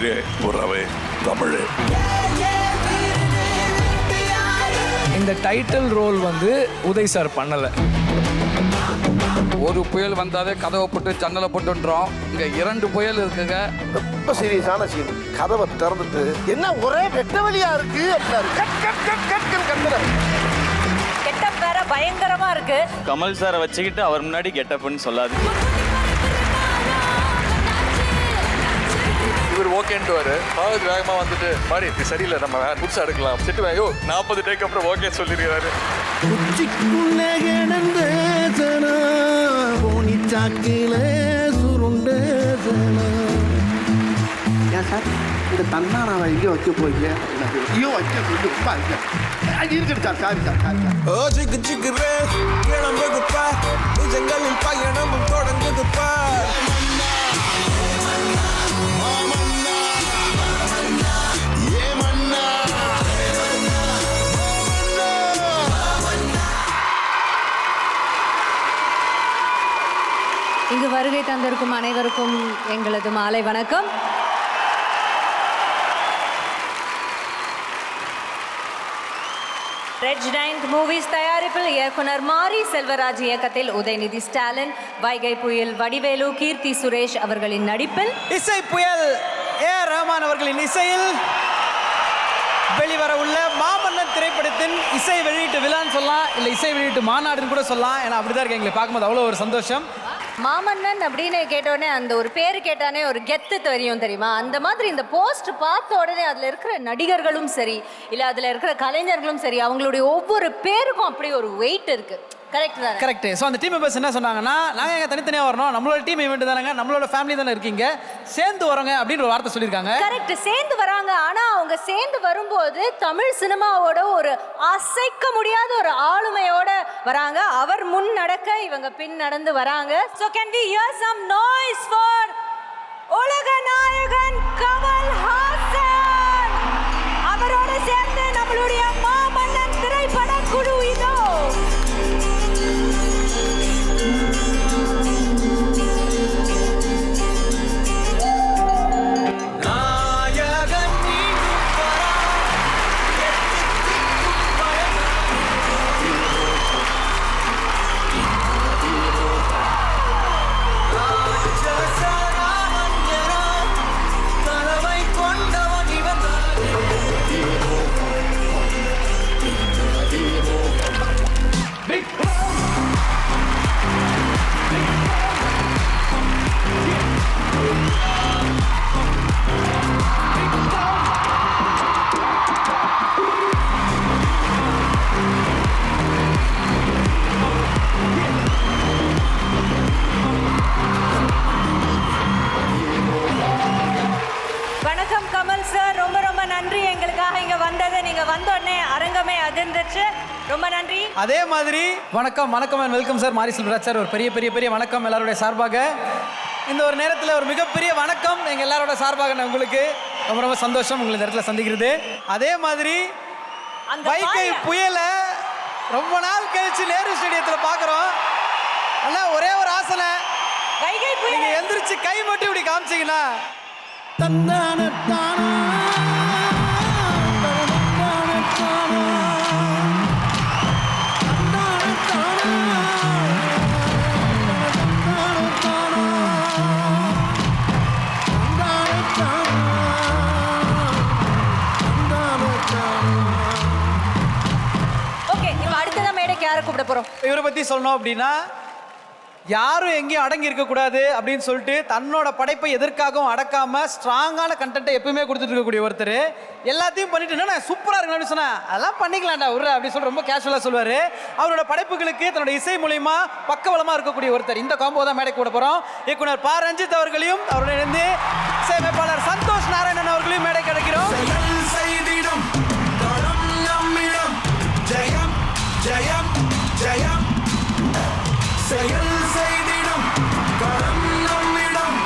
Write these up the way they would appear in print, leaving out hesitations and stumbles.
உயிரே உறவே தமிழே. இந்த டைட்டில் ரோல் வந்து உதய் சார் பண்ணலை. ஒரு புயல் வந்தாவே கதவை போட்டு ஜன்னலை போட்டுன்றோம். இங்கே 2 புயல் இருக்குங்க. ரொம்ப சீரியஸான சீன். கதவை திறந்துட்டு என்ன ஒரே வெட்ட வழியா இருக்கு கெட்டப் வேற பயங்கரமா இருக்கு. கமல் சாரை வச்சுக்கிட்டு அவர் முன்னாடி கெட்டப்னு சொல்லாது. இவர் ஓகேன்ட்டுவாரு. அது வேகமாக வந்துட்டு மாதிரி இது சரியில்லை, நம்ம புதுசாக எடுக்கலாம் சிட்டு ஐயோ 40 டேக்கு அப்புறம் ஓகே சொல்லிருக்காரு. ஏன் சார் இந்த தன்னா நான் எங்கேயோ வைக்க போய்ங்க ஐயோ வைக்க இருக்குது sir. Sorry sir, sorry sir. ஓ சிக்கு சிக்குறே கிளம்புதுப்பா, நிஜங்களின் பயணமும் தொடங்குதுப்பா. இங்கு வருகை தந்திருக்கும் அனைவருக்கும் எங்களது மாலை வணக்கம். ரெட் ஜெயண்ட் மூவிஸ் தயாரிப்பில் இயக்குனர் மாரி செல்வராஜ் இயக்கத்தில் உதயநிதி ஸ்டாலின், வைகை புயல் வடிவேலு, கீர்த்தி சுரேஷ் அவர்களின் நடிப்பில் இசை புயல் ஏ.ஆர். ரஹ்மான் அவர்களின் இசையில் வெளிவர உள்ள மாமன்னன் திரைப்படத்தின் இசை வெளியீட்டு விழான்னு சொல்லலாம், இல்லை இசை வெளியீட்டு மாநாடுன்னு கூட சொல்லலாம். ஏன்னா அப்படிதான் இருக்கு, எங்களை பார்க்கும்போது அவ்வளோ ஒரு சந்தோஷம். மாமன்னன் அப்படின்னு கேட்டோடனே அந்த ஒரு பேரு கேட்டானே ஒரு கெத்து தெரியும் தெரியுமா? அந்த மாதிரி இந்த போஸ்ட் பார்த்த உடனே அதில் இருக்கிற நடிகர்களும் சரி, இல்லை அதில் இருக்கிற கலைஞர்களும் சரி, அவங்களுடைய ஒவ்வொரு பேருக்கும் அப்படி ஒரு வெயிட் இருக்கு. கரெக்ட் தான், கரெக்ட். ஸோ அந்த டீம் மெம்பர்ஸ் என்ன சொன்னாங்கன்னா, நாங்கள் எங்கள் தனித்தனியாக வரணும், நம்மளோட டீம் ஈவெண்ட் தானங்க, நம்மளோட ஃபேமிலி தானே இருக்கீங்க, சேர்ந்து வரோங்க அப்படின்னு ஒரு வார்த்தை சொல்லியிருக்காங்க. கரெக்ட், சேர்ந்து வராங்க. ஆனால் அவங்க சேர்ந்து வரும்போது தமிழ் சினிமாவோட ஒரு அசைக்க முடியாத ஒரு ஆளுமையோட வராங்க. அவர் முன் நடக்க இவங்க பின் நடந்து வராங்க. So can we hear some noise for உலக நாயகன் கமல் ஹாசன்? அவரோட சேர்ந்து நம்மளுடைய மாமன்னன் திரைப்பட குழு இதோ. வணக்கம் கமல் சார், ரொம்ப ரொம்ப நன்றி எங்களுக்காக இங்க வந்தது. நீங்க வந்த உடனே அரங்கமே அதிர்ந்துச்சு. ரொம்ப நன்றி. அதே மாதிரி வணக்கம் வணக்கம் அண்ட் வெல்கம் சார் மாரி செல்வராஜ் சார். ஒரு பெரிய பெரிய பெரிய வணக்கம் எல்லாருடைய சார்பாக. இந்த ஒரு நேரத்தில் ஒரு மிகப்பெரிய வணக்கம் எங்கள் எல்லாரோட சார்பாக நான் உங்களுக்கு. ரொம்ப ரொம்ப சந்தோஷம் உங்களை இந்த இடத்துல சந்திக்கிறது. அதே மாதிரி வைகை புயலை ரொம்ப நாள் கழிச்சு நேரு ஸ்டேடியத்தில் பார்க்குறோம். ஆனால் ஒரே ஒரு ஆசனை, வைகை புயல் நீங்கள் எந்திரிச்சு கை மட்டும் இப்படி காமிச்சிங்கன்னா கூப்பிட போறோம். இவரை பத்தி சொல்லணும் அப்படின்னா, யாரும் எங்கேயும் அடங்கி இருக்கக்கூடாது அப்படின்னு சொல்லிட்டு தன்னோட படைப்பை எதற்காகவும் அடக்காம ஸ்ட்ராங்கான கண்டென்ட்டை எப்பவுமே கொடுத்துட்டு இருக்கக்கூடிய ஒருத்தர். எல்லாத்தையும் பண்ணிட்டு நான் சூப்பரா இருக்கணும்னு சொன்னா அதெல்லாம் பண்ணிக்கலாம்டா ஒரு அப்படின்னு சொல்லி ரொம்ப கேஷுவலா சொல்லுவாரு. அவரோட படைப்புகளுக்கு தன்னோட இசை மூலியமா பக்கபலமா இருக்கக்கூடிய ஒருத்தர். இந்த காம்போ தான் மேடை கூட போறோம். இயக்குனர் ப. ரஞ்சித் அவர்களையும் அவருடன் இணைந்து இசையமைப்பாளர் சந்தோஷ் நாராயணன் அவர்களையும் மேடை கிடைக்கிறோம். ஜெயம் ஜெயம் ஜெயம் செயல் செய்திடும் களம் நம்மிடம்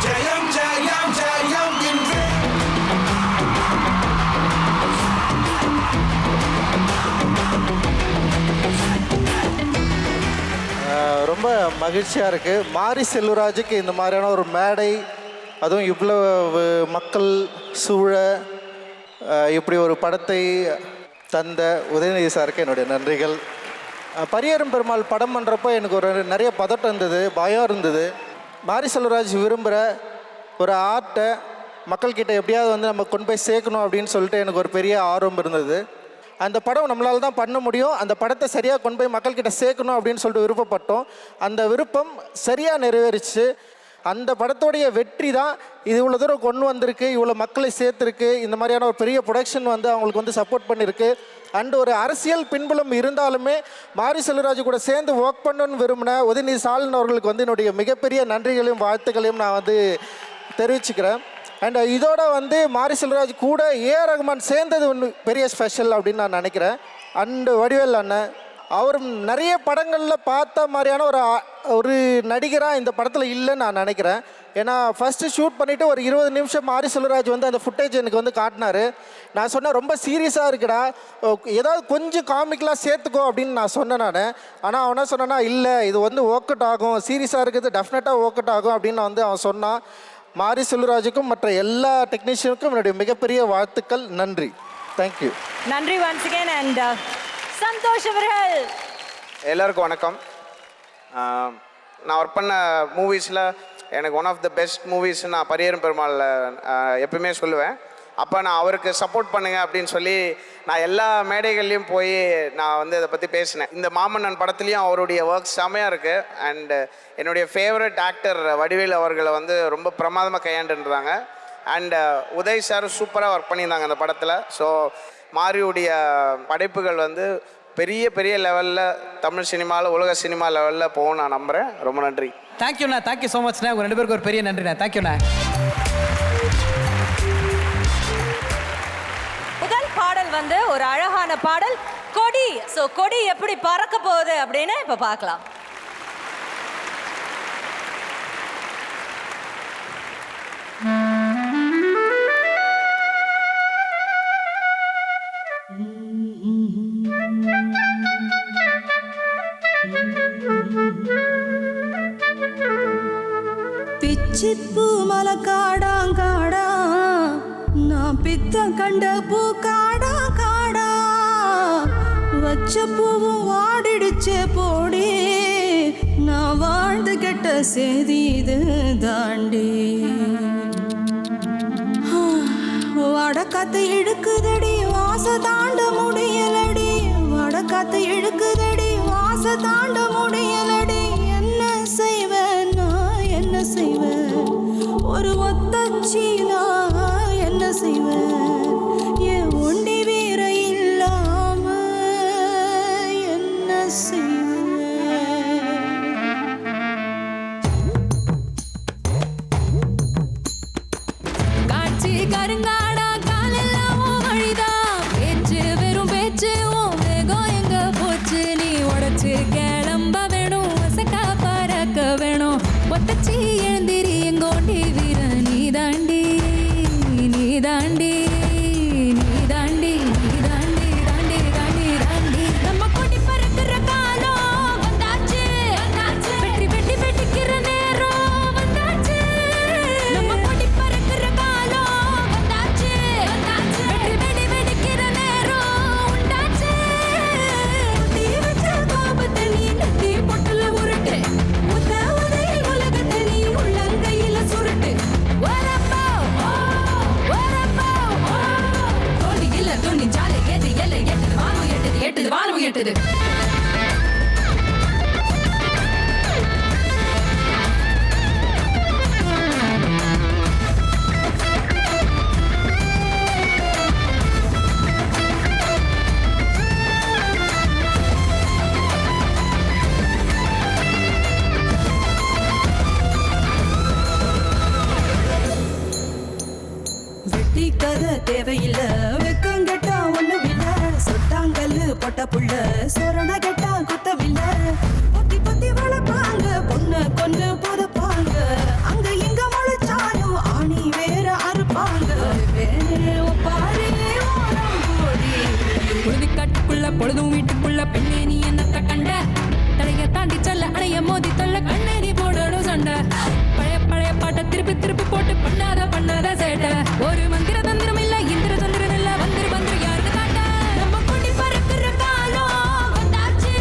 ஜெயம் ஜெயம் ஜெயம் என்று. ரொம்ப மகிழ்ச்சியாக இருக்குது. மாரி செல்வராஜுக்கு இந்த மாதிரியான ஒரு மேடை அதுவும் இவ்வளவு மக்கள் சூழ இப்படி ஒரு படத்தை தந்த உதயநிதி சாருக்கு என்னுடைய நன்றிகள். பரியேறும் பெருமாள் படம் பண்ணுறப்போ எனக்கு ஒரு நிறைய பதட்டம் இருந்தது, பயம் இருந்தது. மாரி செல்வராஜ் விரும்புகிற ஒரு ஆர்ட்டை மக்கள்கிட்ட எப்படியாவது வந்து நம்ம கொண்டு போய் சேர்க்கணும் அப்படின்னு சொல்லிட்டு எனக்கு ஒரு பெரிய ஆர்வம் இருந்தது. அந்த படம் நம்மளால தான் பண்ண முடியும், அந்த படத்தை சரியாக கொண்டு போய் மக்கள்கிட்ட சேர்க்கணும் அப்படின்னு சொல்லிட்டு விருப்பப்பட்டோம். அந்த விருப்பம் சரியாக நிறைவேறிச்சு. அந்த படத்தோடைய வெற்றி தான் இது இவ்வளோ தூரம் கொண்டு வந்திருக்கு, இவ்வளோ மக்களை சேர்த்துருக்கு, இந்த மாதிரியான ஒரு பெரிய ப்ரொடக்ஷன் வந்து அவங்களுக்கு வந்து சப்போர்ட் பண்ணியிருக்கு. அண்ட் ஒரு அரசியல் பின்புலம் இருந்தாலுமே மாரி செல்வராஜ் கூட சேர்ந்து ஒர்க் பண்ணணும்னு விரும்பின உதயநிதி ஸ்டாலின் அவர்களுக்கு வந்து என்னுடைய மிகப்பெரிய நன்றிகளையும் வாழ்த்துக்களையும் நான் வந்து தெரிவிச்சுக்கிறேன். அண்ட் இதோட வந்து மாரி செல்வராஜ் கூட ஏஆர் ரஹ்மான் சேர்ந்தது ஒன்று பெரிய ஸ்பெஷல் அப்படின்னு நான் நினைக்கிறேன். அண்டு வடிவேல் அண்ணன் அவர் நிறைய படங்களில் பார்த்த மாதிரியான ஒரு நடிகராக இந்த படத்தில் இல்லைன்னு நான் நினைக்கிறேன். ஏன்னா ஃபஸ்ட்டு ஷூட் பண்ணிவிட்டு ஒரு 20 நிமிஷம் மாரி செல்வராஜ் வந்து அந்த ஃபுட்டேஜ் எனக்கு வந்து காட்டினார். நான் சொன்னேன் ரொம்ப சீரியஸாக இருக்குடா, ஏதாவது கொஞ்சம் காமிக்கலாக சேர்த்துக்கோ அப்படின்னு நான் சொன்னேன் நான். ஆனால் அவனா சொன்னான்னா இல்லை இது வந்து ஒர்க் அவுட் ஆகும், சீரியஸாக இருக்குது டெஃபினட்டாக ஒர்க் அவுட் ஆகும் அப்படின்னு வந்து அவன் சொன்னான். மாரி செல்வராஜுக்கும் மற்ற எல்லா டெக்னீஷியனுக்கும் என்னுடைய மிகப்பெரிய வாழ்த்துக்கள். நன்றி. தேங்க்யூ. நன்றி once again and சந்தோஷ் அவர்கள். எல்லாருக்கும் வணக்கம். நான் ஒர்க் பண்ண மூவிஸில் எனக்கு one of the best movies நான் பரியேறும் பெருமாளில் எப்பவுமே சொல்லுவேன். அப்போ நான் அவருக்கு சப்போர்ட் பண்ணுங்க அப்படின்னு சொல்லி நான் எல்லா மேடைகள்லையும் போய் நான் வந்து இதை பற்றி பேசினேன். இந்த மாமன்னன் படத்துலேயும் அவருடைய ஒர்க் செமையாக இருக்குது. அண்டு என்னுடைய ஃபேவரட் ஆக்டர் வடிவேல் அவர்களை வந்து ரொம்ப பிரமாதமாக கையாண்டுருந்தாங்க. அண்டு உதய் சார் சூப்பராக ஒர்க் பண்ணியிருந்தாங்க அந்த படத்தில். ஸோ மாரியுடைய படைப்புகள் வந்து பெரிய பெரிய லெவலில் தமிழ் சினிமாவில் உலக சினிமா லெவலில் போகும் நான் நம்புகிறேன். ரொம்ப நன்றி. தேங்க்யூண்ணா, தேங்க்யூ ஸோ மச்ண்ணா. உங்கள் 2 பேருக்கு ஒரு பெரிய நன்றிண்ணா. தேங்க்யூண்ணா. முதல் பாடல் வந்து ஒரு அழகான பாடல் கொடி. ஸோ கொடி எப்படி பறக்க போகுது அப்படின்னு இப்போ பார்க்கலாம். பிச்சிப்பூ மலக்காடாங்காடா, நான் பித்த கண்ட பூ காடா காடா, வச்ச பூவும் வாடிடுச்சே போடி, நான் வாழ்ந்து கெட்ட செய்தி இது தாண்டி. வடக்காத்து இழுக்குதடி வாச தாண்ட முடியலடி, வடக்காத்து இழுக்குதடி வாச தாண்ட முடியலடி. என்ன செய்வேன் நான் என்ன செய்வேன், ஒரு ஒத்தச்சீனா என்ன செய்வேன், என் ஒண்டி வீர இல்லாம என்ன செய்வேன். காட்சி கருங்காடா காலெல்லாம் வழிதான், பேச்சு வெறும் பேச்சு வேகம் எங்க போச்சு, நீ உடச்சு கிளம்ப வேணும் வசக்கா பறக்க வேணும், ஒத்தச்சி எழுந்திரி எங்கோண்டி வீர நீ தாண்டி நீ தாண்டி நீ தாண்டி நீ தாண்டி தாண்டி தாண்டி தாண்டி. நம்ம கொடி பறக்கிற காலம் வந்தாச்சு, வெற்றி வெட்டி வெட்டிக்கிற நேரம் வந்தாச்சு, நம்ம கொடி பறக்கிற காலம் வந்தாச்சு, வெற்றி வெடி வெடிக்கிற நேரம் உண்டாச்சு. தீ வச்ச கோபத்தை நீ நட்டி பொட்டுல உருட்டு, உத உதையில் உலகத்தை நீ உள்ளங்கையில சுருட்டு. வரப்போ வரப்போ தோணி இல்ல துணி ஜாலை எது எல்லை எட்டுது வானம் எட்டுது எட்டுது வானம் எட்டுது. வெட்டி கதை தேவையில்ல, வெக்கம் கெட்டா ஒண்ணுமில்ல, சொட்டாங்கல்லு பொட்ட புள்ள சொரண கெட்டா குத்தமில்ல, பொத்தி பொத்தி வளர்ப்பாங்க பொண்ணு கொண்டு புதப்பாங்க, அங்க இங்க முளைச்சாலும் ஆணி வேற அறுப்பாங்க. பாரு பொழுது காட்டுக்குள்ள பொழுதும் வீட்டுக்குள்ள பெண்ணே நீ என்னத்த கண்ட, தலைய தாண்டி செல்ல அணைய மோதி தொல்ல கண்ணேறி போடணும் சண்டை, பழைய பழைய பாட்டை திருப்பி திருப்பி போட்டு பண்ணாத சேட்டை ஒரு மந்திர தந்திரம் இல்ல இந்திர தந்திரம் இல்ல வந்துரு வந்துரு யாருக்கு காட்ட நம்ம கொடி பறக்குற காலம் வந்தாச்சு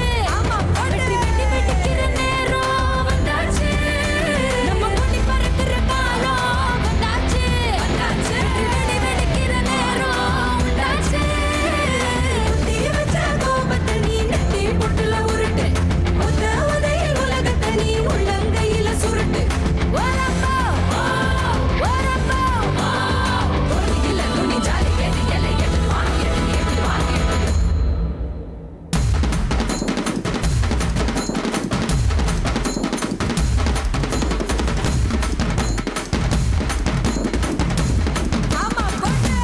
வெட்டி வெட்டி வெட்டிக்கிற நேரம் வந்தாச்சு நம்ம கொடி பறக்குற காலம் வந்தாச்சு வெட்டி வெட்டிக்கிற நேரம் வந்தாச்சு தீ வச்ச கோபத்தை நீ நெத்தி பொட்டுல உருட்டு உதையில் உலகத்தை நீ உள்ளங்கையில சுருட்டு வரப்போ வரப்போ ஒரு இல்ல துணி ஜாலி கேட்டு எல்லை எட்டு வாங்கி எட்டு வாங்கி ஆமா கொண்டு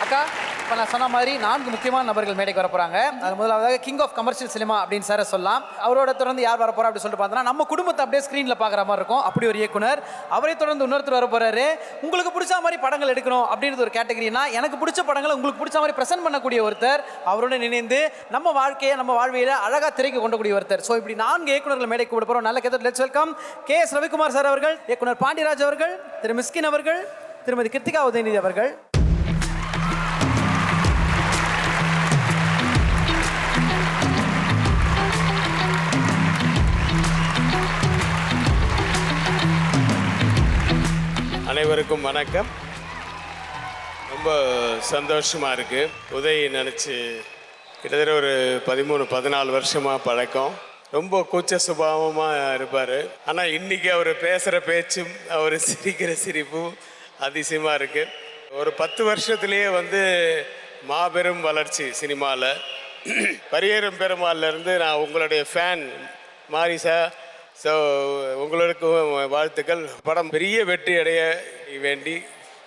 அக்கா இப்போ நான் சொன்ன மாதிரி 4 முக்கியமான நபர்கள் மேடைக்கு வர போகிறாங்க. அது முதலாவதாக கிங் ஆஃப் கமர்ஷியல் சினிமா அப்படின்னு சார் சொல்லலாம். அவரோட தொடர்ந்து யார் வர போகிறா அப்படின்னு சொல்லிட்டு பார்த்தோன்னா நம்ம குடும்பத்தை அப்படியே ஸ்க்ரீனில் பார்க்குற மாதிரி இருக்கும். அப்படி ஒரு இயக்குனர். அவரை தொடர்ந்து இன்னொருத்தர் வர போகிறாரு. உங்களுக்கு பிடிச்ச மாதிரி படங்கள் எடுக்கணும் அப்படின்றது ஒரு கேட்டகரினா எனக்கு பிடிச்ச படங்களை உங்களுக்கு பிடிச்ச மாதிரி ப்ரெசென்ட் பண்ணக்கூடிய ஒருத்தர். அவரோட இணைந்து நம்ம வாழ்க்கையை நம்ம வாழ்வியல அழகாக திரைக்கு கொண்டக்கூடிய ஒருத்தர். ஸோ இப்படி 4 இயக்குநர்கள் மேடைக்கு கூப்பிட போகிறோம். நல்ல கேட்டு let's welcome KS Ravikumar sir அவர்கள், இயக்குனர் பாண்டியராஜ் அவர்கள், திரு மிஸ்கின் அவர்கள், திருமதி கிருத்திகா உதயநிதி அவர்கள். அனைவருக்கும் வணக்கம். ரொம்ப சந்தோஷமாக இருக்குது. உதய் நினச்சி கிட்டத்தட்ட ஒரு 13-14 வருஷமாக பழக்கம். ரொம்ப கூச்ச சுபாவமாக இருப்பார். ஆனால் இன்றைக்கி அவர் பேசுகிற பேச்சும் அவர் சிரிக்கிற சிரிப்பும் அதிசயமாக இருக்குது. ஒரு 10 வருஷத்துலேயே வந்து மாபெரும் வளர்ச்சி சினிமாவில். பரியேறும் பெருமாள்லேருந்து நான் உங்களுடைய ஃபேன் மாரிசா. ஸோ உங்களுக்கும் வாழ்த்துக்கள். படம் பெரிய வெற்றி அடைய வேண்டி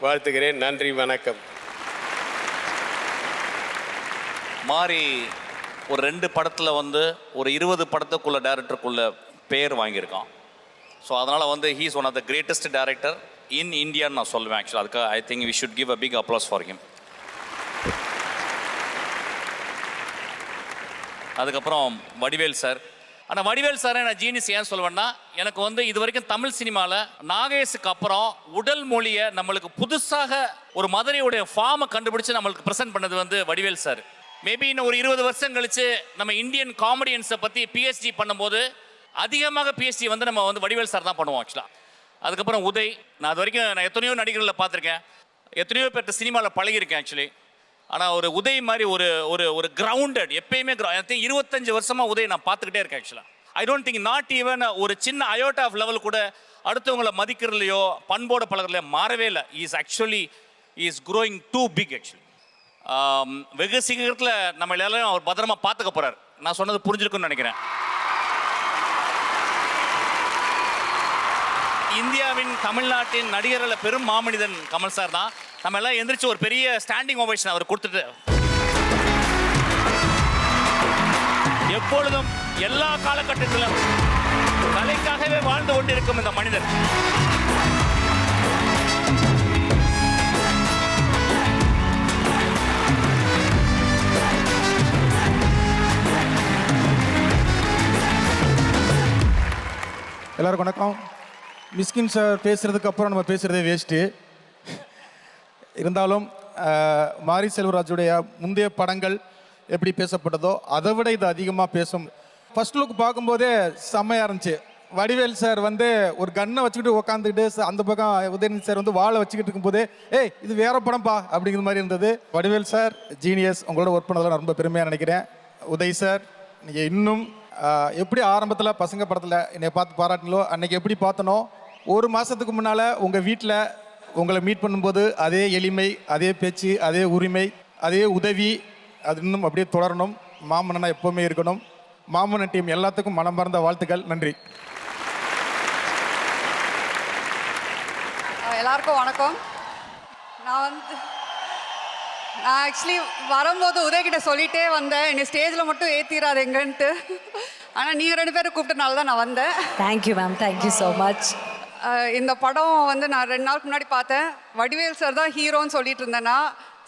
வாழ்த்துக்கிறேன். நன்றி, வணக்கம். மாறி ஒரு 2 படத்தில் வந்து ஒரு 20 படத்துக்குள்ள டேரக்டருக்குள்ள பேர் வாங்கியிருக்கான். ஸோ அதனால் வந்து he is one of the greatest director in இந்தியான்னு நான் சொல்லுவேன். ஆக்சுவலாக அதுக்கு I think we should give a big applause for him. அதுக்கப்புறம் வடிவேல் சார். ஆனால் வடிவேல் சாரை நான் ஜீனிஸ் ஏன் சொல்லுவேன்னா, எனக்கு வந்து இது வரைக்கும் தமிழ் சினிமாவில் நாகேஷுக்கு அப்புறம் உடல் மொழியை நம்மளுக்கு புதுசாக ஒரு மதுரையுடைய ஃபார்மை கண்டுபிடிச்சு நம்மளுக்கு ப்ரெசென்ட் பண்ணது வந்து வடிவேல் சார். மேபி இன்னும் ஒரு 20 வருஷம் கழிச்சு நம்ம இந்தியன் காமெடியன்ஸை பற்றி பிஹெச்டி பண்ணும்போது அதிகமாக பிஹெச்டி வந்து நம்ம வந்து வடிவேல் சார் தான் பண்ணுவோம் ஆக்சுவலாக. அதுக்கப்புறம் உதய். நான் அது வரைக்கும் நான் எத்தனையோ நடிகர்களில் பார்த்துருக்கேன், எத்தனையோ பேர்ட்ட சினிமாவில் பழகியிருக்கேன் ஆக்சுவலி. ஆனால் ஒரு உதய் மாதிரி ஒரு ஒரு ஒரு கிரவுண்டட் எப்பயுமே 25 வருஷமாக உதய் நான் பார்த்துக்கிட்டே இருக்கேன் ஆக்சுவலாக. I don't think not even ஒரு சின்ன அயோட்டா ஆஃப் லெவல் கூட அடுத்தவங்களை மதிக்கிறதுலையோ பண்போட பழகிறதுலையோ மாறவே இல்லை. Is growing too big actually. வெகு சீக்கிரத்தில் நம்ம எல்லாரும் அவர் பத்திரமா பார்த்துக்க போகிறார். நான் சொன்னது புரிஞ்சிருக்குன்னு நினைக்கிறேன். இந்தியாவின் தமிழ்நாட்டின் நடிகர்களில் பெரும் மாமனிதன் கமல் சார் தான். நம்ம எல்லாம் எந்திரிச்சு ஒரு பெரிய ஸ்டாண்டிங் ஓவேஷன் அவர் கொடுத்துட்டு எப்பொழுதும் எல்லா காலகட்டத்திலும் கலைக்காகவே வாழ்ந்து கொண்டிருக்கும் இந்த மனிதர். எல்லாருக்கும் வணக்கம். மிஸ்கின் சார் பேசுகிறதுக்கு அப்புறம் நம்ம பேசுகிறதே வேஸ்ட்டு. இருந்தாலும் மாரி செல்வராஜுடைய முந்தைய படங்கள் எப்படி பேசப்பட்டதோ அதை விட இது அதிகமாக பேசும். ஃபர்ஸ்ட் லுக் பார்க்கும்போதே செம்மையாக இருந்துச்சு. வடிவேல் சார் வந்து ஒரு கன்னை வச்சுக்கிட்டு உட்காந்துக்கிட்டு அந்த பக்கம் உதயநிதி சார் வந்து வாழை வச்சுக்கிட்டு இருக்கும்போதே ஏய் இது வேற படம்ப்பா அப்படிங்கிற மாதிரி இருந்தது. Vadivel sir genius. உங்களோட ஒர்க் பண்ணதில் நான் ரொம்ப பெருமையாக நினைக்கிறேன். உதய் சார், நீங்கள் இன்னும் எப்படி ஆரம்பத்தில் பசங்க படத்தில் என்னை பார்த்து பாராட்டினோ அன்றைக்கி எப்படி பார்த்தனோ, ஒரு மாதத்துக்கு முன்னால் உங்கள் வீட்டில் உங்களை மீட் பண்ணும்போது அதே எளிமை, அதே பேச்சு, அதே உரிமை, அதே உதவி, அது இன்னும் அப்படியே தொடரணும். மாமன்னா எப்போவுமே இருக்கணும். மாமன்னன் டீம் எல்லாத்துக்கும் மனமார்ந்த வாழ்த்துக்கள். நன்றி. எல்லாருக்கும் வணக்கம். நான் ஆக்சுவலி வரும்போது உதயகிட்ட சொல்லிட்டே வந்தேன், என்னை ஸ்டேஜில் மட்டும் ஏற்றிடாதீங்கன்ட்டு. ஆனால் நீங்கள் 2 பேரும் கூப்பிட்டனால தான் நான் வந்தேன். Thank you ma'am, thank you so much. இந்த படம் வந்து நான் 2 நாளுக்கு முன்னாடி பார்த்தேன். வடிவேல் சார் தான் ஹீரோன்னு சொல்லிட்டு இருந்தேன்னா,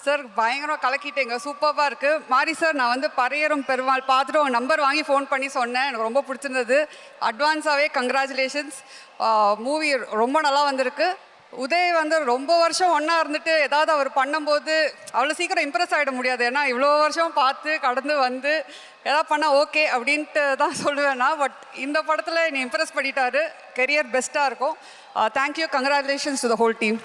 சார் பயங்கரமாக கலக்கிட்டேங்க, சூப்பராக இருக்குது. மாரி சார், நான் வந்து பரையரும் பெருமாள் பார்த்துட்டு உங்கள் நம்பர் வாங்கி ஃபோன் பண்ணி சொன்னேன், எனக்கு ரொம்ப பிடிச்சிருந்தது. அட்வான்ஸாகவே கங்க்ராச்சுலேஷன்ஸ். மூவி ரொம்ப நல்லா வந்திருக்கு. உதய் வந்து ரொம்ப வருஷம் ஒன்றா இருந்துட்டு ஏதாவது அவர் பண்ணும்போது அவ்வளோ சீக்கிரம் இம்ப்ரெஸ் ஆகிட முடியாது. ஏன்னா இவ்வளோ வருஷம் பார்த்து கடந்து வந்து எதாவது பண்ணால் ஓகே அப்படின்ட்டு தான் சொல்லுவேன்னா. பட் இந்த படத்தில் என்னை இம்ப்ரெஸ் பண்ணிட்டாரு. கெரியர் பெஸ்ட்டாக இருக்கும். Thank you, congratulations to the whole team.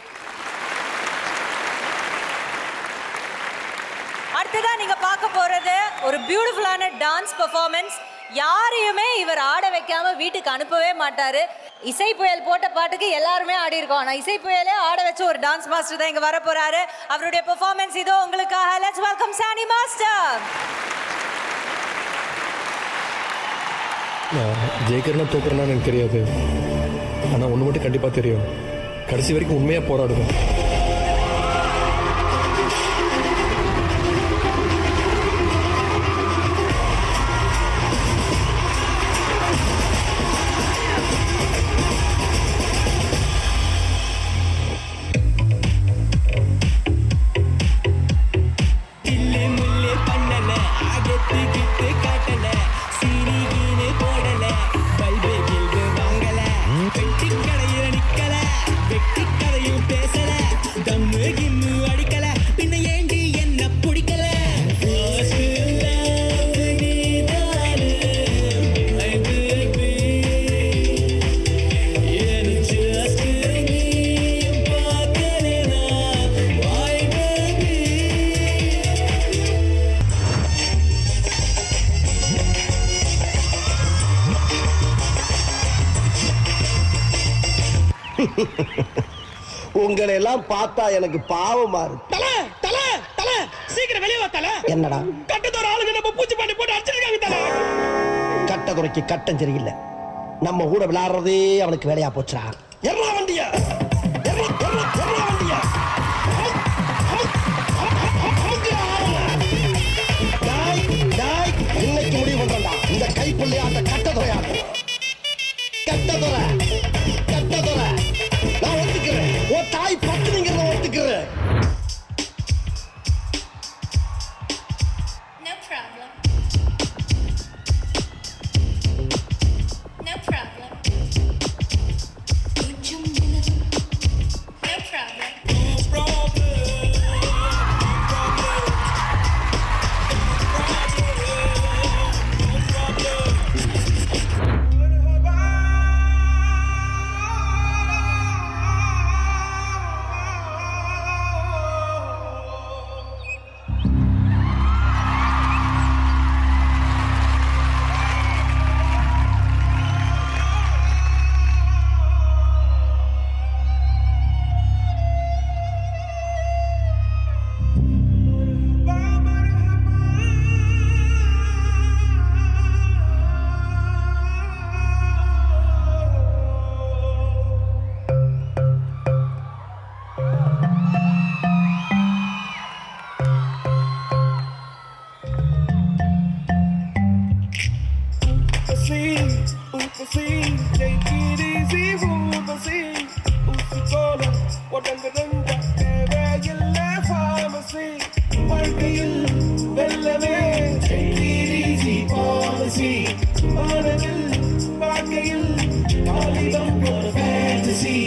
அடுத்ததா நீங்க பார்க்க போறது ஒரு பியூட்டிஃபுல்லான டான்ஸ் பெர்ஃபார்மன்ஸ். யாரையுமே இவர் ஆட வைக்காம வீட்டுக்கு அனுப்பவே மாட்டாரு. இசை புயல் போட்ட பாட்டுக்கு எல்லாருமே ஆடி இருக்கோம். ஆனா இசை புயலே ஆட வச்ச ஒரு டான்ஸ் மாஸ்டர் தான் இங்க வர போறாரு. அவருடைய பெர்ஃபார்மன்ஸ் இதோ உங்களுக்காக. Let's welcome Sani master. ஜெயிக்கிறனா தோக்குறேன்னா எனக்கு தெரியாது, ஆனால் ஒன்று மட்டும் கண்டிப்பாக தெரியும், கடைசி வரைக்கும் உண்மையாக போராடுவேன். உங்களை எல்லாம் பார்த்தா எனக்கு பாவமா இருக்கு. தல தல தல சீக்கிரம் வெளிய வா தல. என்னடா கட்டதோர ஆளுங்க நம்ம பூச்சி பண்ணி போட்டு அடிச்சிருக்காங்க தல. கட்டதுரைக்கு கட்டம் சரியில்லை, நம்ம கூட விளையாடுறதே அவனுக்கு வேலையா போச்சுடா. எர்ரா வண்டியா, எர்ரா எர்ரா எர்ரா வண்டியா. இன்னைக்கு முடிவு பண்றா இந்த கைப்புள்ளையா அந்த கட்டதுரையா. கட்டதுரை கட்டதுரை நான் ஒத்துக்கிறேன். ஓ தாய் பத்துங்கிறத ஒத்துக்கிறேன். No problem. No problem. No problem. Take it easy, Urvashi ஊசி போல உடம்பு ரெண்ட தேவையில்ல ஃபார்மசி. வாழ்க்கையில் வெல்லவே take it easy policy. வானவில் வாழ்க்கையில் வாலிபம் ஒரு fantasy.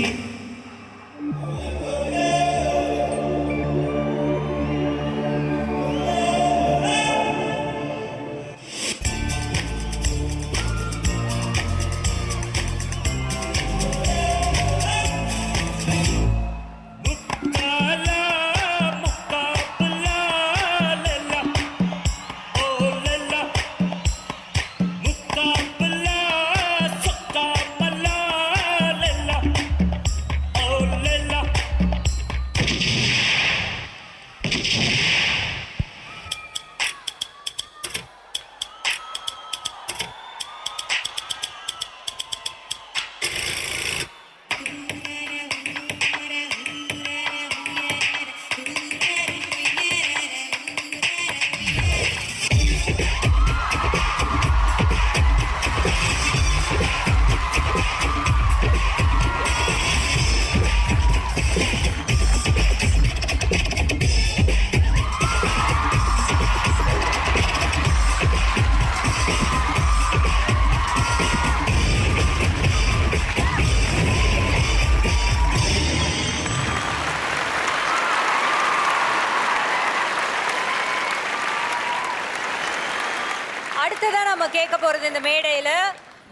கேட்க போறது இந்த மேடையில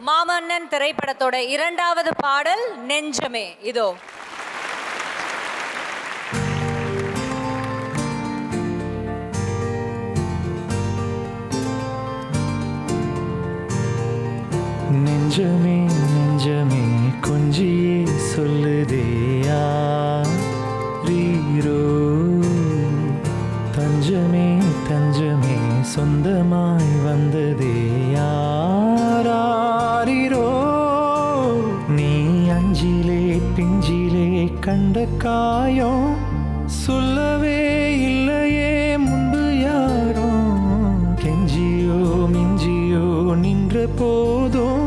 மாமன்னன் திரைப்படத்தோட 2வது பாடல் நெஞ்சமே. இதோ நெஞ்சமே நெஞ்சமே கொஞ்சியே சொல்லுதேயா ரீரோ தஞ்சமே தஞ்சமே சொந்தமாய் வந்ததே யாரோ நீ அஞ்சிலே பிஞ்சிலே கண்ட காயம் சொல்லவே இல்லையே முன்பு யாரோ கெஞ்சியோ மிஞ்சியோ நின்ற போதும்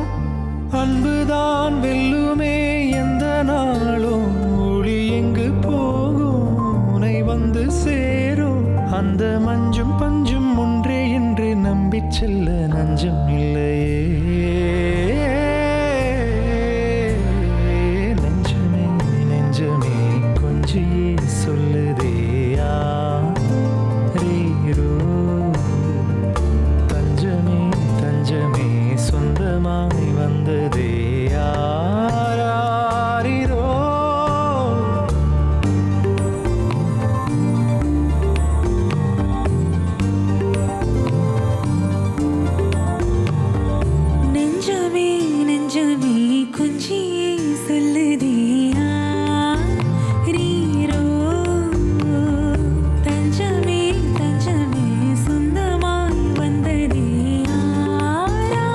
அன்புதான் வெல்லுமே எந்த நாளும் ஒளி எங்கு போகும் உனை வந்து சேரும் அந்த மஞ்சும் பஞ்சும் ஒன்றே என்று நம்பி செல்ல நஞ்சம் இல்லையே நெஞ்சமே நெஞ்சமே கொஞ்சியே சொல்லுதேயா ரீரோ தஞ்சமே தஞ்சமே சொந்தமாய் வந்ததே யாரோ நெஞ்சமே நெஞ்சமே கொஞ்சியே சொல்லுதே ரீரோ தஞ்சமே தஞ்சமே சொந்தமாய் வந்ததே யாரோ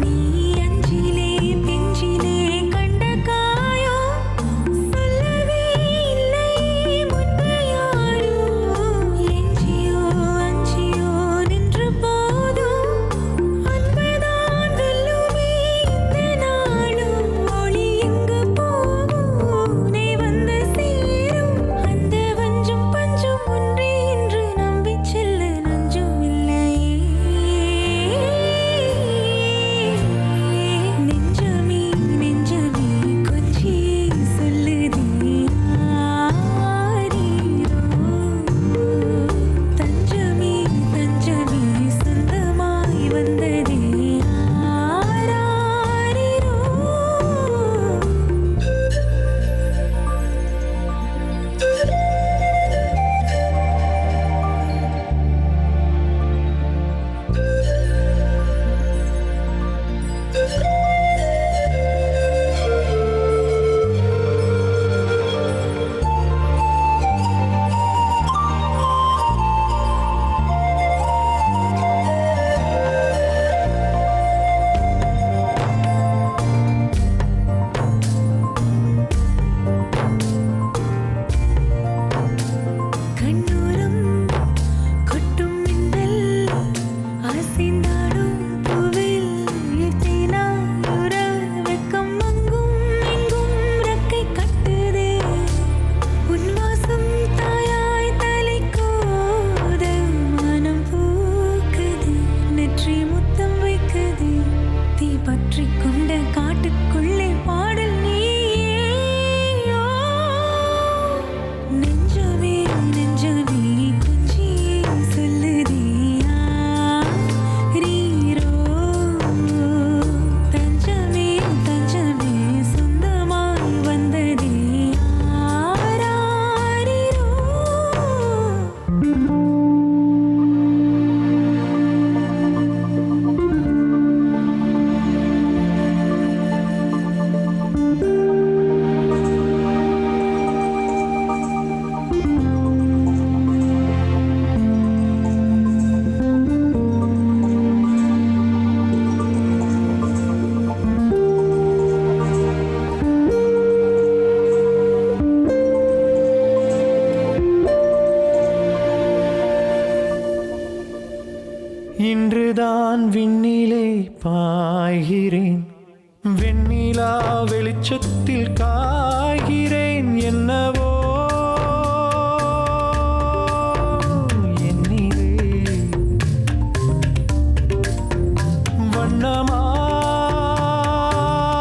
நீ அஞ்சிலே பிஞ்சிலே கண்ட காயம் சொல்லவே இல்லையே முன்பு யாரோ எஞ்சியோ அஞ்சியோ நின்று போதும் அன்புதான் வெல்லுமே இந்த நாளும் ஒளி எங்கு போகும் உன்னை வந்து சேரும் அந்த வஞ்சும் பஞ்சும் ஒன்றே என்று நம்பி செல்ல நஞ்சும் இல்லையே நெஞ்சமே நெஞ்சமே கொஞ்சியே சொல்லுதே யாரோ தஞ்சமே தஞ்சமே சொந்தமாய் வந்ததே யாரோ கண்ணோரம் கொட்டும் மின்னல் அசைந்தாடும் பூவில் தேனாயுற வெக்கம் அங்கும் எங்கும் ரெக்கை கட்டுதே உன் வாசம் தாயாய் தலை கோத மனம் பூக்குது நெற்றி முத்தம் வைக்குது தீ பற்றி கொண்ட காட்டுக்குள்ளே பாடல் நீயோ நெஞ்சமே நெஞ்சமே கொஞ்சியே சொல்லுதே ரீரோ தஞ்சமே தஞ்சமே சொந்தமாய் வந்ததே யாரோ இன்றுதான் விண்ணிலே பாய்கிறேன் வெண்ணிலா வெளிச்சத்தில் காய்கிறேன் என்னவோ என்னிலே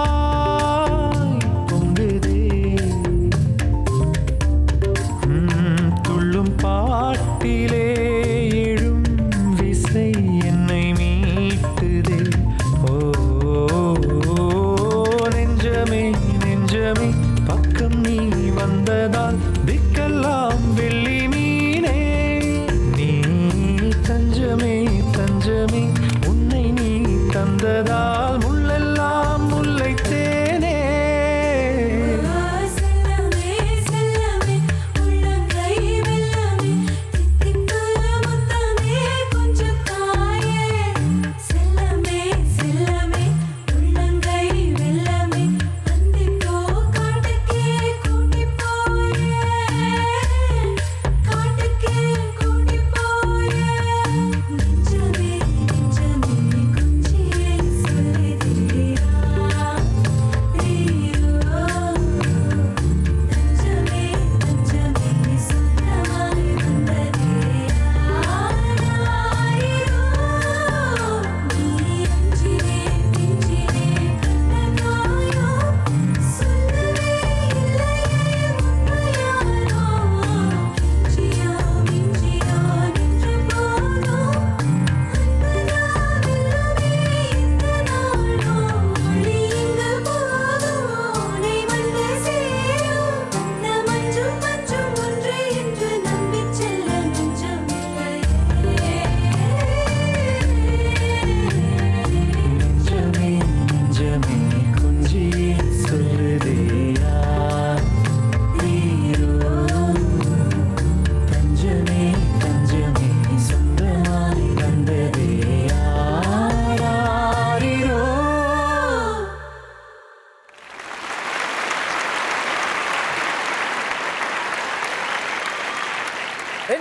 வண்ணமாய் பொங்குதே துள்ளும் பாட்டிலே எழும் விசை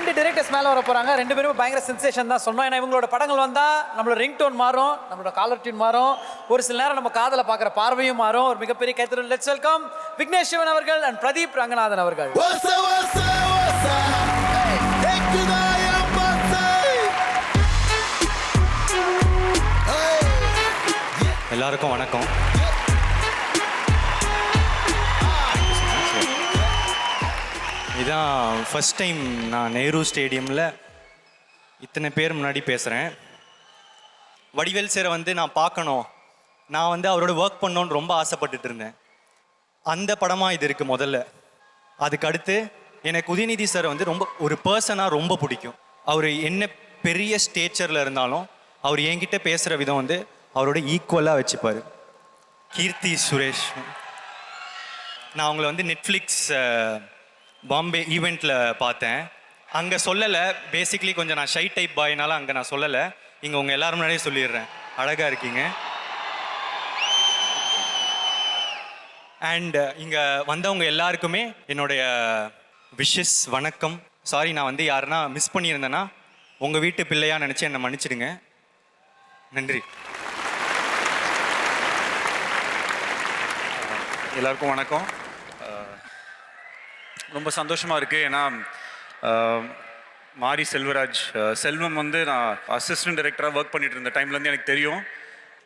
2 டிரெக்டர்ஸ் மேலே வர போகிறாங்க. 2 பேரும் பயங்கர சென்சேஷன் தான் சொன்னோம். ஏன்னா இவங்களோட படங்கள் வந்தால் நம்மளோட ரிங் டோன் மாறும், நம்மளோட காலர் டியூன் மாறும், ஒரு சில நேரம் நம்ம காதலை பார்க்குற பார்வையும் மாறும். ஒரு மிகப்பெரிய கைத்தறல். லெட்ஸ் வெல்கம் விக்னேஷ் சிவன் அவர்கள் அண்ட் பிரதீப் ரங்கநாதன் அவர்கள். எல்லாருக்கும் வணக்கம். இதான் ஃபஸ்ட் டைம் நான் நேரு ஸ்டேடியமில் இத்தனை பேர் முன்னாடி பேசுகிறேன். வடிவேல் சாரை வந்து நான் பார்க்கணும், நான் வந்து அவரோட ஒர்க் பண்ணணுன்னு ரொம்ப ஆசைப்பட்டுட்டு இருந்தேன். அந்த படமாக இது இருக்குது முதல்ல. அதுக்கு அடுத்து எனக்கு உதயநிதி சார் வந்து ரொம்ப ஒரு பர்சனாக ரொம்ப பிடிக்கும். அவர் என்ன பெரிய ஸ்டேச்சரில் இருந்தாலும் அவர் என்கிட்ட பேசுகிற விதம் வந்து அவரோட ஈக்குவலாக வச்சுப்பார். கீர்த்தி சுரேஷ், நான் அவங்கள வந்து நெட்ஃப்ளிக்ஸ் பாம்பே ஈவெண்ட்டில் பார்த்தேன். அங்கே சொல்லலை, பேசிக்லி கொஞ்சம் நான் ஷை டைப் பாய்னால அங்கே நான் சொல்லலை. இங்கே உங்கள் எல்லாரும் முன்னாடியே சொல்லிடுறேன், அழகாக இருக்கீங்க. அண்ட் இங்கே வந்தவங்க எல்லாருக்குமே என்னுடைய விஷஸ், வணக்கம். சாரி, நான் வந்து யாருன்னா மிஸ் பண்ணியிருந்தேன்னா உங்கள் வீட்டு பிள்ளையாக நினச்சி என்னை மன்னிச்சிடுங்க. நன்றி. எல்லாருக்கும் வணக்கம். ரொம்ப சந்தோஷமாக இருக்குது. ஏன்னா மாரி செல்வராஜ் செல்வம் வந்து நான் அசிஸ்டன்ட் டைரக்டராக ஒர்க் பண்ணிட்டு இருந்த டைம்லேருந்து எனக்கு தெரியும்.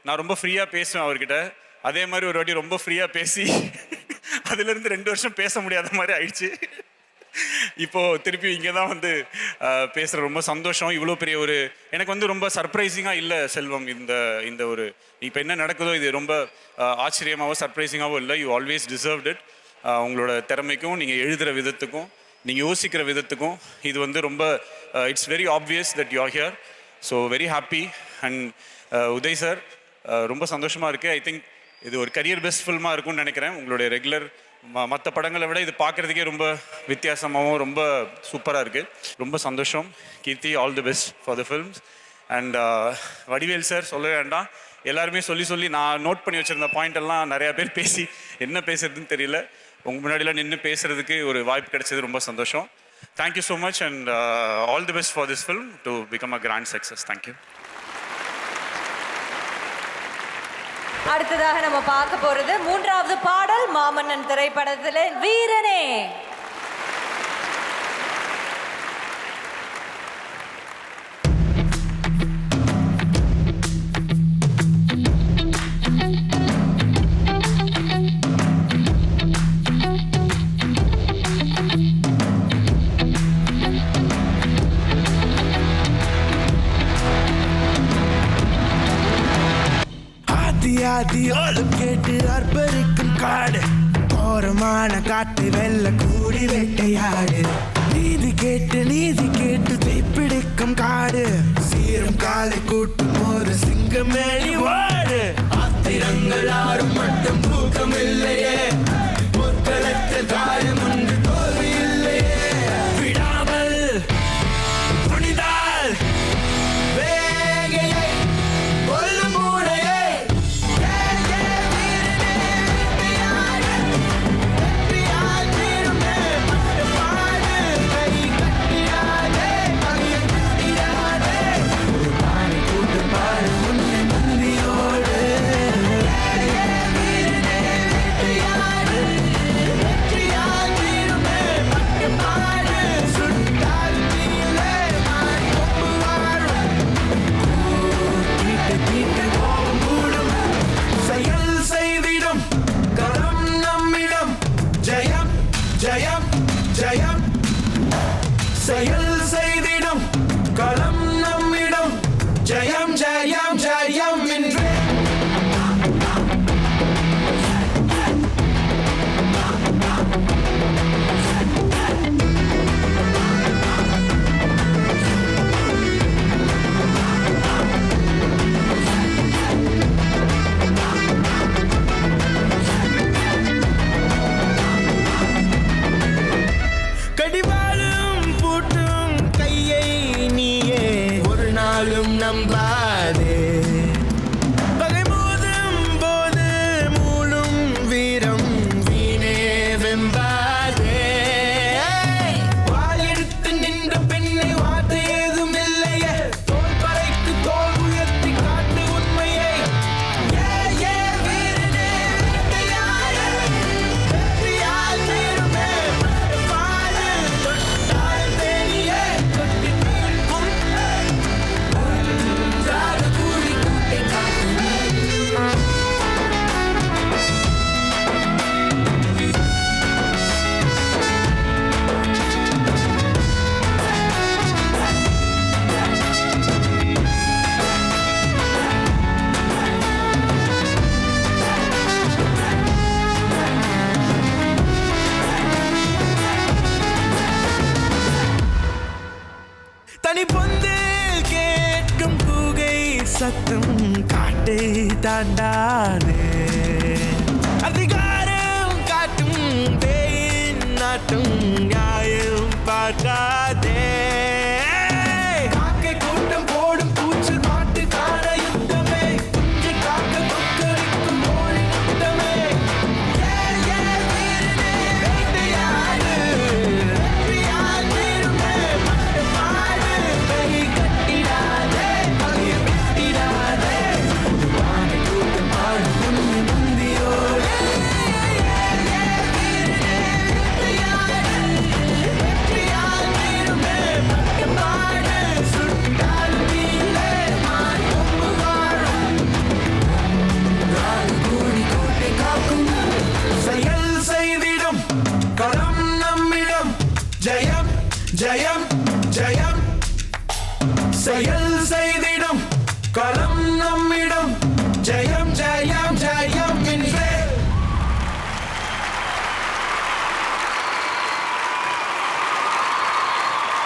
நான் ரொம்ப ஃப்ரீயாக பேசுவேன் அவர்கிட்ட. அதே மாதிரி ஒரு வாட்டி ரொம்ப ஃப்ரீயாக பேசி அதுலேருந்து 2 வருஷம் பேச முடியாத மாதிரி ஆயிடுச்சு. இப்போது திருப்பி இங்கே தான் வந்து பேசுகிற ரொம்ப சந்தோஷம். இவ்வளோ பெரிய ஒரு எனக்கு வந்து ரொம்ப சர்ப்ரைசிங்காக இல்லை செல்வம். இந்த ஒரு இப்போ என்ன நடக்குதோ இது ரொம்ப ஆச்சரியமாகவோ சர்ப்ரைசிங்காகவோ இல்லை. You always deserved it. உங்களோட திறமைக்கும் நீங்கள் எழுதுகிற விதத்துக்கும் நீங்கள் யோசிக்கிற விதத்துக்கும் இது வந்து ரொம்ப it's very obvious that you are here. So very happy. And Uday sir, ரொம்ப சந்தோஷமாக இருக்குது. ஐ திங்க் இது ஒரு கரியர் பெஸ்ட் ஃபில்மாக இருக்கும்னு நினைக்கிறேன். உங்களுடைய ரெகுலர் மற்ற படங்களை விட இது பார்க்குறதுக்கே ரொம்ப வித்தியாசமாகவும் ரொம்ப சூப்பராக இருக்குது. ரொம்ப சந்தோஷம். Keerthi, all the best for the films. And Vadivel sir சொல்ல வேண்டாம், எல்லாருமே சொல்லி நான் நோட் பண்ணி வச்சுருந்த பாயிண்ட் எல்லாம் நிறையா பேர் பேசி என்ன பேசுறதுன்னு தெரியல. உங்கள் முன்னாடிலாம் நின்று பேசுகிறதுக்கு ஒரு வாய்ப்பு கிடைச்சது ரொம்ப சந்தோஷம். Thank you so much and all the best for this film to become a grand success. Thank you. அடுத்ததாக நம்ம பார்க்க போறது 3வது பாடல் மாமன்னன் திரைப்படத்தில் வீரனே. ஆதியோடு கேட்டு அர்ப்பரிக்கும் காடு, கோரமான காட்டு வெள்ள கூடி வேட்டையாடு. நீதி கேட்டு தீப்பிடிக்கும் காடு, சீரும் காலை கூட்டும் போது சிங்கமேனி வாடு. ஆத்திரங்கள் யாரும் மட்டும் தூக்கம் இல்லையே, பொற்களத்தில் காயம் ஒன்று தோல்வி இல்லையே. விடாமல் புனிதால் வேகையை கொல்லும் மூளையை. கட்டுப்பாட்டை தாண்டாதே அதிகாரம் காட்டும் பேயின் நாட்டும் நியாயம் பார்க்காதே காக்கை கூட்டம் போடும் கூச்சல் மாட்டு காண யுத்தமே குஞ்சு காக்க கொக்கரிக்கும் மொழி யுத்தமே வேட்டையாடு வெற்றியால் வீருமே மட்டுமாடு பெய் கட்டிடாதே பழைய வெட்டிடாதே பொதுவான கூட்டம் பாடும் முந்தி முந்தியோடு வெற்றியால் வீருமே மட்டுமாடு சுட்டால் வீரே மான் கொம்பு வாழும் ராகுகூடி கோட்டை காக்கும் செயல் செய்திடும் களம் நம்மிடம் ஜெயம் ஜெயம் ஜெயம் செயல் செய்திடும் களம் நம்மிடம் ஜெயம் ஜெயம் ஜெயம் என்றே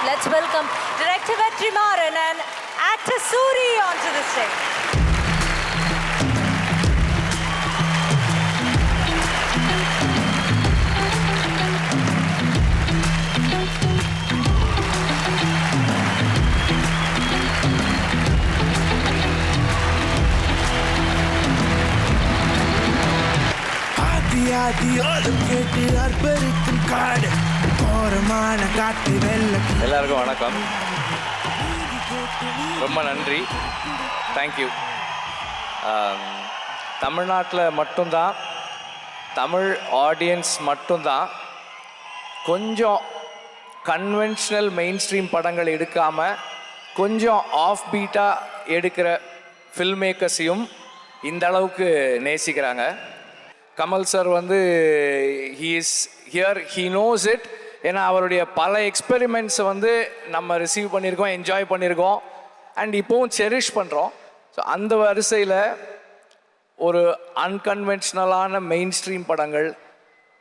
Let's welcome Director Vetrimaran and actor Suri onto the stage. ஆதி ஆதியோலம் கேட்டு அர்ப்பரிக்கும் காடு கோரமான காட்டு வெள்ள எல்லாருக்கும் வணக்கம். ரொம்ப நன்றி, தேங்க்யூ. தமிழ்நாட்டில் மட்டும்தான், தமிழ் ஆடியன்ஸ் மட்டும்தான் கொஞ்சம் கன்வென்ஷனல் மெயின் ஸ்ட்ரீம் படங்கள் எடுக்காமல் கொஞ்சம் ஆஃப் பீட்டாக எடுக்கிற ஃபில்ம் மேக்கர்ஸையும் இந்த அளவுக்கு நேசிக்கிறாங்க. கமல் சார் வந்து he is here, he knows it. ஏன்னா அவருடைய பல எக்ஸ்பெரிமெண்ட்ஸை வந்து நம்ம ரிசீவ் பண்ணியிருக்கோம், என்ஜாய் பண்ணியிருக்கோம், அண்ட் இப்போவும் செரிஷ் பண்ணுறோம். ஸோ அந்த வரிசையில் ஒரு அன்கன்வென்ஷனலான மெயின் ஸ்ட்ரீம் படங்கள்,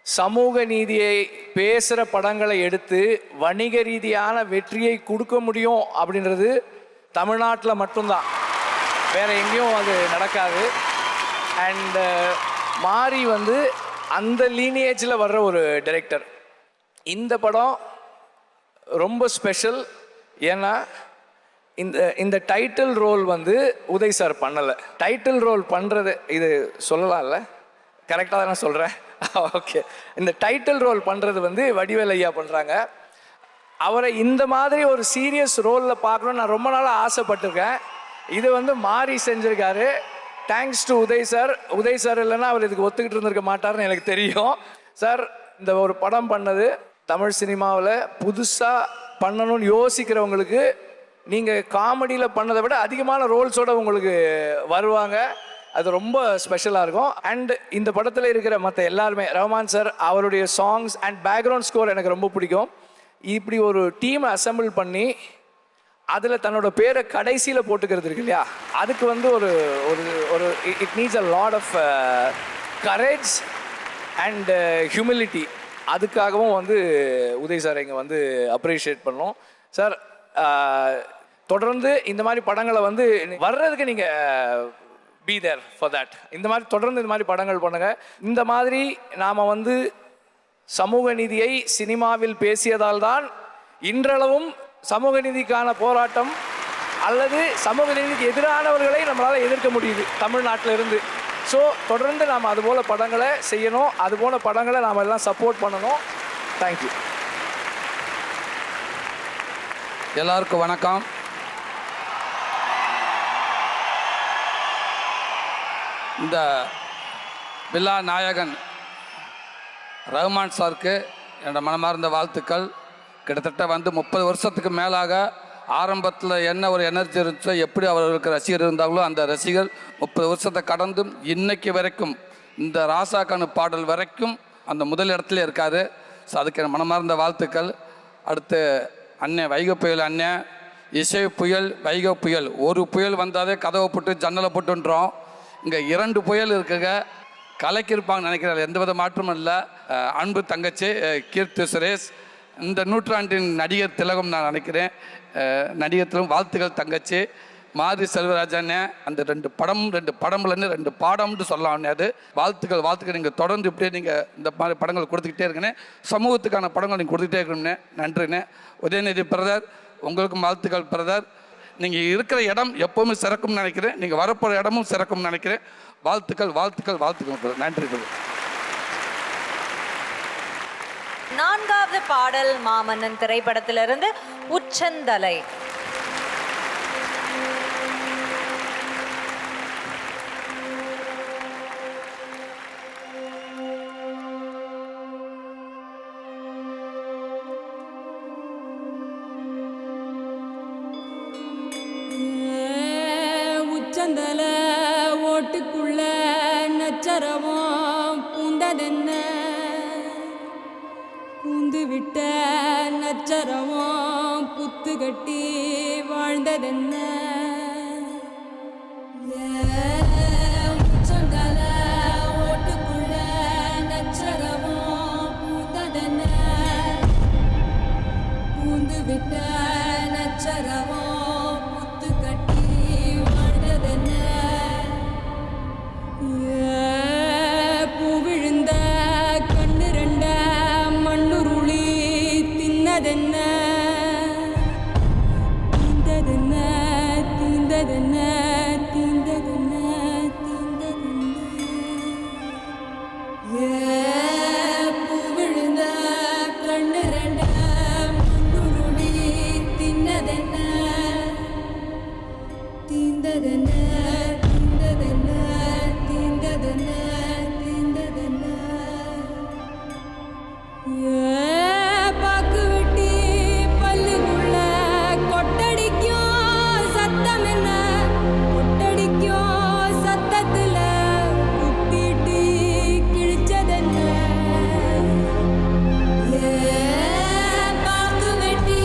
சமூக நீதியை பேசுகிற படங்களை எடுத்து வணிக ரீதியான வெற்றியை கொடுக்க முடியும் அப்படின்றது தமிழ்நாட்டில் மட்டும்தான், வேறு எங்கேயும் அது நடக்காது. அண்டு மாரி வந்து அந்த லீனியேஜில் வர்ற ஒரு டைரக்டர். இந்த படம் ரொம்ப ஸ்பெஷல். ஏன்னா இந்த டைட்டில் ரோல் வந்து உதய் சார் பண்ணலை. டைட்டில் ரோல் பண்ணுறது இது சொல்லலாம்ல, கரெக்டாக தானே சொல்கிறேன்? ஓகே. இந்த டைட்டில் ரோல் பண்ணுறது வந்து வடிவேல் ஐயா பண்ணுறாங்க. அவரை இந்த மாதிரி ஒரு சீரியஸ் ரோலில் பார்க்கணுன்னு நான் ரொம்ப நாளாக ஆசைப்பட்டிருக்கேன். இது வந்து மாரி செஞ்சுருக்காரு. Thanks to Uday sir. Uday sir இல்லைன்னா அவர் இதுக்கு ஒத்துக்கிட்டு இருந்திருக்க மாட்டார்னு எனக்கு தெரியும். சார் இந்த ஒரு படம் பண்ணது தமிழ் சினிமாவில் புதுசாக பண்ணணும்னு யோசிக்கிறவங்களுக்கு நீங்கள் காமெடியில் பண்ணதை விட அதிகமான ரோல்ஸோடு உங்களுக்கு வருவாங்க. அது ரொம்ப ஸ்பெஷலாக இருக்கும். அண்ட் இந்த படத்தில் இருக்கிற மற்ற எல்லாருமே, ரஹ்மான் சார் அவருடைய சாங்ஸ் அண்ட் பேக்ரவுண்ட் ஸ்கோர் எனக்கு ரொம்ப பிடிக்கும். இப்படி ஒரு டீமை அசெம்பிள் பண்ணி அதில் தன்னோட பேரை கடைசியில் போட்டுக்கிறது இருக்கு இல்லையா, அதுக்கு வந்து ஒரு ஒரு ஒரு it needs a lot of courage and humility. அதுக்காகவும் வந்து உதய் சார் இங்கே வந்து அப்ரிஷியேட் பண்ணோம். சார் தொடர்ந்து இந்த மாதிரி படங்களை வந்து வர்றதுக்கு நீங்கள் பி தேர் ஃபார் தேட். இந்த மாதிரி தொடர்ந்து இந்த மாதிரி படங்கள் பண்ணுங்கள். இந்த மாதிரி நாம் வந்து சமூக நீதியை சினிமாவில் பேசியதால் தான் இன்றளவும் சமூக நீதிக்கான போராட்டம் அல்லது சமூக நீதிக்கு எதிரானவர்களை நம்மளால் எதிர்க்க முடியுது தமிழ்நாட்டில் இருந்து. ஸோ தொடர்ந்து நாம் அதுபோல் படங்களை செய்யணும், அதுபோல் படங்களை நாம் எல்லாம் சப்போர்ட் பண்ணணும். தேங்க்யூ. எல்லாருக்கும் வணக்கம். இந்த விழா நாயகன் ரஹ்மான் சாருக்கு என்னோட மனமார்ந்த வாழ்த்துக்கள். கிட்டத்தட்ட வந்து 30 வருஷத்துக்கு மேலாக ஆரம்பத்தில் என்ன ஒரு எனர்ஜி இருந்துச்சோ, எப்படி அவர்களுக்கு ரசிகர் இருந்தாங்களோ அந்த ரசிகர் 30 வருஷத்தை கடந்தும் இன்னைக்கு வரைக்கும் இந்த ராசாக்கானு பாடல் வரைக்கும் அந்த முதல் இடத்துல இருக்காரு. ஸோ அதுக்கு என் மனமார்ந்த வாழ்த்துக்கள். அடுத்து அண்ணன் வைகை புயல், அண்ணன் இசை புயல், வைகை புயல். ஒரு புயல் வந்தாலே கதவை போட்டு ஜன்னலை போட்டுன்றோம். இங்கே 2 புயல் இருக்குங்க, கலக்கியிருப்பாங்கன்னு நினைக்கிறேன், எந்த வித மாற்றமும் இல்லை. அன்பு தங்கச்சி கீர்த்தி சுரேஷ், இந்த நூற்றாண்டின் நடிகர் திலகம் நான் நினைக்கிறேன். நடிகத்திலும் வாழ்த்துக்கள் தங்கச்சி. மாரி செல்வராஜ் அண்ணன் அந்த 2 படம்லன்னு 2 பாடம்னு சொல்லலாம். அது வாழ்த்துக்கள். நீங்கள் தொடர்ந்து இப்படியே நீங்கள் இந்த மாதிரி படங்கள் கொடுத்துக்கிட்டே இருக்கணும். சமூகத்துக்கான படங்கள் நீங்கள் கொடுத்துக்கிட்டே இருக்கணும்னே. நன்றிண்ணே. உதயநிதி பிரதர், உங்களுக்கும் வாழ்த்துக்கள் பிரதர். நீங்கள் இருக்கிற இடம் எப்போவுமே சிறக்கும்னு நினைக்கிறேன். நீங்கள் வரப்போகிற இடமும் சிறக்கும்னு நினைக்கிறேன். வாழ்த்துக்கள் பிரதர். நன்றி பிரதர். 4வது பாடல் மாமன்னன் திரைப்படத்திலிருந்து உச்சந்தலை. உச்சந்தல ஓட்டுக்குள்ள நச்சரவம் பூந்ததென்ன, பூந்து விட்ட நச்சரவம் புத்து கட்டி வாழ்ந்ததென்ன. உச்சந்தல ஓட்டுக்குள்ள நச்சரவம் பூந்ததென்ன, பூந்து விட்ட நச்சரவம் புத்து கட்டி வாழ்ந்ததென்ன. பூவிழுந்த கண்ணு 2 மண்ணுருளி தின்னதென்ன, தீந்ததென்ன தீந்ததென்ன தீந்ததென்ன தீந்ததென்ன. பூவிழுந்த கண்ணு 2 மண்ணுருளி தின்னதென்ன, தீந்ததென்ன தீந்ததென்ன தீந்ததென்ன தீந்ததென்ன. பாக்கு வெட்டி பல்லுக்குள்ள கொட்டடிக்கும் சத்தம் என்ன, கொட்டடிக்கும் சத்தத்துல குத்திட்டு கிழிச்சதென்ன. பாக்கு வெட்டி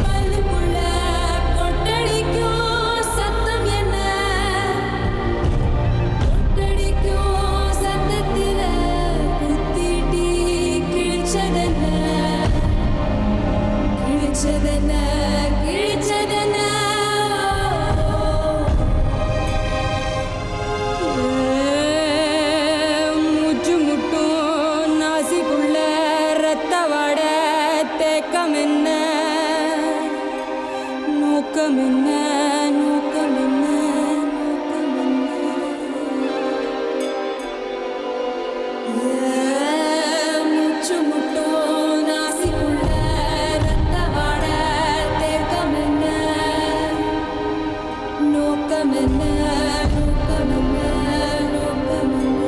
பல்லுக்குள்ள கொட்டடிக்கும் சத்தம் என்ன, கொட்டடிக்கும் சத்தத்துல குத்திட்டு கிழிச்சதென்ன, கிழிச்சதென்ன கிழிச்சதென்ன. மூச்சு முட்டும் நாசிக்குள்ள ரத்த வாட தேக்கம் என்ன, நோக்கம் என்ன நோக்கம் என்ன நோக்கம் என்ன. மூச்சு முட்டும் நாசிக்குள்ள ரத்த வாட தேக்கம் என்ன, நோக்கம் என்ன நோக்கம் என்ன நோக்கம் என்ன.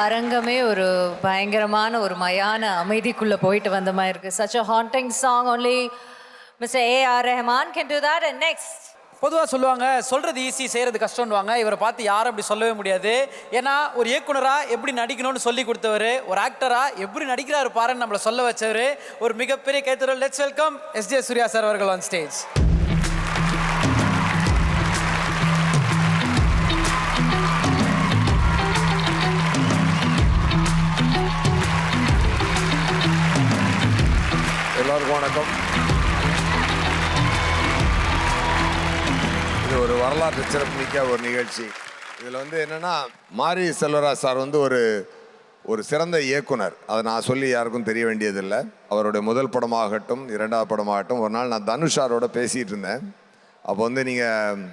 அரங்கமே ஒரு பயங்கரமான ஒரு மயான அமைதிக்குள்ள போயிட்டு வந்த மாதிரி இருக்கு. Such a haunting song, only Mr. A.R. Rahman can do that. And next, பொதுவாக சொல்லுவாங்க சொல்கிறது ஈஸி செய்கிறது கஷ்டம்னுவாங்க. இவரை பார்த்து யாரும் அப்படி சொல்லவே முடியாது. ஏன்னா ஒரு இயக்குனராக எப்படி நடிக்கணும்னு சொல்லி கொடுத்தவர், ஒரு ஆக்டராக எப்படி நடிக்கிறாரு பாருன்னு நம்மளை சொல்ல வச்சவர், ஒரு மிகப்பெரிய கைத்தறல். Let's welcome S.J. Surya sir அவர்கள் ஆன் ஸ்டேஜ். எல்லாருக்கும் வணக்கம். இது ஒரு வரலாற்று சிறப்புமிக்க ஒரு நிகழ்ச்சி. இதில் வந்து என்னென்னா, மாரி செல்வராஜ் சார் வந்து ஒரு சிறந்த இயக்குனர். அதை நான் சொல்லி யாருக்கும் தெரிய வேண்டியதில்லை. அவருடைய முதல் படமாகட்டும், இரண்டாவது படமாகட்டும், ஒரு நாள் நான் தனுஷ் சாரோட பேசிகிட்டு இருந்தேன். அப்போ வந்து நீங்கள்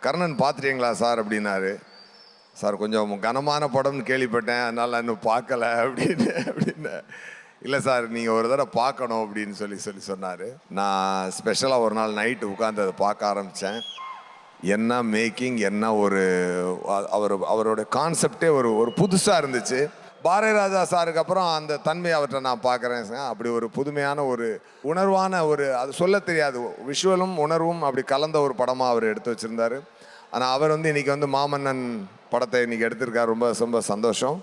கர்ணன் பார்த்துட்டீங்களா சார் அப்படின்னாரு. சார் கொஞ்சம் கனமான படம்னு கேள்விப்பட்டேன், அதனால் நான் இன்னும் பார்க்கல அப்படின்னு இல்லை சார் நீங்கள் ஒரு தடவை பார்க்கணும் அப்படின்னு சொல்லி சொன்னார். நான் ஸ்பெஷலாக ஒரு நாள் நைட்டு உட்காந்து அதை பார்க்க ஆரம்பித்தேன். என்ன மேக்கிங், என்ன ஒரு அவரோட கான்செப்டே ஒரு புதுசாக இருந்துச்சு. பாரதி ராஜா சாருக்கு அப்புறம் அந்த தன்மை அவர்கிட்ட நான் பார்க்குறேன். அப்படி ஒரு புதுமையான ஒரு உணர்வான அது சொல்ல தெரியாது, விஷுவலும் உணர்வும் அப்படி கலந்த ஒரு படமாக அவர் எடுத்து வச்சுருந்தார். ஆனால் அவர் வந்து இன்றைக்கி வந்து மாமன்னன் படத்தை இன்றைக்கி எடுத்திருக்கார். ரொம்ப ரொம்ப சந்தோஷம்.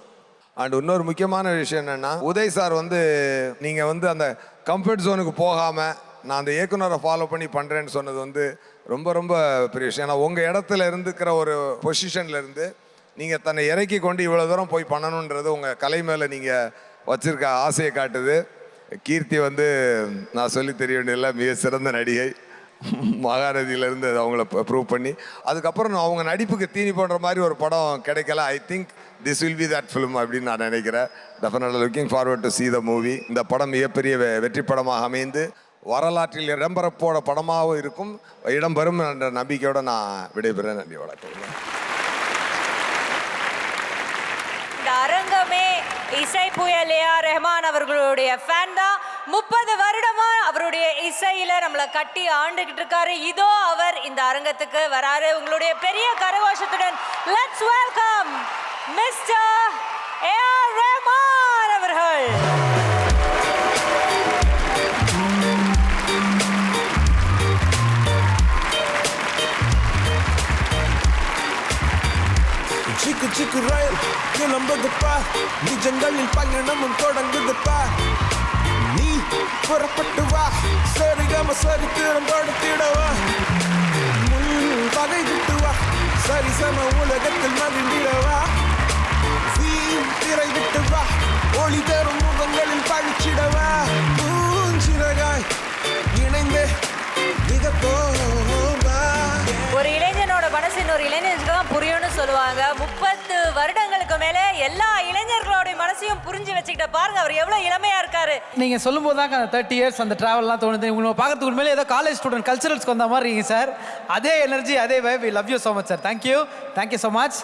அண்ட் இன்னொரு முக்கியமான விஷயம் என்னென்னா, உதய் சார் வந்து நீங்கள் வந்து அந்த கம்ஃபர்ட் ஜோனுக்கு போகாமல் நான் அந்த இயக்குனரை ஃபாலோ பண்ணி பண்ணுறேன்னு சொன்னது வந்து ரொம்ப ரொம்ப பெரிய விஷயம். ஏன்னா உங்கள் இடத்துல இருந்துக்கிற ஒரு பொசிஷன்லேருந்து நீங்கள் தன்னை இறக்கி கொண்டு இவ்வளோ தூரம் போய் பண்ணணுன்றது உங்கள் கலை மேலே நீங்கள் வச்சுருக்க ஆசையை காட்டுது. கீர்த்தி வந்து நான் சொல்லி தெரிய வேண்டியதில்லை, மிக சிறந்த நடிகை. மகாநதியிலேருந்து அவங்கள ப்ரூவ் பண்ணி அதுக்கப்புறம் அவங்க நடிப்புக்கு தீனி போடுற மாதிரி ஒரு படம் கிடைக்கல. I think this will be that film அப்படின்னு நான் நினைக்கிறேன். Definitely looking forward to see the movie. இந்த படம் மிகப்பெரிய வெற்றி படமாக அமைந்து வரலாற்றில் இடம்பெறப்போட படமாகவும் இருக்கும், இடம்பெறும் என்ற நம்பிக்கையோடு நான் விடைபெறேன். நன்றி, வணக்கம். இந்த அரங்கமே இசை புயல் A.R. ரஹ்மான் அவர்களுடைய ஃபேன் தான். 30 வருடமா அவருடைய இசையில நம்மளை கட்டி ஆண்டுகிட்டு இருக்காரு. இதோ அவர் இந்த அரங்கத்துக்கு வராரு. உங்களுடைய பெரிய கரகோஷத்துடன் let's welcome mister A.R. Rahman அவர்கள். சிக்கு சிக்கு ரயில் கிளம்புதுப்பா, நிஜங்களில் பயணமும் தொடங்குதுப்பா. நீ புறப்பட்டு வா, சரிகம சரித்திரம் கொடுத்திடவா. முன் பகை விட்டு வா, சரிசம உலகத்தில் மகிழ்ந்திடவா. வீண் திரை விட்டு வா, ஒளி தரும் முகங்களில் பழிச்சிடவா. பூஞ்சிறகாய் இணைந்து மிகப்போவா. ஒரு இளைஞனோட மனசு இன்னொரு இளைஞனுக்கு தான் புரியும்னு சொல்லுவாங்க. 30 வருடங்களுக்கு மேலே எல்லா இளைஞர்களோட மனசையும் புரிஞ்சு வச்சுக்கிட்ட பாருங்க அவர் எவ்வளவு இளமையா இருக்காரு. நீங்கள் சொல்லும்போது தாங்க அந்த 30 இயர்ஸ் அந்த ட்ராவல்லாம் தோணுது. உங்களை பார்க்கறதுக்கு உண்மையிலே ஏதோ காலேஜ் ஸ்டூடெண்ட் கல்ச்சரல்ஸ்க்கு வந்த மாதிரி இருக்கீங்க சார். அதே எனர்ஜி, அதே vibe. We love you so much sir. Thank you so much.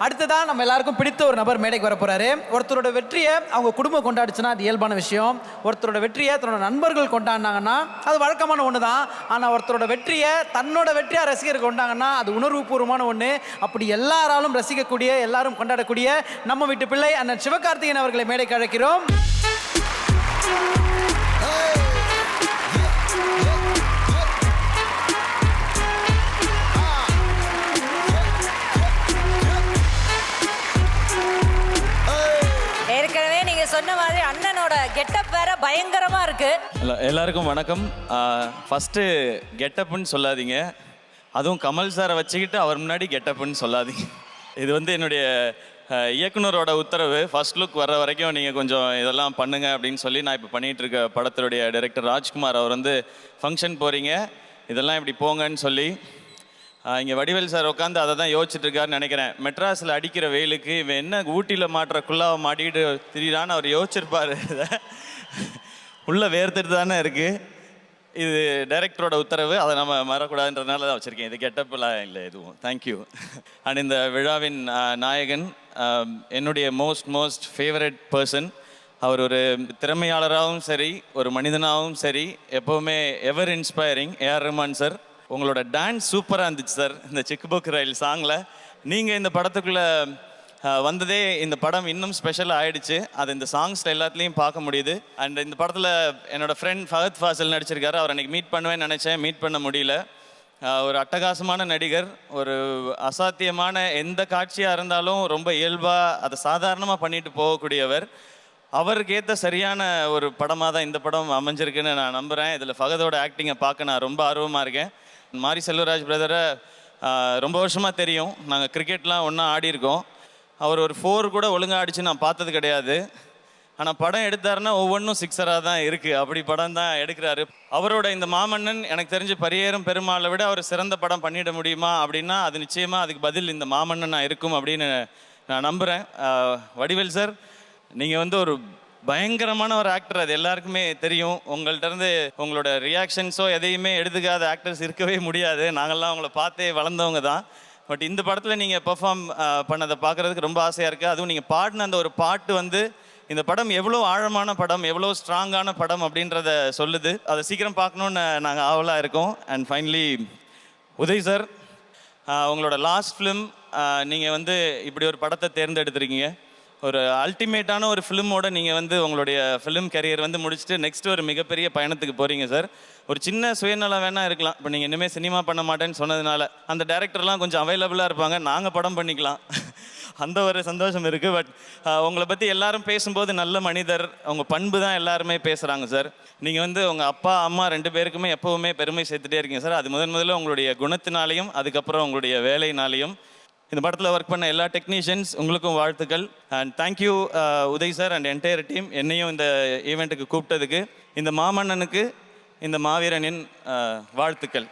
அடுத்ததான் நம்ம எல்லாருக்கும் பிடித்த ஒரு நபர் மேடைக்கு வர போறாரு. ஒருத்தரோட வெற்றியை அவங்க குடும்பம் கொண்டாடுச்சுன்னா அது இயல்பான விஷயம். ஒருத்தரோட வெற்றியை தன்னோட நண்பர்கள் கொண்டாடினாங்கன்னா அது வழக்கமான ஒன்று தான். ஆனால் ஒருத்தரோட வெற்றியை தன்னோட வெற்றியாக ரசிகர்கள் கொண்டாங்கன்னா அது உணர்வுபூர்வமான ஒன்று. அப்படி எல்லாராலும் ரசிக்கக்கூடிய, எல்லாரும் கொண்டாடக்கூடிய நம்ம வீட்டு பிள்ளை அண்ணன் சிவகார்த்திகேயன் அவர்களை மேடைக்கு அழைக்கிறோம். ஏற்கனவே நீங்க சொன்ன மாதிரி அண்ணனோட கெட்டப் வேற பயங்கரமா இருக்கு. எல்லாருக்கும் வணக்கம். ஃபஸ்ட்டு கெட்டப்புன்னு சொல்லாதீங்க, அதுவும் கமல் சாரை வச்சுக்கிட்டு அவர் முன்னாடி கெட்டப்புன்னு சொல்லாதீங்க. இது வந்து என்னுடைய இயக்குனரோட உத்தரவு. ஃபர்ஸ்ட் லுக் வர வரைக்கும் நீங்கள் கொஞ்சம் இதெல்லாம் பண்ணுங்க அப்படின்னு சொல்லி நான் இப்போ பண்ணிகிட்டு இருக்க படத்தினுடைய டைரக்டர் ராஜ்குமார் அவர் வந்து ஃபங்க்ஷன் போகிறீங்க, இதெல்லாம் இப்படி போங்கன்னு சொல்லி இங்கே வடிவேல் சார் உட்காந்து அதை தான் யோசிச்சுட்டு இருக்காருன்னு நினைக்கிறேன். மெட்ராஸில் அடிக்கிற வெயிலுக்கு இவன் என்ன ஊட்டியில் மாட்டுற குள்ளாவை மாட்டிக்கிட்டு திரியிறான்னு அவர் யோசிச்சிருப்பார். உள்ளே வேர்த்துட்டு தானே இருக்குது. இது டைரக்டரோட உத்தரவு, அதை நம்ம மறக்கூடாதுன்றதுனால தான் வச்சுருக்கேன். இது கெட்டப்பெல்லாம் இல்லை எதுவும். தேங்க்யூ. அண்ட் இந்த விழாவின் நாயகன் என்னுடைய மோஸ்ட் ஃபேவரட் பர்சன். அவர் ஒரு திறமையாளராகவும் சரி, ஒரு மனிதனாகவும் சரி, எப்போவுமே எவர் இன்ஸ்பைரிங். A.R. ரஹ்மான் சார், உங்களோட டான்ஸ் சூப்பராக இருந்துச்சு சார் இந்த சிக்கு புக்கு ரயில் சாங்கில். நீங்கள் இந்த படத்துக்குள்ளே வந்ததே இந்த படம் இன்னும் ஸ்பெஷலாக ஆயிடுச்சு. அது இந்த சாங்ஸில் எல்லாத்துலேயும் பார்க்க முடியுது. அண்ட் இந்த படத்தில் என்னோடய ஃப்ரெண்ட் ஃபஹத் ஃபாசில் நடிச்சிருக்காரு. அவர் அன்றைக்கி மீட் பண்ணுவேன்னு நினச்சேன், மீட் பண்ண முடியல. ஒரு அட்டகாசமான நடிகர், ஒரு அசாத்தியமான எந்த காட்சியாக இருந்தாலும் ரொம்ப இயல்பாக அதை சாதாரணமாக பண்ணிட்டு போகக்கூடியவர். அவருக்கு ஏற்ற சரியான ஒரு படமாக தான் இந்த படம் அமைஞ்சிருக்குன்னு நான் நம்புகிறேன். இதில் ஃபகதோட ஆக்டிங்கை பார்க்க நான் ரொம்ப ஆர்வமாக இருக்கேன். மாரி செல்வராஜ் பிரதரை ரொம்ப வருஷமாக தெரியும். நாங்கள் கிரிக்கெட்லாம் ஒன்றா ஆடியிருக்கோம். அவர் ஒரு 4 கூட ஒழுங்காக அடித்து நான் பார்த்தது கிடையாது. ஆனால் படம் எடுத்தாருன்னா ஒவ்வொன்றும் 6-ஆக தான் இருக்குது. அப்படி படம் தான் எடுக்கிறாரு. அவரோட இந்த மாமன்னன் எனக்கு தெரிஞ்சு பரியேறும் பெருமாளை விட அவர் சிறந்த படம் பண்ணிட முடியுமா அப்படின்னா அது நிச்சயமாக அதுக்கு பதில் இந்த மாமன்னனாக இருக்கும் அப்படின்னு நான் நம்புகிறேன். வடிவேல் சார், நீங்கள் ஒரு பயங்கரமான ஒரு ஆக்டர், அது எல்லாருக்குமே தெரியும். உங்கள்கிட்டருந்து உங்களோட ரியாக்ஷன்ஸோ எதையுமே எடுத்துக்காத ஆக்டர்ஸ் இருக்கவே முடியாது. நாங்கள்லாம் உங்களை பார்த்தே வளர்ந்தவங்க தான். பட் இந்த படத்தில் நீங்கள் பெர்ஃபார்ம் பண்ணதை பார்க்குறதுக்கு ரொம்ப ஆசையாக இருக்குது. அதுவும் நீங்கள் பாடின அந்த ஒரு பாட்டு இந்த படம் எவ்வளோ ஆழமான படம், எவ்வளோ ஸ்ட்ராங்கான படம் அப்படின்றத சொல்லுது. அதை சீக்கிரம் பார்க்கணுன்னு நாங்கள் ஆவலாக இருக்கோம். அண்ட் ஃபைனலி உதய் சார், உங்களோட லாஸ்ட் ஃபிலிம் நீங்கள் இப்படி ஒரு படத்தை தேர்ந்தெடுத்துருக்கீங்க. ஒரு அல்டிமேட்டான ஒரு ஃபிலிமோட நீங்கள் உங்களுடைய ஃபிலிம் கரியர் முடிச்சுட்டு நெக்ஸ்ட் ஒரு மிகப்பெரிய பயணத்துக்கு போகிறீங்க சார். ஒரு சின்ன சுயநலம் வேணால் இருக்கலாம். இப்போ நீங்கள் இனிமேல் சினிமா பண்ண மாட்டேன்னு சொன்னதுனால அந்த டேரக்டர்லாம் கொஞ்சம் அவைலபிளாக இருப்பாங்க, நாங்கள் படம் பண்ணிக்கலாம், அந்த ஒரு சந்தோஷம் இருக்குது. பட் உங்களை பற்றி எல்லாரும் பேசும்போது நல்ல மனிதர், உங்கள் பண்பு தான் எல்லாருமே பேசுகிறாங்க சார். நீங்கள் உங்கள் அப்பா அம்மா 2 பேருக்குமே எப்போவுமே பெருமை சேர்த்துட்டே இருக்கீங்க சார். அது முதல்ல உங்களுடைய குணத்தினாலையும் அதுக்கப்புறம் உங்களுடைய வேலையினாலையும். இந்த படத்தில் ஒர்க் பண்ண எல்லா டெக்னீஷியன்ஸ் உங்களுக்கும் வாழ்த்துக்கள். And thank you Uday sir and entire team என்னையும் இந்த ஈவெண்ட்டுக்கு கூப்பிட்டதுக்கு. இந்த மாமன்னனுக்கு இந்த மாவீரனின் வாழ்த்துக்கள்.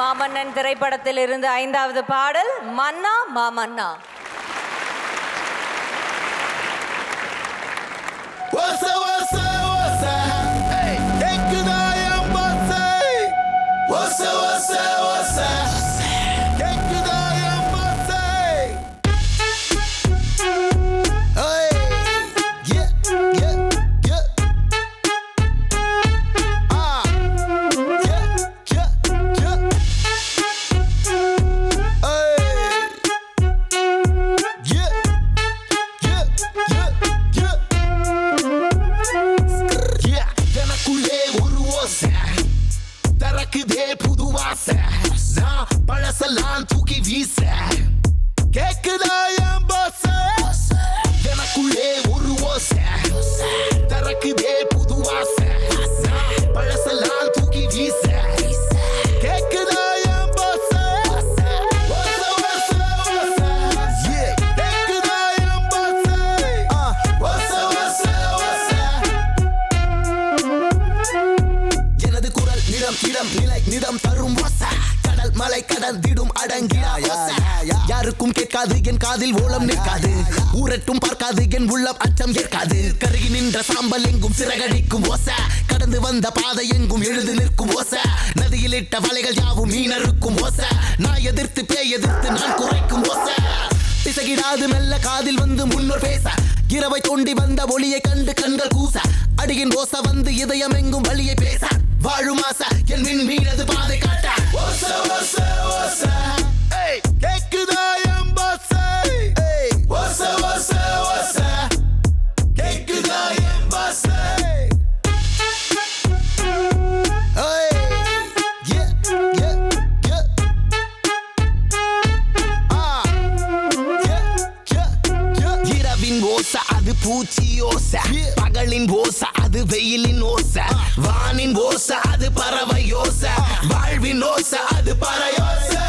மாமன்னன் திரைப்படத்தில் இருந்து 5வது பாடல் மன்னா மாமன்னா. பழசெல்லாம் தூக்கி வீச கேக்குதா என் பாச, எனக்குள்ளே ஒரு ஓசை திறக்குதே புது வாசை. பழசெல்லாம் தூக்கி வீச கேக்குதா என் பாச, கேக்குதா என் பாச. எனது குரல் நிறம் இடம் நிலை நிறம் தரும் ஓசை, மலை கடந்திடும் அடங்கியா யாருக்கும் கேட்காது என் காதில் ஓலம் நிற்காது, ஊரட்டும் பார்க்காது என் உள்ளம் அச்சம் ஏற்காது. கருகி நின்ற சாம்பல் எங்கும் சிறகடிக்கும் ஓசை, கடந்து வந்த பாதை எங்கும் எழுந்து நிற்கும் ஓசை, நதியில் இட்ட வலைகள் யாவும் மீனருக்கும் ஓசை, நான் எதிர்த்து பேய் எதிர்த்து நான் குறைக்கும் ஓசை. பிசகிடாது மெல்ல காதில் முன்னோர் பேச, இரவை தோண்டி வந்த ஒளியை கண்டு கண்கள் கூச, அடியின் ஓசை இதயம் எங்கும் வழியை பேச, வாழும் ஆசை என் மின் மீனது பாதை காட்ட. கேக்குதா என் பாசை, கேக்குதா என் பாசை. இரவின் ஓசை அது பூச்சி ஓசை, பகலின் ஓசை அது வெயிலின் ஓசை, வானின் ஓசை அது பறவை ஓசை, வாழ்வின் ஓசை அது பறையோசை.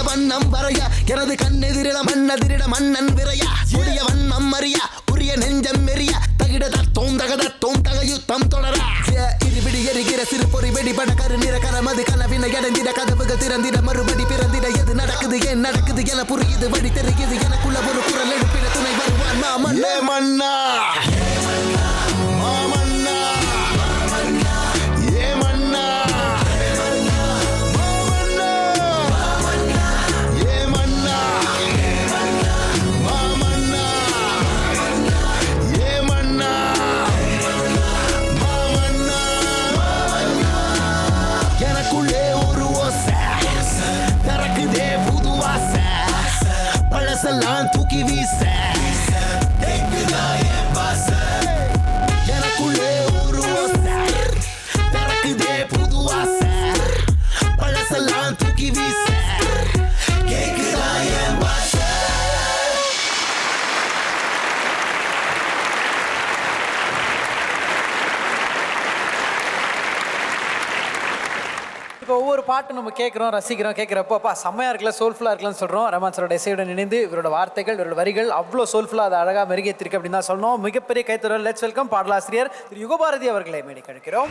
வண்ணம் வரையா எனது கண்ணெதிரிட மண்ணெதிரிட மன்னன் விரையா, உரிய வண்ணம் மறியா உரிய நெஞ்சம் மெரியா, தகிட தத்தோம் தகதத்தோம் தகயுத்தம் தொடரா. இருபிடி எரிகிற சிறு பொறி வெடிபட கரு நிற கரமது கனவினை அடைந்திட கதவுகள் திறந்திட மறுபடி பிறந்திட எது நடக்குது ஏன் நடக்குது என புரியுது வழி தெரியுது எனக்குள்ள ஒரு குரல் எழுப்பிட துணை வருவான் மாமன்னா மன்னா. ஒவ்வொரு பாட்டு நம்ம கேட்குறோம் ரசிக்கிறோம் கேட்குறப்போ அப்பா செம்மையாக இருக்கல சோல்ஃபுல்லாக இருக்கலாம்னு சொல்கிறோம். ரஹ்மான் சாரோட இசையுடன் இணைந்து இவரோட வார்த்தைகள் இவரோட வரிகள் அவ்வளோ சோல்ஃபுல்லாக அதை அழகாக மெருகேற்றிருக்கு அப்படின்னு தான் சொல்லணும். மிகப்பெரிய கைத்தறல். லெட்ஸ் வெல்கம் பாடலாசிரியர் திரு யுகபாரதி அவர்களை மேடை கழிக்கிறோம்.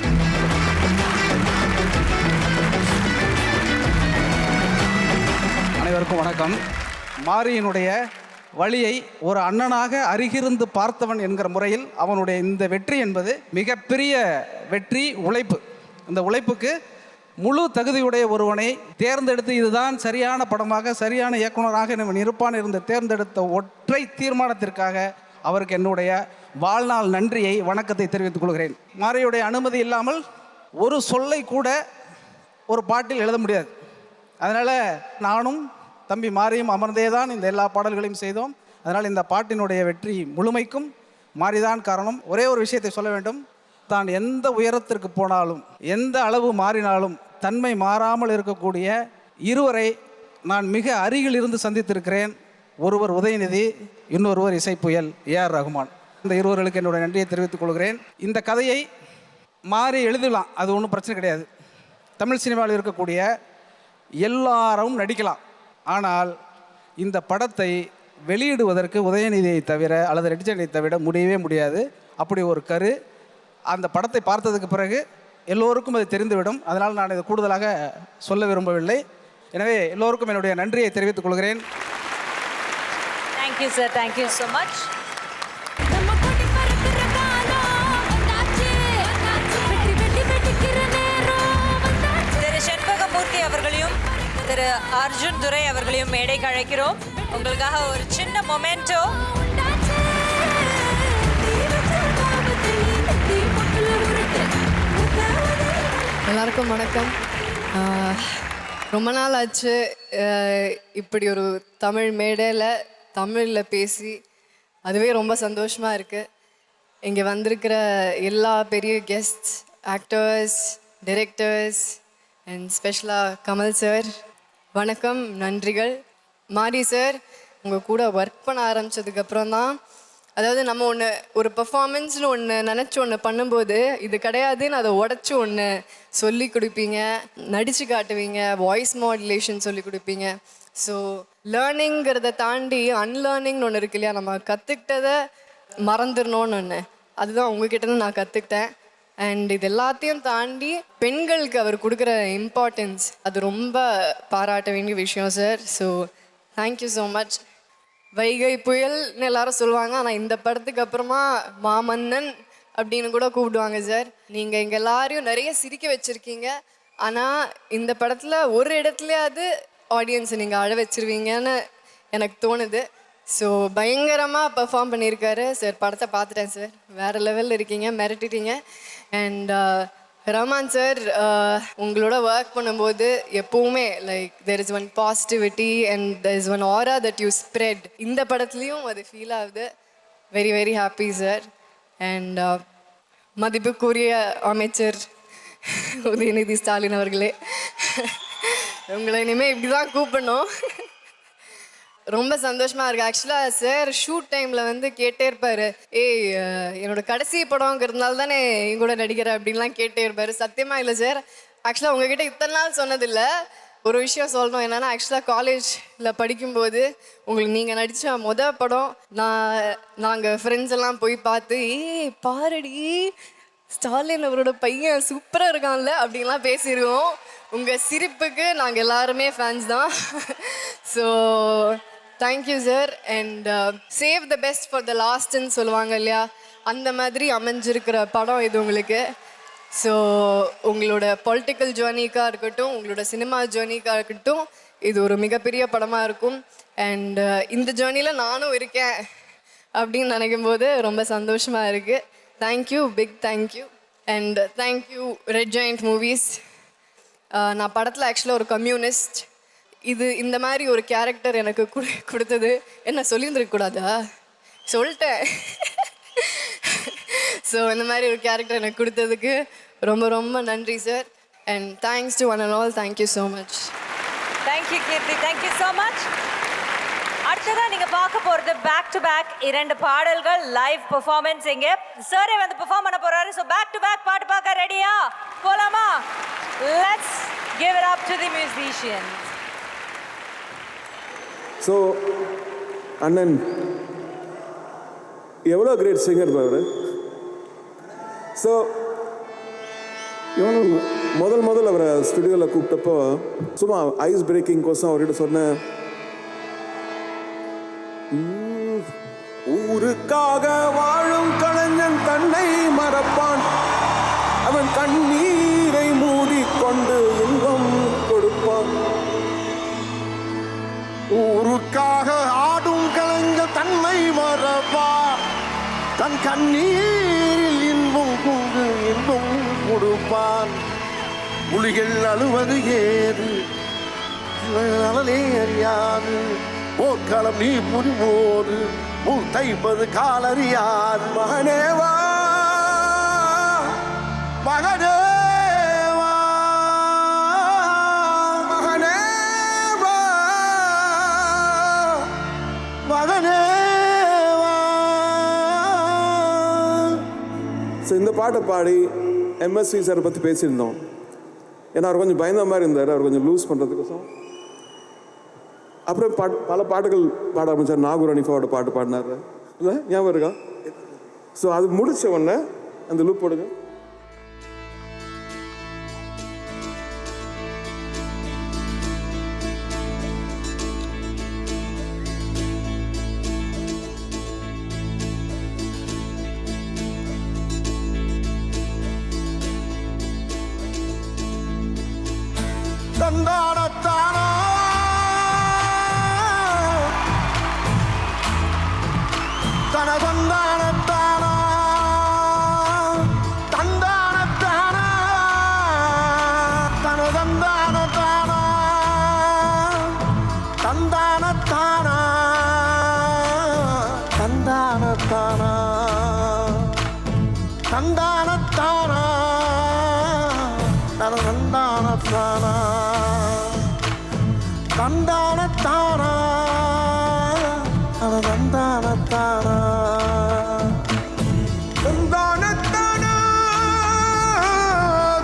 அனைவருக்கும் வணக்கம். மாரியினுடைய வழியை ஒரு அண்ணனாக அருகிருந்து பார்த்தவன் என்கிற முறையில் அவனுடைய இந்த வெற்றி என்பது மிகப்பெரிய வெற்றி. உழைப்பு, இந்த உழைப்புக்கு முழு தகுதியுடைய ஒருவனை தேர்ந்தெடுத்து இதுதான் சரியான படமாக சரியான இயக்குனராக இவன் இருப்பான் இருந்து தேர்ந்தெடுத்த ஒற்றை தீர்மானத்திற்காக அவருக்கு என்னுடைய வாழ்நாள் நன்றியை வணக்கத்தை தெரிவித்துக் கொள்கிறேன். மாரியுடைய அனுமதி இல்லாமல் ஒரு சொல்லை கூட ஒரு பாட்டில் எழுத முடியாது. அதனால் நானும் தம்பி மாரியும் அமர்ந்தே தான் இந்த எல்லா பாடல்களையும் செய்தோம். அதனால் இந்த பாட்டினுடைய வெற்றி முழுமைக்கும் மாரிதான் காரணம். ஒரே ஒரு விஷயத்தை சொல்ல வேண்டும். தான் எந்த உயரத்திற்கு போனாலும் எந்த அளவு மாறினாலும் தன்மை மாறாமல் இருக்கக்கூடிய இருவரை நான் மிக அருகில் இருந்து சந்தித்திருக்கிறேன். ஒருவர் உதயநிதி, இன்னொருவர் இசைப்புயல் ஏஆர் ரஹ்மான். இந்த இருவர்களுக்கு என்னுடைய நன்றியை தெரிவித்துக் கொள்கிறேன். இந்த கதையை மாறி எழுதலாம், அது ஒன்றும் பிரச்சனை கிடையாது. தமிழ் சினிமாவில் இருக்கக்கூடிய எல்லாரும் நடிக்கலாம். ஆனால் இந்த படத்தை வெளியிடுவதற்கு உதயநிதியை தவிர அல்லது ரெட்டிச்சனை தவிர முடியவே முடியாது. அப்படி ஒரு கரு அந்த படத்தை பார்த்ததுக்கு பிறகு எல்லோருக்கும் அது தெரிந்துவிடும். அதனால் நான் இதை கூடுதலாக சொல்ல விரும்பவில்லை. எனவே எல்லோருக்கும் என்னுடைய நன்றியை தெரிவித்துக் கொள்கிறேன். Thank you sir, thank you so much. Thiru Senbagamoorthy அவர்களையும் திரு அர்ஜுன் துரை அவர்களையும் மேடைக்கு அழைக்கிறோம். உங்களுக்காக ஒரு சின்ன மொமெண்டோ. எல்லாருக்கும் வணக்கம். ரொம்ப நாள் ஆச்சு இப்படி ஒரு தமிழ் மேடையில் தமிழில் பேசி, அதுவே ரொம்ப சந்தோஷமாக இருக்குது. இங்கே வந்திருக்கிற எல்லா பெரிய கெஸ்ட்ஸ், ஆக்டர்ஸ், டைரக்டர்ஸ் அண்ட் ஸ்பெஷலாக கமல் சார் வணக்கம், நன்றிகள். மாரி சார், உங்கள் கூட ஒர்க் பண்ண ஆரம்பித்ததுக்கப்புறம் தான், அதாவது நம்ம ஒரு பெர்ஃபார்மன்ஸில் ஒன்று நினச்சி ஒன்று பண்ணும்போது இது கிடையாதுன்னு அதை உடச்சி ஒன்று சொல்லி கொடுப்பீங்க, நடித்து காட்டுவீங்க, வாய்ஸ் மாடுலேஷன் சொல்லி கொடுப்பீங்க. ஸோ லேர்னிங்கிறத தாண்டி அன்லேர்னிங்னு ஒன்று இருக்கு இல்லையா, நம்ம கற்றுக்கிட்டதை மறந்துடணும்னு ஒன்று, அதுதான் உங்ககிட்ட நான் கற்றுக்கிட்டேன். அண்ட் இது எல்லாத்தையும் தாண்டி பெண்களுக்கு அவர் கொடுக்குற இம்பார்ட்டன்ஸ் அது ரொம்ப பாராட்ட வேண்டிய விஷயம் sir. So thank you so much. Vaigai புயல்னு எல்லாரும் சொல்லுவாங்க, ஆனால் இந்த படத்துக்கு அப்புறமா மாமன்னன் அப்படின்னு கூட கூப்பிடுவாங்க சார். நீங்கள் எங்கள் எல்லாரையும் நிறைய சிரிக்க வச்சுருக்கீங்க. ஆனால் இந்த படத்தில் ஒரு இடத்துலையாவது ஆடியன்ஸை நீங்கள் அழ வச்சுருவீங்கன்னு எனக்கு தோணுது. ஸோ பயங்கரமாக பெர்ஃபார்ம் பண்ணியிருக்காரு சார். படத்தை பார்த்துட்டேன் சார், வேறு லெவலில் இருக்கீங்க, மிரட்டிட்டீங்க. அண்ட் ரஹ்மான் சார், உங்களோட ஒர்க் பண்ணும்போது எப்போவுமே like there is one positivity and there is one ஆரா தட் யூ ஸ்ப்ரெட். இந்த படத்துலையும் அது ஃபீல் ஆகுது. Very very happy sir. And மதிப்புக்குரிய அமைச்சர் உதயநிதி ஸ்டாலின் அவர்களே, உங்களை இனிமேல் இப்படி தான் கூப்பிடணும். ரொம்ப சந்தோஷமாக இருக்குது. ஆக்சுவலாக சார் ஷூட் டைமில் வந்து கேட்டே இருப்பார், ஏய் என்னோட கடைசி படங்கிறதுனால தானே என் கூட நடிக்கிற அப்படின்லாம் கேட்டே இருப்பார். சத்தியமாக இல்லை சார். ஆக்சுவலாக உங்ககிட்ட இத்தனை நாள் சொன்னதில்லை. ஒரு விஷயம் சொல்லணும் என்னென்னா, ஆக்சுவலாக காலேஜில் படிக்கும்போது உங்களுக்கு நீங்கள் நடித்த மொதல் படம் நாங்கள் ஃப்ரெண்ட்ஸ் எல்லாம் போய் பார்த்து, ஏய் பாரடி ஸ்டாலின் அவரோட பையன் சூப்பராக இருக்கான்ல அப்படின்லாம் பேசிடுவோம். உங்கள் சிரிப்புக்கு நாங்கள் எல்லாருமே ஃபேன்ஸ் தான். So thank you sir. And save the best for the லாஸ்ட்ன்னு சொல்லுவாங்க இல்லையா, அந்த மாதிரி அமைஞ்சிருக்கிற படம் இது உங்களுக்கு. ஸோ உங்களோட பொலிட்டிக்கல் ஜேர்னிக்காக இருக்கட்டும், உங்களோட சினிமா ஜேர்னிக்காக இருக்கட்டும், இது ஒரு மிகப்பெரிய படமாக இருக்கும். அண்ட் இந்த ஜேர்னியில் நானும் இருக்கேன் அப்படின்னு நினைக்கும் போது ரொம்ப சந்தோஷமாக இருக்குது. Thank you, big thank you. And thank you red giant movies. நான் படத்தில் ஆக்சுவலாக ஒரு கம்யூனிஸ்ட். இந்த மாதிரி ஒரு கேரக்டர் எனக்கு கொடுத்தது என்ன சொல்லியிருந்துருக்கக்கூடாதா, சொல்லிட்டேன். ஸோ இந்த மாதிரி ஒரு கேரக்டர் எனக்கு கொடுத்ததுக்கு ரொம்ப ரொம்ப நன்றி sir. And thanks to one and all. Thank you so much. Thank you Keerthi, thank you so much. அடுத்ததான் நீங்க பார்க்க போறது பேக் டு பேக் 2 பாடல்கள் லைவ் பெர்ஃபார்மன்ஸ். இங்க சாரே வந்து பெர்ஃபார்ம் பண்ண போறாரு. போறாங்க. ஸோ பேக் டு பேக் பாட்டு பார்க்க ரெடியா? போலாமா? Let's give it up to the musicians. So அண்ணன் எவ்வளோ கிரேட் சிங்கர் அவர். ஸோ இவனு முதல் அவரை ஸ்டுடியோவில் கூப்பிட்டப்போ சும்மா ஐஸ் பிரேக்கிங் கோசம் அவர்கிட்ட சொன்னேன், ஊருக்காக வாழும் கலைஞன் தன்னை மறப்பான், அவன் கண்ணீரை மூடிக்கொண்டு இன்பம் கொடுப்பான். ஊருக்காக ஆடும் கலைஞர் தன்னை மறப்பான், தன் கண்ணீரில் இன்பம் கொண்டு இன்பம் கொடுப்பான். புலிகள் அழுவது ஏது அனலே அறியாது, போர்க்களம் நீ புரிவோடு முள் தைப்பது காலறியாது. மகனேவா மகனேவா மகனேவா மகனேவா. ஸோ இந்த பாட்டை பாடி எம்எஸ்வி சாரை பற்றி பேசியிருந்தோம். ஏன்னா அவர் கொஞ்சம் பயந்த மாதிரி இருந்தார், அவர் கொஞ்சம் லூஸ் பண்ணுறதுக்கோசம். அப்புறம் பல பாட்டுகள் பாட ஆரம்பித்தார். நாகூர் அனிஃபாவோட பாட்டு பாடினார், இல்லை ஞாபகம் இருக்கா? ஸோ அது முடிச்ச உடனே அந்த லூப் போடுங்க. தந்தானத்தானா தனதந்தானத்தானா தந்தானத்தானா தனதந்தானத்தானா தந்தானத்தானா தந்தானத்தானா தந்தானத்தானா தனதந்தானத்தானா தந்தானத்தானா தந்தானத்தானா தந்தானத்தானா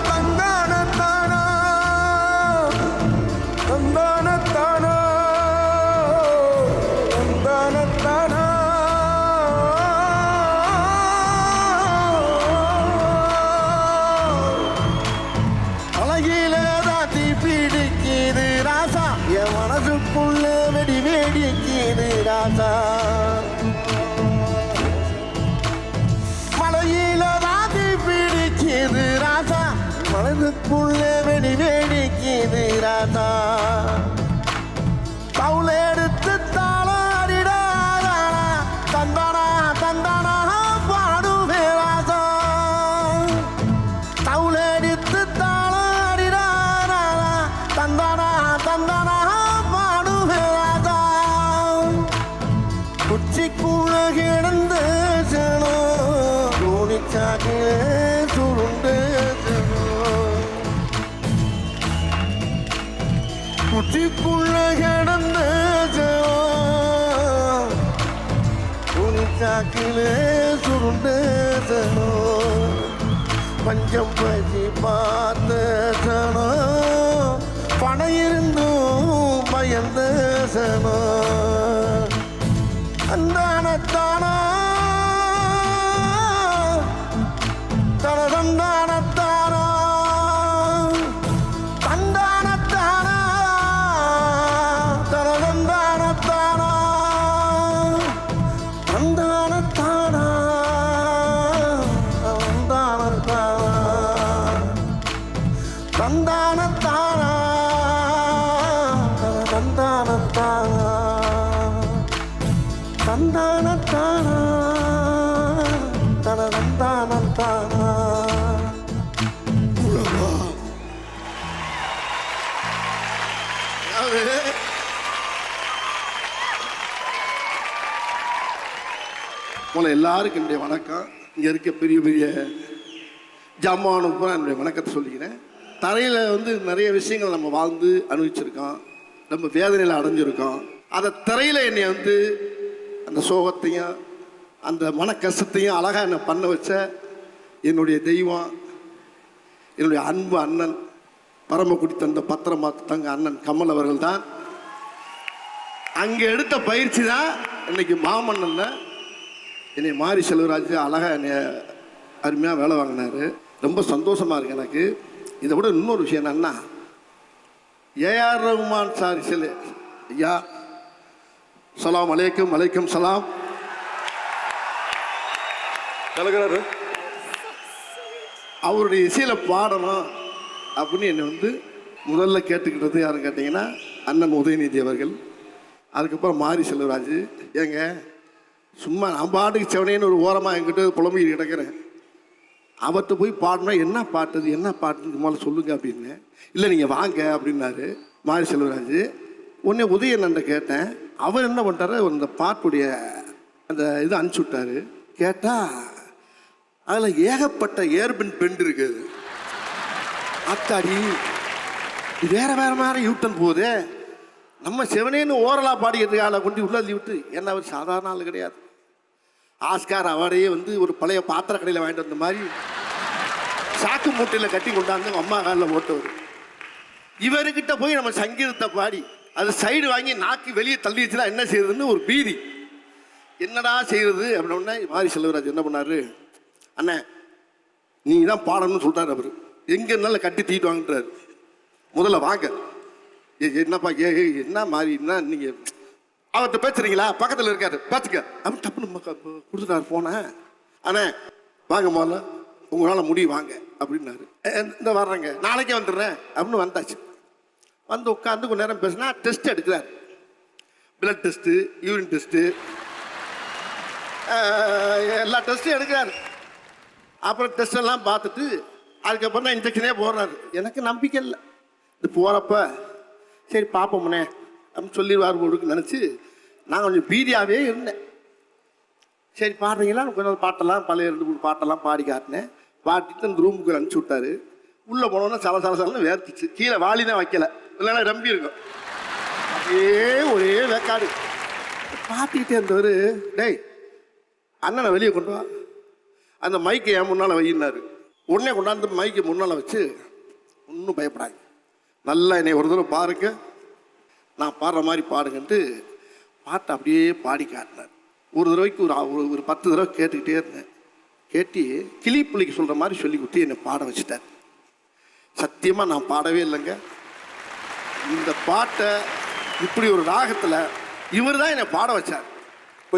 தந்தானத்தானா தந்தானத்தானா தந்தானத்தானா. அழகிலே தாத்தி பிடிக்குது ராசா, என் மனசுக்குள்ள வெடி வேடிக்குது ராசா. மலையில தாத்தி பிடிக்குது ராசா, மனதுக்குள்ள வெடி வேடிக்குது ராசா. தவுளெடுத்து தாளாடிடாதா தந்தானா தந்தானா பாடுவே ராசா. தவுளெடுத்து தாளாடிடாதா தந்தானா தந்தானா பாடுவே ராசா. குச்சிக்குள்ள கிடந்து செனோ தோணிச்சாக்கிலே சுருண்டு செனோ. குச்சிக்குள்ள கிடந்து செனோ தோணிச்சாக்கிலே சுருண்டு செனோ. பஞ்சம் பசி பார்த்து செனோ, பணம் இருந்தும் பயந்த செனோ. தந்தானத்தானா தனதந்தானத்தானா தந்தானத்தானா தனதந்தானத்தானா தந்தானத்தானா தந்தானத்தானா தந்தானத்தானா தந்தானத்தானா தந்தானத்தானா தனதந்தானத்தானா. முதல்ல எல்லாருக்கும் என்னுடைய வணக்கம். இங்கே இருக்க பெரிய பெரிய ஜாமானுக்கு பூரா என்னுடைய வணக்கத்தை சொல்லிக்கிறேன். தரையில் வந்து நிறைய விஷயங்கள் நம்ம வாழ்ந்து அனுபவிச்சிருக்கோம், நம்ம வேதனையில் அடைஞ்சிருக்கோம். அதை திரையில் என்னை வந்து அந்த சோகத்தையும் அந்த மன கஷ்டத்தையும் அழகாக என்னை பண்ண வச்ச என்னுடைய தெய்வம், என்னுடைய அன்பு அண்ணன், பரமக்குடி தந்த பத்திரமா தங்க அண்ணன் கமல் அவர்கள் தான். அங்கே எடுத்த பயிற்சி தான் இன்னைக்கு மாமன்னன்ல என்னை மாரி செல்வராஜ் அழகாக என்னை அருமையாக வேலை வாங்கினார். ரொம்ப சந்தோஷமாக இருக்கு எனக்கு. இதை விட இன்னொரு விஷயம் என்னன்னா, ஏஆர் ரஹ்மான் சார் சிலை ஐயா, சலாம் அலைக்கும். அலைக்கும் சலாம். கலக்கிறாரு. அவருடைய இசையில் பாடணும் அப்படின்னு என்னை வந்து முதல்ல கேட்டுக்கிட்டது யாருன்னு கேட்டிங்கன்னா அண்ணன் உதயநிதி அவர்கள். அதுக்கப்புறம் மாரி செல்வராஜ். ஏங்க சும்மா நான் பாட்டுக்கு செவனேன்னு ஒரு ஓரமாக என்கிட்ட புலம்பிக்கிட்டு கிடக்கிறேன். அவர்கிட்ட போய் பாடினா என்ன பாட்டுது என்ன பாட்டுன்னு முதல்ல சொல்லுங்க அப்படின்னு. இல்லை நீங்கள் வாங்க அப்படின்னாரு மாரி செல்வராஜ். உடனே உதயநண்ட கேட்டேன். அவர் என்ன பண்ணிட்டாரு, அந்த பாட்டுடைய அந்த இது அனுப்பிச்சி விட்டாரு. கேட்டால் அதில் ஏகப்பட்ட ஏர்பின் பெண்ட் இருக்குது. அத்தாடி வேற வேற மாதிரி யூட்டன் போகுது. நம்ம செவனேன்னு ஓரலாக பாடிக்கிட்டு ஆளை கொண்டு உள்ள விட்டு, ஏன்னா அவர் சாதாரண ஆள் கிடையாது. ஆஸ்கார் அவார்டையே வந்து ஒரு பழைய பாத்திர கடையில் வாங்கிட்டு வந்த மாதிரி சாக்கு மூட்டையில் கட்டி கொண்டாந்து அம்மா காலில் போட்டவர். இவர்கிட்ட போய் நம்ம சங்கீதத்தை பாடி அது சைடு வாங்கி நாக்கி வெளியே தள்ளி வச்சுனா என்ன செய்யறதுன்னு ஒரு பீதி. என்னடா செய்யறது அப்படின்னா மாரி செல்வராஜ் என்ன பண்ணாரு, அண்ணே நீ தான் பாடணும்னு சொல்கிறார். அவர் எங்கே இருந்தாலும் கட்டி தீட்டு வாங்கிட்டாரு. முதல்ல வாங்க. என்னப்பா என்ன மாதிரி என்ன நீங்கள் அவர்கிட்ட பேசுறீங்களா, பக்கத்தில் இருக்காரு பார்த்துக்க அவன் டப்புன்னு கொடுத்துட்டாரு போனேன். அண்ணே வாங்க முதல்ல உங்களால் முடியும் வாங்க அப்படின்னாரு. இந்த வர்றேங்க நாளைக்கே வந்துடுறேன் அப்படின்னு வந்தாச்சு. வந்து உட்காந்து கொஞ்ச நேரம் பேசினா டெஸ்ட் எடுக்கிறார். பிளட் டெஸ்ட்டு, யூரின் டெஸ்ட்டு, எல்லா டெஸ்ட்டும் எடுக்கிறாரு. அப்புறம் டெஸ்ட் எல்லாம் பார்த்துட்டு அதுக்கப்புறம் தான் இன்ஜெக்ஷனே போடுறாரு. எனக்கு நம்பிக்கை இல்லை. இது போகிறப்ப சரி பார்ப்போம்னே அப்படின்னு சொல்லிடுவார் போடுக்கு நினச்சி நான் கொஞ்சம் பீதியாகவே இருந்தேன். சரி பாடுறீங்களா, கொஞ்சம் பாட்டெல்லாம் பழைய 2-3 பாட்டெல்லாம் பாடி காட்டினேன். பாடிட்டு அந்த ரூமுக்கு அனுப்பிச்சி விட்டாரு. உள்ளே போனோன்னா சலசலன்னு வேர்த்துச்சு. கீழே வாளி தான் வைக்கல, இல்லைன்னா ரம்பி இருக்கும். அப்படியே ஒரே வேக்காடு பார்த்துக்கிட்டே இருந்தவர், டேய் அண்ணனை வெளியே கொண்டு வா, அந்த மைக்கை என் முன்னால் வையினாரு. உடனே கொண்டாந்து மைக்கை முன்னால் வச்சு, ஒன்றும் பயப்படாங்க, நல்லா என்னை ஒரு தடவை பாருங்க, நான் பாடுற மாதிரி பாடுங்கன்ட்டு பாட்டை அப்படியே பாடி காட்டினார். ஒரு தடவைக்கு ஒரு 10 தடவை கேட்டுக்கிட்டே இருந்தேன். கேட்டு கிளி பிள்ளைக்கு சொல்கிற மாதிரி சொல்லி கொடுத்து என்னை பாட வச்சுட்டார். சத்தியமாக நான் பாடவே இல்லைங்க. இந்த பாட்டை இப்படி ஒரு ராகத்தில் இவர் தான் என்னை பாட வச்சார்.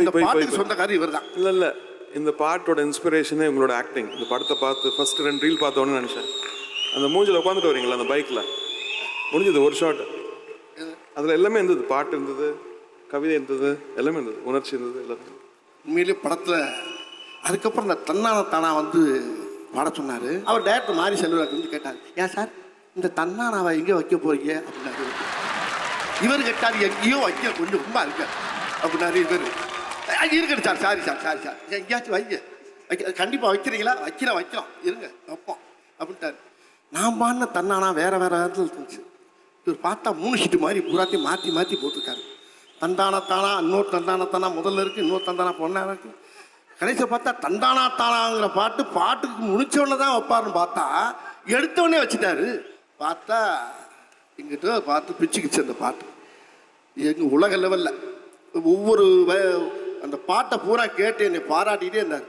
இந்த பாட்டுக்கு சொந்தக்காரர் இவர் தான். இல்லை இந்த பாட்டோட இன்ஸ்பிரேஷனே உங்களோட ஆக்டிங். இந்த படத்தை பார்த்து ஃபர்ஸ்ட் 2 ரீல் பார்த்தோன்னு நினச்சேன். அந்த மூஞ்சில் உட்காந்துட்டு வரீங்களா அந்த பைக்கில், முடிஞ்சது ஒரு ஷாட். அதில் எல்லாமே இருந்தது, பாட்டு இருந்தது, கவிதை இருந்தது, எல்லாமே இருந்தது, உணர்ச்சி இருந்தது, எல்லாமே உண்மையிலே படத்தில். அதுக்கப்புறம் இந்த தன்னானா வந்து பாட சொன்னார். அவர் டேரக்டர் மாரி செல்வராஜ் வந்து கேட்டார், ஏன் சார் இந்த தன்னானாவை எங்கே வைக்க போறீங்க அப்படின்னாரு. இவர் கேட்டார், எங்கேயோ வைக்க கொஞ்சம் ரொம்ப இருக்க அப்படின்னாரு. இவர் இருக்கட்டும் சார், சாரி சார் எங்கேயாச்சும் வைக்க கண்டிப்பாக வைக்கிறீங்களா, வைக்கலாம் இருங்க வைப்போம் அப்படின்ட்டார். நான் பாடின தன்னானா வேற இடத்துல இருந்துச்சு. இவர் பார்த்தா 3 ஷீட்டு மாதிரி பூராத்தையும் மாற்றி போட்டிருக்காரு. தந்தானா இன்னொரு தந்தானா முதல்ல இருக்குது, இன்னொரு தந்தானா பொண்ணா இருக்குது. கடைசியில் பார்த்தா தந்தானாங்கிற பாட்டுக்கு முடிச்சவொடனே தான் வைப்பாருன்னு பார்த்தா எடுத்தவொடனே வச்சுட்டாரு. பார்த்தா எங்கிட்ட பார்த்து பிச்சுக்கிச்சு அந்த பாட்டு. எங்கள் உலக லெவலில் ஒவ்வொரு அந்த பாட்டை பூரா கேட்டு என்னை பாராட்டிகிட்டே இருந்தார்.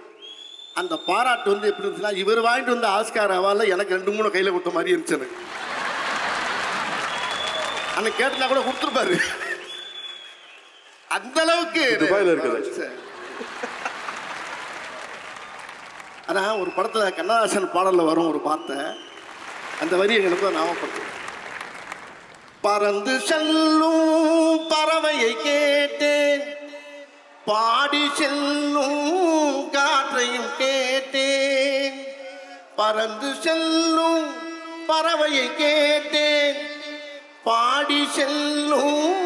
அந்த பாராட்டு வந்து எப்படி இருந்துச்சுன்னா, இவர் வாங்கிட்டு வந்து ஆஸ்கார் அவார்டில் எனக்கு 2-3 கையில் கொடுத்த மாதிரி இருந்துச்சு. எனக்கு அன்னைக்கு கேட்டுனா கூட கொடுத்துருப்பாரு. அந்த அளவுக்கு ஆனால் ஒரு படத்தில் கண்ணதாசன் பாடலில் வரும் ஒரு வார்த்தை, அந்த வரி எங்களுக்கு ஞாபகப்படுத்தும். பறந்து செல்லும் பறவையை கேட்டேன், பாடி செல்லும் காற்றையும் கேட்டேன். பறந்து செல்லும் பறவையை கேட்டேன், பாடி செல்லும்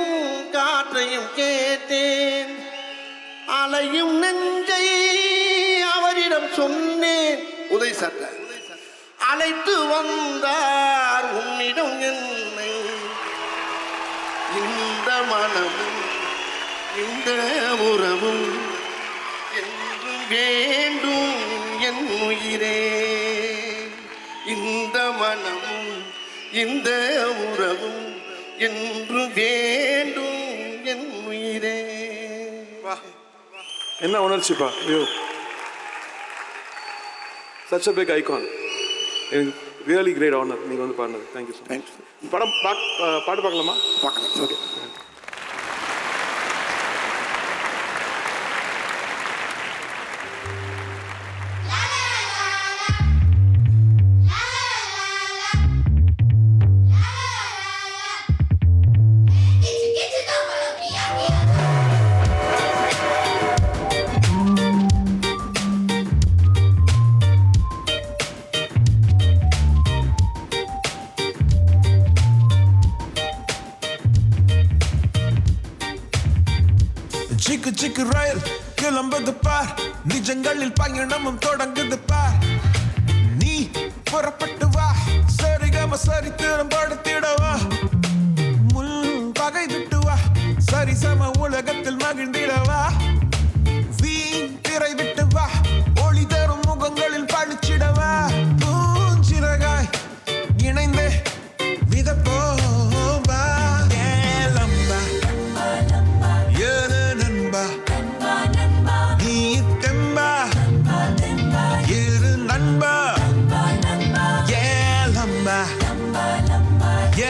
காற்றையும் கேட்டேன். அலையும் நெஞ்சை அவரிடம் சொன்னேன். உதய் சட்ட அழைத்து வந்தார் உன்னிடம் என்னை. இந்த மனமும் இந்த உறவும் என்றும் வேண்டும் என் என் உயிரே இந்த மனமும் இந்த உறவும் என்று வேண்டும் என் உயிரே. என்ன உணர்ச்சிப்பா ஐயோ, சச் அ பிக் ஐகான். எனக்கு ரியலி கிரேட் ஆனர் நீங்கள் வந்து பாடினது. Thank you so much. படம் பாட்டு பார்க்கலாமா? பார்க்கலாம். ஓகே. சிக்கு சிக்கு ரயில் கிளம்புது பார், நிஜங்களில் பயணமும் தொடங்குது பார். நீ புறப்பட்டு வா, சரிகம சரித்திரம் படுத்திடவா. முள் பகை விட்டு வா, சரிசம உலகத்தில் மகிழ்ந்திடவா. வீண் திரை விட்டு வா, ஒளி தரும் முகங்களில் பழிச்சிடவா. பூஞ்சிறகாய் இணைந்து மிதப்போவா. ஏலம்பா ஏறு நண்பா, நீ தெம்பா இரு நண்பா. ஏலம்பா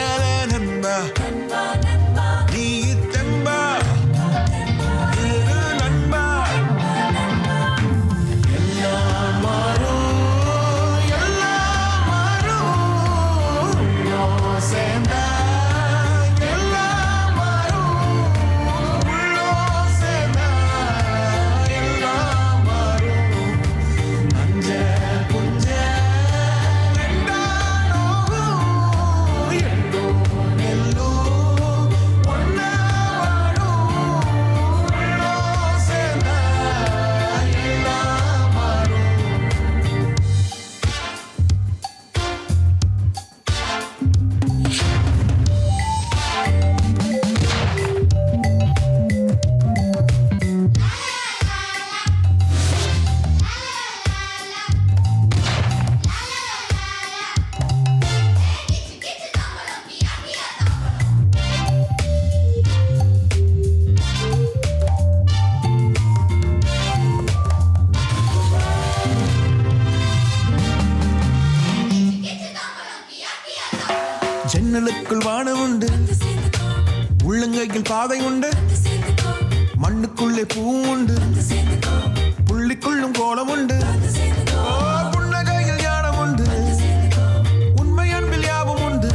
ஏறு நண்பா, நீ தெம்பா இரு நண்பா. எல்லாம் மாறும் எல்லாம் மாறும், உள்ளம் சேர்ந்தா எல்லாம் மாறும். உள்ளம் சேர்ந்தா எல்லாம் மாறும். அஞ்ச புஞ்ச ரெண்டானோகும், எல்லோம் எல்லோம் ஒன்னா வாடும். உள்ளம் சேர்ந்தா எல்லாம் மாறும். ஜன்னலுக்குள் வானம் உண்டு, உள்ளங்கையில் பாதை உண்டு. மண்ணுக்குள்ளே பூ உண்டு, புள்ளிக்குள்ளும் கோலம் உண்டு. ஓ, புன்னகையில் ஞானம் உண்டு, உண்மை அன்பில் யாவும் உண்டு.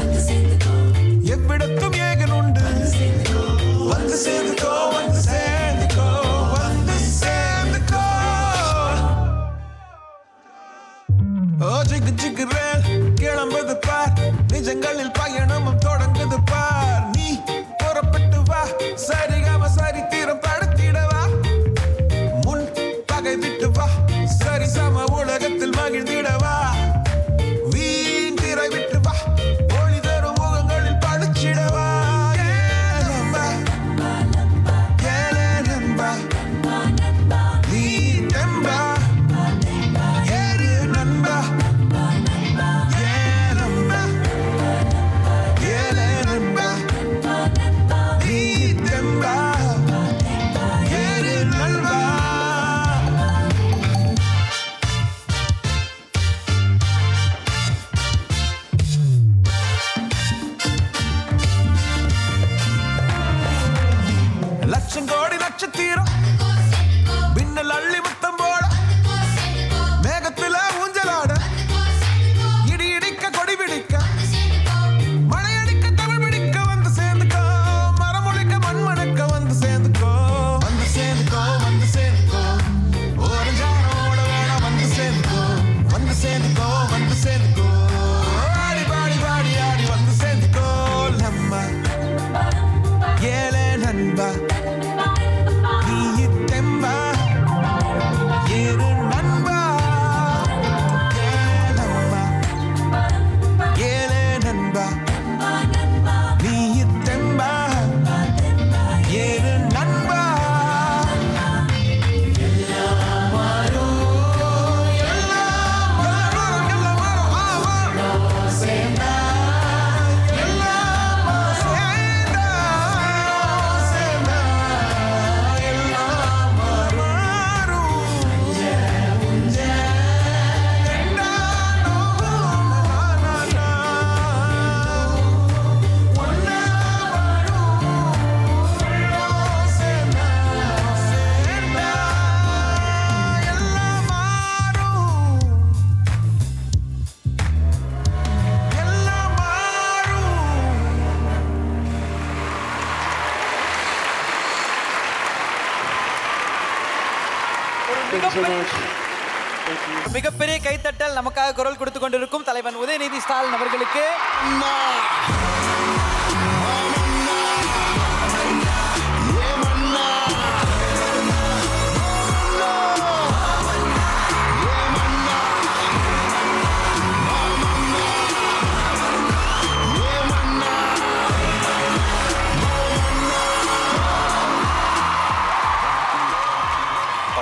எவ்விடத்தும் ஏகன் உண்டு. வந்து சேர்ந்துக்கோ வந்து சேர்ந்துக்கோ வந்து சேர்ந்துக்கோ. ஓ ஜிகு ஜிகு ரேல் கிளம்புது பார், நிஜங்களில் பயணமும் தொடங்குது பார். நீ புறப்பட்டு வா, சரிகம சரித்திரம் படுத்திடவா. முன் பகை விட்டு வா, சரிசம உலகத்தில் மகிழ்ந்திடவா. வீண் திரை விட்டு வா, ஒளி தரும் முகங்களில் பழிச்சிடவா. ஏலம்பா ஏலே நண்பா, நீ தெம்பா ஏறு நண்பா. ஏலம்பா ஏலே நண்பா, ஸோ மச். மிகப்பெரிய கைத்தட்டல் நமக்காக குரல் கொடுத்து கொண்டிருக்கும் தலைவன் உதயநிதி ஸ்டாலின் அவர்களுக்கு.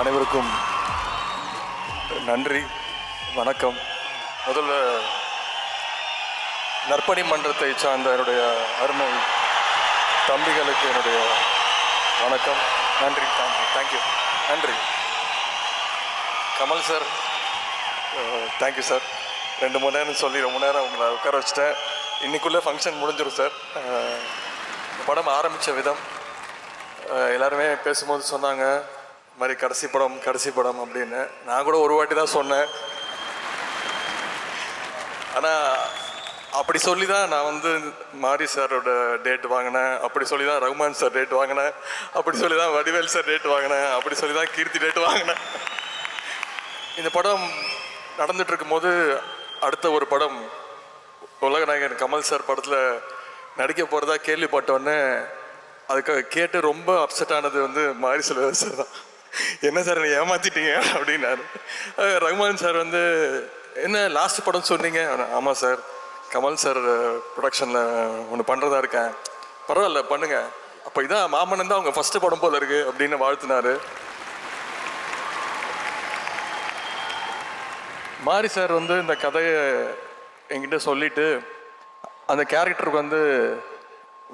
அனைவருக்கும் நன்றி, வணக்கம். முதல்ல நற்பணி மன்றத்தை சார்ந்த என்னுடைய அருமை தம்பிகளுக்கு என்னுடைய வணக்கம், நன்றி, தேங்க்யூ, நன்றி. Kamal sir, thank you sir. 2 மணி நேரம் சொல்லி ரொம்ப நேரம் உங்களை உட்கார வச்சுட்டேன். இன்னைக்குள்ளே ஃபங்க்ஷன் முடிஞ்சிடும் சார். படம் ஆரம்பித்த விதம் எல்லாருமே பேசும்போது சொன்னாங்க இது மாதிரி கடைசி படம் அப்படின்னு. நான் கூட ஒரு வாட்டி தான் சொன்னேன். ஆனால் அப்படி சொல்லி தான் நான் வந்து மாரி சாரோட டேட் வாங்கினேன், அப்படி சொல்லி தான் ரகுமான் சார் டேட் வாங்கினேன், அப்படி சொல்லி தான் வடிவேல் சார் டேட் வாங்கினேன், அப்படி சொல்லி தான் கீர்த்தி டேட் வாங்கினேன். இந்த படம் நடந்துட்டு இருக்கும்போது அடுத்த ஒரு படம் உலகநாயகன் கமல் சார் படத்தில் நடிக்க போகிறதா கேள்விப்பட்டோடனே அதுக்கு கேட்டு ரொம்ப அப்செட் ஆனது வந்து மாரி செல்வராஜ் சார் தான். என்ன சார் என்னை ஏமாற்றிட்டீங்க அப்படின்னாரு. ரகுமான் சார் வந்து என்ன லாஸ்ட் படம் சொன்னீங்க? ஆமாம் சார், கமல் சார் ப்ரொடக்ஷனில் ஒன்று பண்ணுறதா இருக்கேன். பரவாயில்ல பண்ணுங்க. அப்போ இதான் மாமன்னன் தான் அவங்க ஃபஸ்ட்டு படம் போல் இருக்குது அப்படின்னு வாழ்த்தினார். மாரி சார் வந்து இந்த கதையை என்கிட்ட சொல்லிவிட்டு அந்த கேரக்டருக்கு வந்து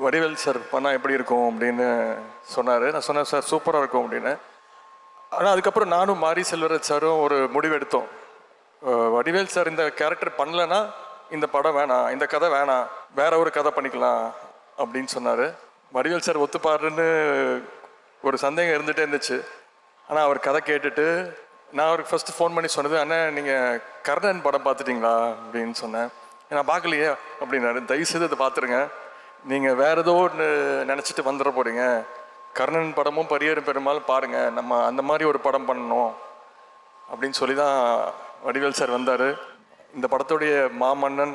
வடிவேல் சார் பண்ணால் எப்படி இருக்கும் அப்படின்னு சொன்னார். நான் சொன்னேன் சார் சூப்பராக இருக்கும் அப்படின்னு. ஆனால் அதுக்கப்புறம் நானும் மாரி செல்வராஜ் சாரும் ஒரு முடிவு எடுத்தோம். வடிவேல் சார் இந்த கேரக்டர் பண்ணலைன்னா இந்த படம் வேணாம், இந்த கதை வேணாம், வேற ஒரு கதை பண்ணிக்கலாம் அப்படின்னு சொன்னார். வடிவேல் சார் ஒத்துப்பாருன்னு ஒரு சந்தேகம் இருந்துகிட்டே இருந்துச்சு. ஆனால் அவர் கதை கேட்டுட்டு நான் அவருக்கு ஃபஸ்ட்டு ஃபோன் பண்ணி சொன்னது, அண்ணன் நீங்கள் கர்ணன் படம் பார்த்துட்டிங்களா அப்படின்னு சொன்னேன். நான் பார்க்கலையே அப்படின்னாரு. தயவுசெய்து அதை பார்த்துருங்க, நீங்கள் வேறு ஏதோ ஒன்று நினச்சிட்டு வந்துட போகிறீங்க. கர்ணன் படமும் பரியேறும் பெருமாள் பாருங்கள், நம்ம அந்த மாதிரி ஒரு படம் பண்ணணும் அப்படின்னு சொல்லி தான் வடிவேல் சார் வந்தார். இந்த படத்துடைய மாமன்னன்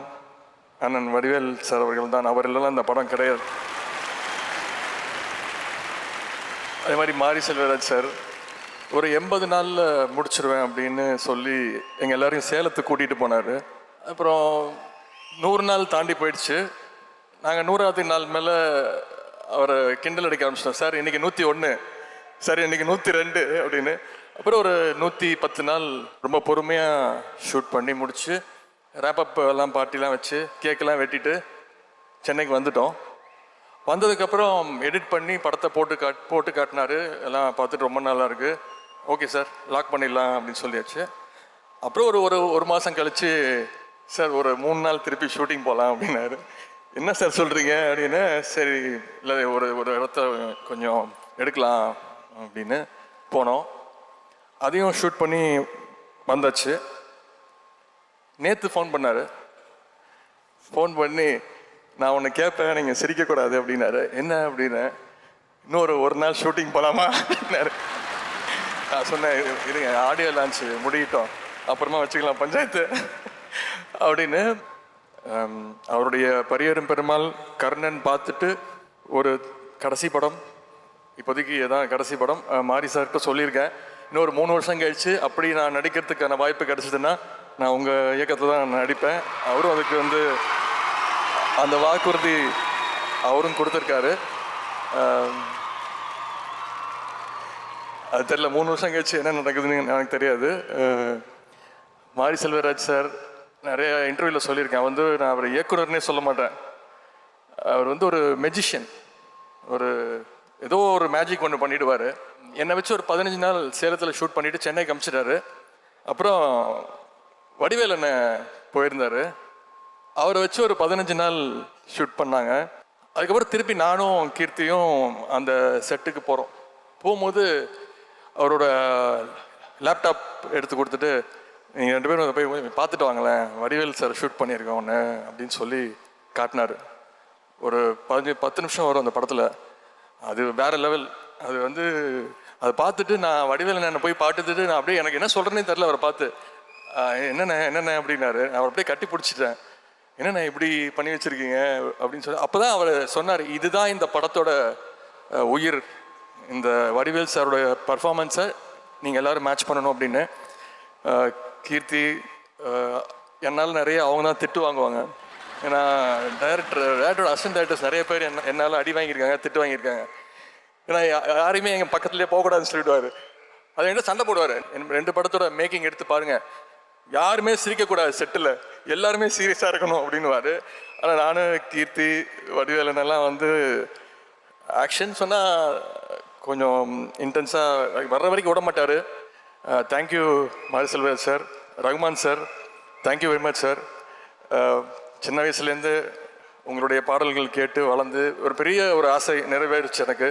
அண்ணன் வடிவேல் சார் அவர்கள் தான். அவர் இல்லைன்னா இந்த படம் கிடையாது. அதே மாதிரி மாரி செல்வராஜ் சார் ஒரு 80 நாளில் முடிச்சிருவேன் அப்படின்னு சொல்லி எங்கள் எல்லோரையும் சேலத்துக்கு கூட்டிகிட்டு போனார். அப்புறம் 100 நாள் தாண்டி போயிடுச்சு. நாங்கள் 100வது நாள் மேலே அவரை கிண்டல் அடிக்க ஆரம்பிச்சிட்டோம். சார் இன்றைக்கி 101, சார் இன்றைக்கி 102 அப்படின்னு. அப்புறம் ஒரு 110 நாள் ரொம்ப பொறுமையாக ஷூட் பண்ணி முடித்து ரேப்பப் எல்லாம் பார்ட்டிலாம் வச்சு கேக்கெல்லாம் வெட்டிட்டு சென்னைக்கு வந்துட்டோம். வந்ததுக்கப்புறம் எடிட் பண்ணி படத்தை போட்டு காட்டினார். எல்லாம் பார்த்துட்டு ரொம்ப நல்லா இருக்குது, ஓகே சார் லாக் பண்ணிடலாம் அப்படின்னு சொல்லியாச்சு. அப்புறம் ஒரு மாதம் கழித்து சார் ஒரு 3 நாள் திருப்பி ஷூட்டிங் போகலாம் அப்படின்னாரு. என்ன சார் சொல்கிறீங்க அப்படின்னு. சரி இல்லை ஒரு இடத்த கொஞ்சம் எடுக்கலாம் அப்படின்னு போனோம். அதையும் ஷூட் பண்ணி வந்தாச்சு. நேற்று ஃபோன் பண்ணார். ஃபோன் பண்ணி நான் ஒன்று கேட்பேன், நீங்கள் சிரிக்கக்கூடாது அப்படின்னாரு. என்ன அப்படின்னு. இன்னொரு ஒரு நாள் ஷூட்டிங் போகலாமா அப்படின்னாரு. நான் சொன்னேன் இருங்க ஆடியோ லான்ச் முடியட்டும் அப்புறமா வச்சுக்கலாம் பஞ்சாயத்து அப்படின்னு. அவருடைய பரியேறும் பெருமாள் கர்ணன் பார்த்துட்டு ஒரு கடைசி படம், இப்போதைக்கு இதான் கடைசி படம். மாரி சார்கிட்ட சொல்லியிருக்கேன், இன்னொரு 3 வருஷம் கழிச்சு அப்படி நான் நடிக்கிறதுக்கான வாய்ப்பு கிடச்சிதுன்னா நான் உங்கள் இயக்கத்தில் தான் நடிப்பேன். அவரும் அதுக்கு வந்து அந்த வாக்குறுதி அவரும் கொடுத்துருக்காரு. அது தெரியல 3 வருஷம் கழிச்சு என்ன நடக்குதுன்னு எனக்கு தெரியாது. மாரி செல்வராஜ் சார் நிறைய இன்டர்வியூவில் சொல்லியிருக்கேன், வந்து நான் அவர் இயக்குனர்னே சொல்ல மாட்டேன், அவர் வந்து ஒரு மெஜிஷியன், ஏதோ ஒரு மேஜிக் ஒன்று பண்ணிவிடுவார். என்னை வச்சு ஒரு 15 நாள் சேலத்தில் ஷூட் பண்ணிவிட்டு சென்னைக்கு அமிச்சிட்டாரு. அப்புறம் வடிவேல் அண்ணன் போயிருந்தார், அவரை வச்சு ஒரு 15 நாள் ஷூட் பண்ணாங்க. அதுக்கப்புறம் திருப்பி நானும் கீர்த்தியும் அந்த செட்டுக்கு போகிறோம். போகும்போது அவரோட லேப்டாப் எடுத்து கொடுத்துட்டு நீங்கள் 2 பேரும் போய் பார்த்துட்டு வாங்களேன், வடிவேல் சார் ஷூட் பண்ணியிருக்கோம் ஒன்று அப்படின்னு சொல்லி காட்டினார். ஒரு 10 நிமிஷம் வரும் அந்த படத்தில். அது வேறு லெவல். அது வந்து அதை பார்த்துட்டு நான் வடிவேலு நான் போய் பார்த்துட்டு நான் அப்படியே எனக்கு என்ன சொல்கிறேன்னே தெரில அவரை பார்த்து. என்னென்ன அப்படின்னாரு. நான் அவரை அப்படியே கட்டி பிடிச்சிட்டேன். என்னென்ன இப்படி பண்ணி வச்சுருக்கீங்க அப்படின்னு சொல்லி அப்போ தான் அவர் சொன்னார், இதுதான் இந்த படத்தோட உயிர், இந்த வடிவேல் சாரோட பர்ஃபார்மன்ஸை நீங்கள் எல்லோரும் மேட்ச் பண்ணணும் அப்படின்னு. கீர்த்தி என்னால் நிறைய அவங்க தான் திட்டு வாங்குவாங்க. ஏன்னா டேரக்டரோட அசிஸ்டன்ட் டேரக்டர்ஸ் நிறைய பேர் என்னால் அடி வாங்கியிருக்காங்க, திட்டு வாங்கியிருக்காங்க. ஏன்னா யாரையுமே எங்கள் பக்கத்துலேயே போகக்கூடாதுன்னு சொல்லிவிடுவார். அதை என்கிட்ட சண்டை போடுவார். 2 படத்தோட மேக்கிங் எடுத்து பாருங்கள், யாருமே சிரிக்கக்கூடாது செட்டில், எல்லாருமே சீரியஸாக இருக்கணும் அப்படின்னுவார். ஆனால் நானும் கீர்த்தி வடிவேலனெல்லாம் வந்து ஆக்ஷன் சொன்னால் கொஞ்சம் இன்டென்ஸாக வர்ற வரைக்கும் விட மாட்டார். தேங்க்யூ மாரி Selvaraj sir, Rahman sir, thank you very much sir. சின்ன வயசுலேருந்து உங்களுடைய பாடல்கள் கேட்டு வளர்ந்து ஒரு பெரிய ஒரு ஆசை நிறைவேறிச்சு எனக்கு.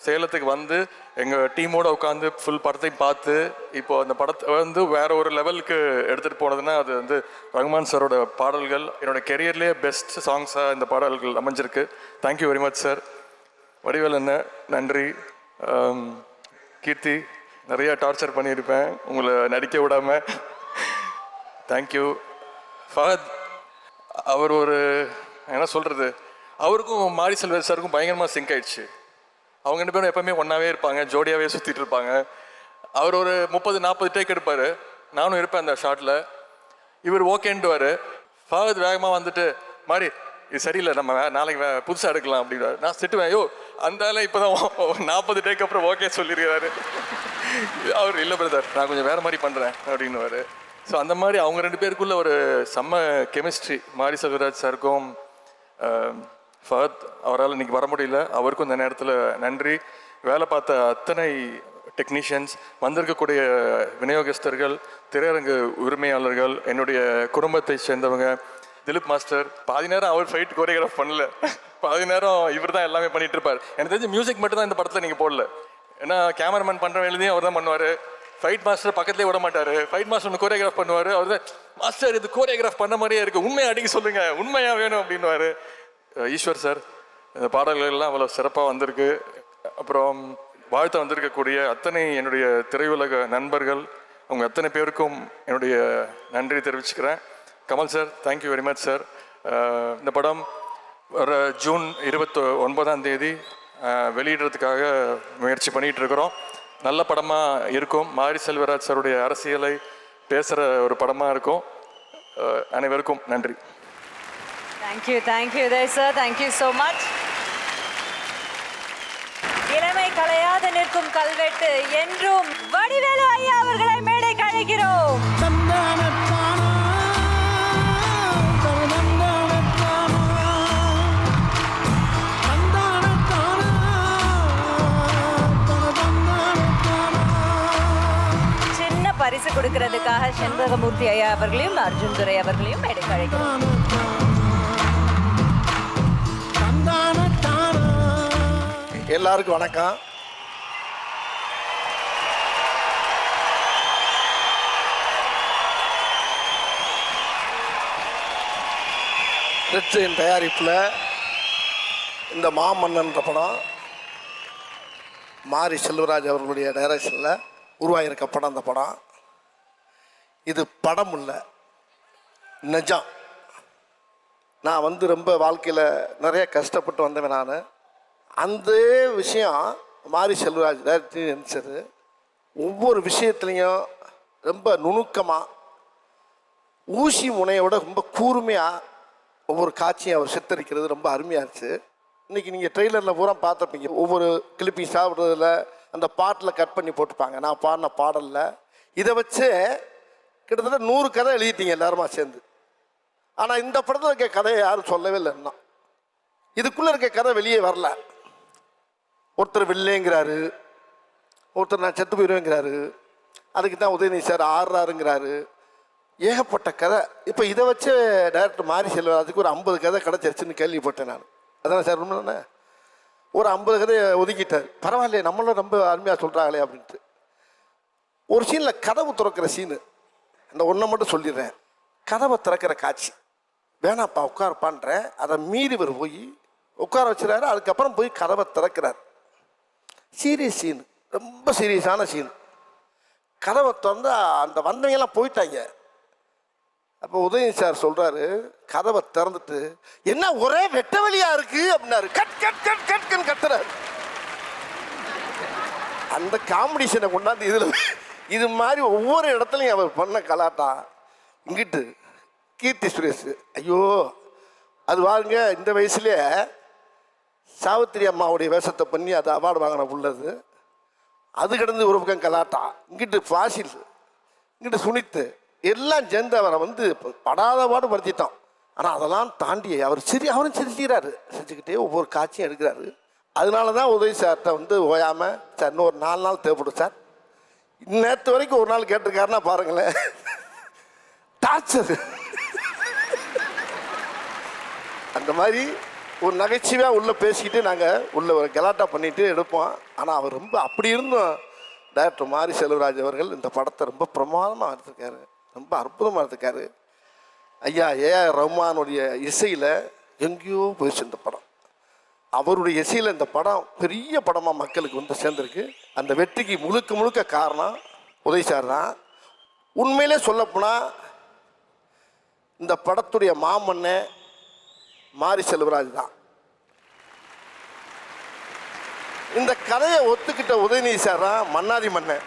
சேலத்துக்கு வந்து எங்கள் டீமோடு உட்காந்து ஃபுல் படத்தையும் பார்த்து இப்போது அந்த படத்தை வந்து வேறு ஒரு லெவலுக்கு எடுத்துகிட்டு போனதுன்னா அது வந்து ரகுமான் சாரோட பாடல்கள். என்னோடய கெரியர்லேயே பெஸ்ட் சாங்ஸாக இந்த பாடல்கள் அமைஞ்சிருக்கு. Thank you very much sir. Vadivel அண்ணன் நன்றி. கீர்த்தி நிறையா டார்ச்சர் பண்ணியிருப்பேன் உங்களை நடிக்க விடாமல். தேங்க்யூ. ஃபஹத் அவர் ஒரு என்ன சொல்கிறது, அவருக்கும் மாரி செல்வராஜ் சாருக்கும் பயங்கரமாக சிங்க் ஆயிடுச்சு. அவங்க 2 பேரும் எப்போவுமே ஒன்றாவே இருப்பாங்க, ஜோடியாகவே சுற்றிட்டு இருப்பாங்க. அவர் ஒரு 30-40 டேக் எடுப்பார், நானும் இருப்பேன் அந்த ஷாட்டில். இவர் ஓகேன்ட்டுவார். ஃபஹத் வேகமாக வந்துட்டு மாரி இது சரியில்லை, நம்ம நாளைக்கு புதுசாக எடுக்கலாம் அப்படின்றாரு. நான் திட்டுவேன், ஐயோ அந்த இப்போ தான் 40 டேக் அப்புறம் ஓகே சொல்லியிருக்கிறாரு. அவர் இல்லை பிரதர், நான் கொஞ்சம் வேறு மாதிரி பண்ணுறேன் அப்படின்னுவார். ஸோ அந்த மாதிரி அவங்க 2 பேருக்குள்ள ஒரு செம்ம கெமிஸ்ட்ரி. மாரி செல்வராஜ் சாருக்கும் ஃபஹத் அவரால் இன்றைக்கி வர முடியல, அவருக்கும் இந்த நேரத்தில் நன்றி. வேலை பார்த்த அத்தனை டெக்னீஷியன்ஸ், வந்திருக்கக்கூடிய விநியோகஸ்தர்கள், திரையரங்கு உரிமையாளர்கள், என்னுடைய குடும்பத்தை சேர்ந்தவங்க, திலீப் மாஸ்டர். பாதி நேரம் அவர் ஃபைட் கோரியோகிராஃப் பண்ணல, பாதி நேரம் இவர் தான் எல்லாமே பண்ணிட்டு இருப்பார். எனக்கு தெரிஞ்சு மியூசிக் மட்டும் தான் இந்த படத்தில் நீங்கள் போடல. ஏன்னா கேமராமேன் பண்ணுற வேலையும் அவர் தான் பண்ணுவார். ஃபைட் மாஸ்டர் பக்கத்துலேயே விட மாட்டார். ஃபைட் மாஸ்டர் ஒன்று கோரியோகிராஃப் பண்ணுவார். அவர் தான் மாஸ்டர் இது கோரியோகிராஃப் பண்ண மாதிரியே இருக்குது, உண்மையாக அடிக்க சொல்லுங்கள், உண்மையாக வேணும் அப்படின்வார். ஈஸ்வர் சார், இந்த பாடல்கள் எல்லாம் அவ்வளோ சிறப்பாக வந்திருக்கு. அப்புறம் வாழ்த்த வந்திருக்கக்கூடிய அத்தனை என்னுடைய திரையுலக நண்பர்கள், அவங்க அத்தனை பேருக்கும் என்னுடைய நன்றி தெரிவிச்சுக்கிறேன். Kamal sir, thank you very much sir. இந்த படம் வர ஜூன் 29ஆம் தேதி வெளியிடுறதுக்காக முயற்சி பண்ணிகிட்டு இருக்கிறோம். நல்ல படமாக இருக்கும். மாரி செல்வராஜ் சாருடைய அரசியலை பேசுகிற ஒரு படமாக இருக்கும். அனைவருக்கும் நன்றி. Thank you sir, thank you so much. இளமை கலையாத நிற்கும் கல்வெட்டு என்றும் வடிவேலு ஐயா அவர்களை மேடைக்கு அழைக்கிறோம். சின்ன பரிசு கொடுக்கறதுக்காக செண்பகமூர்த்தி ஐயா அவர்களையும் அர்ஜுன் துரை அவர்களையும் மேடைக்கு அழைக்கிறோம். எல்லாருக்கும் வணக்கம். ரெட்ஸின் தயாரிப்பில் இந்த மாமன்னன்ற படம் மாரி செல்வராஜ் அவர்களுடைய டைரக்ஷனில் உருவாகியிருக்க படம். அந்த படம் இது படம் இல்லை, நிஜம். நான் வந்து ரொம்ப வாழ்க்கையில் நிறைய கஷ்டப்பட்டு வந்தவன். நான் அந்த விஷயம் மாரி செல்வராஜ் டைரக்டர் நினச்சது. ஒவ்வொரு விஷயத்துலையும் ரொம்ப நுணுக்கமாக, ஊசி முனையோட ரொம்ப கூர்மையாக ஒவ்வொரு காட்சியும் அவர் சித்தரிக்கிறது ரொம்ப அருமையாக இருந்துச்சு. இன்றைக்கி நீங்கள் ட்ரெய்லரில் பூரா பார்த்துருப்பீங்க. ஒவ்வொரு கிளிப்பிங் சாப்பிட்றதுல அந்த பாட்டில் கட் பண்ணி போட்டுப்பாங்க. நான் பாடின பாடலில் இதை வச்சு கிட்டத்தட்ட 100 கதை எழுதிட்டீங்க எல்லாருமா சேர்ந்து. ஆனால் இந்த படத்தில் இருக்க கதையை யாரும் சொல்லவே இல்லைன்னா, இதுக்குள்ளே இருக்க கதை வெளியே வரல. ஒருத்தர் வெள்ளைங்கிறாரு, ஒருத்தர் நான் செத்து போயிடுவேங்கிறாரு, அதுக்கு தான் உதயநிதி சார் ஆடுறாருங்கிறாரு. ஏகப்பட்ட கதை. இப்போ இதை வச்சு டைரக்டர் மாரி செல்வராஜுக்கு ஒரு 50 கதை கிடச்சிருச்சுன்னு கேள்விப்பட்டேன் நான். அதானே சார் உண்மைதானே? ஒரு 50 கதையை ஒதுக்கிட்டார். பரவாயில்லையே, நம்மளும் ரொம்ப அருமையாக சொல்கிறாங்களே அப்படின்ட்டு. ஒரு சீனில் கதவு திறக்கிற சீனு, அந்த ஒன்றை மட்டும் சொல்லிடுறேன். கதவை திறக்கிற காட்சி, வேணாப்பா உட்காரப்பான்றேன், அதை மீறி இவர் போய் உட்கார வச்சுறாரு. அதுக்கப்புறம் போய் கதவை திறக்கிறார். சீரியஸ் சீன், ரொம்ப சீரியஸான சீன். கதவை திறந்து அந்த வந்தவங்கெல்லாம் போயிட்டாங்க. அப்போ உதயநிதி சார் சொல்கிறாரு, கதவை திறந்துட்டு, என்ன ஒரே வெட்ட வழியாக இருக்குது அப்படின்னாரு. கட் கட் கட் கட்ன்னு கத்துறாரு. அந்த காம்படிஷனை கொண்டாந்து இதில் இது மாதிரி ஒவ்வொரு இடத்துலையும் அவர் பண்ண கலாட்டா. இங்கிட்டு கீர்த்தி சுரேஷ், ஐயோ அது வாருங்க, இந்த வயசுலேயே சாவித்திரி அம்மாவுடைய வேஷத்தை பண்ணி அது அவார்டு வாங்கின உள்ளது. அது கிடந்து ஒரு பக்கம் கலாட்டா. இங்கிட்டு ஃபாசில், இங்கிட்டு சுனித்து, எல்லாம் சேர்ந்து அவரை வந்து படாத பாடு படுத்திட்டோம். ஆனால் அதெல்லாம் தாண்டி அவரும் சிரிக்கிறாரு, சிரிச்சுக்கிட்டே ஒவ்வொரு காட்சியும் எடுக்கிறாரு. அதனால தான் உதவி சார்கிட்ட வந்து ஓயாமல், சார் இன்னும் ஒரு 4 நாள் தேவைப்படும் சார், நேற்று வரைக்கும் ஒரு நாள் கேட்டிருக்காருன்னா பாருங்களேன், டார்ச்சர். அந்த மாதிரி ஒரு நகைச்சுவையாக உள்ளே பேசிக்கிட்டு நாங்கள் உள்ள ஒரு கலாட்டா பண்ணிட்டு எடுப்போம். ஆனால் அவர் ரொம்ப அப்படி இருந்தும் டைரக்டர் மாரி செல்வராஜ் அவர்கள் இந்த படத்தை ரொம்ப பிரமாதமாக எடுத்திருக்காரு, ரொம்ப அற்புதமாக எடுத்திருக்காரு. ஐயா ஏஆர் ரஹ்மானுடைய இசையில் எங்கேயோ போயிடுச்சு இந்த படம். அவருடைய இசையில் இந்த படம் பெரிய படமாக மக்களுக்கு வந்து சேர்ந்துருக்கு. அந்த வெற்றிக்கு முழுக்க முழுக்க காரணம் உதய் சார் தான். உண்மையிலே சொல்லப்போனால் இந்த படத்துடைய மாமன்னே மாரி செல்வராஜ் தான். இந்த கதையை ஒத்துக்கிட்ட உதயநிதி சார் தான் மன்னாதி மன்னன்.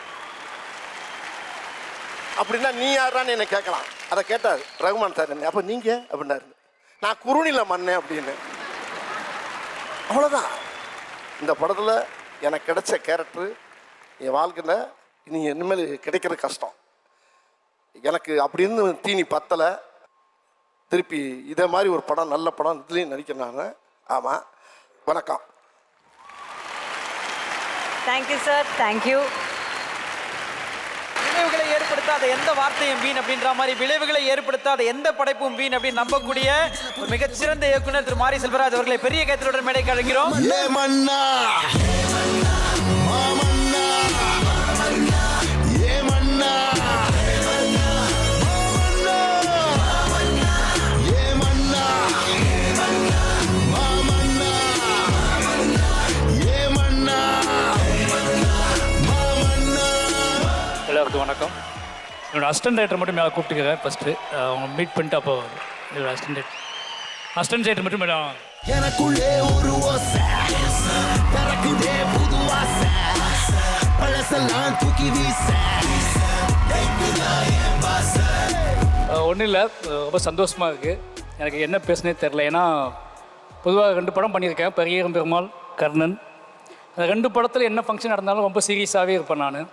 அப்படின்னா நீ யாரான்னு என்னை கேட்கலாம். அதை கேட்டார் ரகுமான் சார் என்ன, அப்போ நீங்கள் அப்படின்னாரு. நான் குறுநில மன்னன் அப்படின்னு. அவ்வளோதான். இந்த படத்தில் எனக்கு கிடைச்ச கேரக்டரு என் வாழ்க்கையில் இனி இனிமேல் கிடைக்கிறது கஷ்டம். எனக்கு அப்படின்னு தீனி பத்தலை. திருப்பி இதே மாதிரி ஒரு படம், நல்ல படம் இதுலேயும் நடிக்கிறேன் நான். ஆமாம், வணக்கம். Thank you sir, thank you. விளைவுகளை ஏற்படுத்தாத எந்த வார்த்தையும் வீண் அப்படின்ற மாதிரி விளைவுகளை ஏற்படுத்தாத எந்த படைப்பும் வீண் அப்படின்னு நம்பக்கூடிய ஒரு மிகச்சிறந்த இயக்குனர் திரு மாரி செல்வராஜ் அவர்களை பெரிய கைத்தலுடன் மேடைக்கு அழைக்கிறோம். எல்லாருக்கும் வணக்கம். என்னோடய அசிஸ்டன்ட் டைரக்டர் மட்டும் மேலே கூப்பிட்டுக்கிறேன் ஃபஸ்ட்டு. அவங்க மீட் பண்ணிட்டு அப்போ என்னோடய அசிஸ்டன்ட் டைரக்டர் மட்டும் மேடம். எனக்குள்ளே ஒரு ஓசை பறக்குதே புது ஆசை, பழசெல்லாம் தூக்கி வீச. ஒன்றும் இல்லை, ரொம்ப சந்தோஷமாக இருக்குது. எனக்கு என்ன பேசுனே தெரில. ஏன்னா பொதுவாக 2 படம் பண்ணியிருக்கேன், பரியேறும் பெருமாள், கர்ணன். அந்த 2 படத்தில் என்ன ஃபங்க்ஷன் நடந்தாலும் ரொம்ப சீரியஸாகவே இருப்பேன் நான்.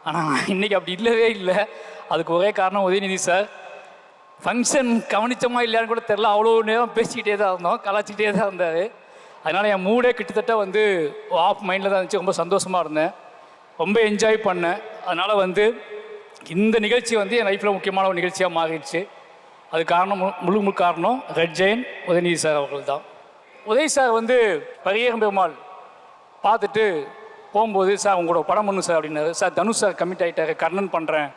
ஆனால் இன்றைக்கி அப்படி இல்லவே இல்லை. அதுக்கு ஒரே காரணம் உதயநிதி சார். ஃபங்க்ஷன் கவனிச்சோமா இல்லையான்னு கூட தெரில, அவ்வளோ நேரம் பேசிக்கிட்டே தான் இருந்தோம், கலாச்சிக்கிட்டே தான் இருந்தார். அதனால் என் மூடே கிட்டத்தட்ட வந்து ஆஃப் மைண்டில் தான் இருந்துச்சு. ரொம்ப சந்தோஷமாக இருந்தேன், ரொம்ப என்ஜாய் பண்ணேன். அதனால் வந்து இந்த நிகழ்ச்சி வந்து என் லைஃப்பில் முக்கியமான ஒரு நிகழ்ச்சியாக மாறிடுச்சு. அது காரணம் முழு காரணம் ரெட் ஜெயின் உதயநிதி சார் அவர்கள் தான். உதய் சார் வந்து பரியேறும் பெருமாள் பார்த்துட்டு போகும்போது, சார் உங்களோட படம் பண்ணும் சார் அப்படின்னாரு. சார் தனுஷ் சார் கமிட் ஆகிட்டாரு, கர்ணன் பண்ணுறேன்,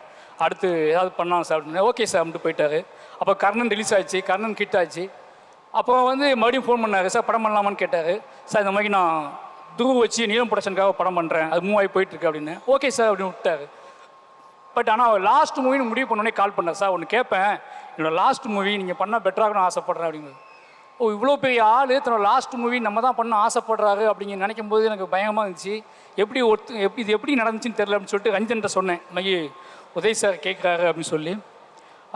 அடுத்து ஏதாவது பண்ணலாம் சார் அப்படின்னு. ஓகே சார் அப்படின்ட்டு போயிட்டாரு. அப்போ கர்ணன் ரிலீஸ் ஆச்சு, கர்ணன் கிட் ஆச்சு. அப்போ வந்து மறுபடியும் ஃபோன் பண்ணார், சார் படம் பண்ணலாமான்னு கேட்டார். சார் இந்த மாதிரி நான் துருவ வச்சு நீலம் ப்ரொடக்ஷனுக்காக படம் பண்ணுறேன், அது மூவ் ஆகி போயிட்டுருக்கு அப்படின்னு. ஓகே சார் அப்படின்னு விட்டார். பட் ஆனால் லாஸ்ட் மூவின்னு முடிவு பண்ணோடனே கால் பண்ணார். சார் ஒன்று கேட்பேன், என்னோடய லாஸ்ட் மூவி நீங்கள் பண்ணால் பெட்டராகணும்னு ஆசைப்பட்றேன் அப்படிங்கிறது. ஓ இவ்வளோ பெரிய ஆள் தன்னோட லாஸ்ட் மூவி நம்ம தான் பண்ண ஆசைப்படுறாரு அப்படிங்க நினைக்கும் போது எனக்கு பயமாக இருந்துச்சு. இது எப்படி நடந்துச்சுன்னு தெரில அப்படின்னு சொல்லிட்டு ரஞ்சன்கிட்ட சொன்னேன், மைய உதய் சார் கேட்குறாரு அப்படின்னு சொல்லி.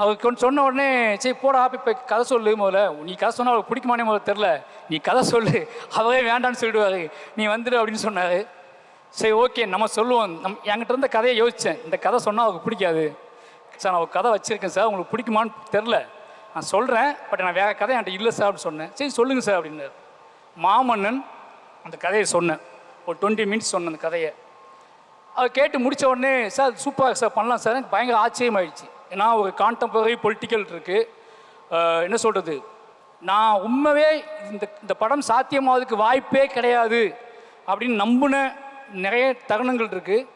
அவர் கொஞ்சம் சொன்ன உடனே, சரி போடா இப்போ கதை சொல்லு, முதல்ல நீ கதை சொன்னால் அவருக்கு பிடிக்குமானே முதல்ல தெரில, நீ கதை சொல்லு, அவரே வேண்டான்னு சொல்லிடுவார், நீ வந்துடு அப்படின்னு சொன்னார். சரி ஓகே நம்ம சொல்லுவோம். என்கிட்ட இருந்த கதையை யோசித்தேன், இந்த கதை சொன்னால் அவருக்கு பிடிக்காது சார், நான் ஒரு கதை வச்சுருக்கேன் சார், உங்களுக்கு பிடிக்குமான்னு தெரில, நான் சொல்கிறேன், பட் நான் வேறு கதை என்கிட்ட இல்லை சார் அப்படின்னு சொன்னேன். சரி சொல்லுங்கள் சார் அப்படின்னாரு. மாமன்னன் அந்த கதையை சொன்னேன், ஒரு 20 மினிட்ஸ் சொன்னேன் அந்த கதையை. அதை கேட்டு முடித்த உடனே, சார் சூப்பராக சார் பண்ணலாம் சார், எனக்கு பயங்கர ஆச்சரியமாயிடுச்சு. ஏன்னா ஒரு கான்டெம்பரரி பொலிட்டிக்கல் இருக்குது, என்ன சொல்கிறது, நான் உண்மையே இந்த படம் சாத்தியமாவதுக்கு வாய்ப்பே கிடையாது அப்படின்னு நம்பின நிறைய தருணங்கள் இருக்குது.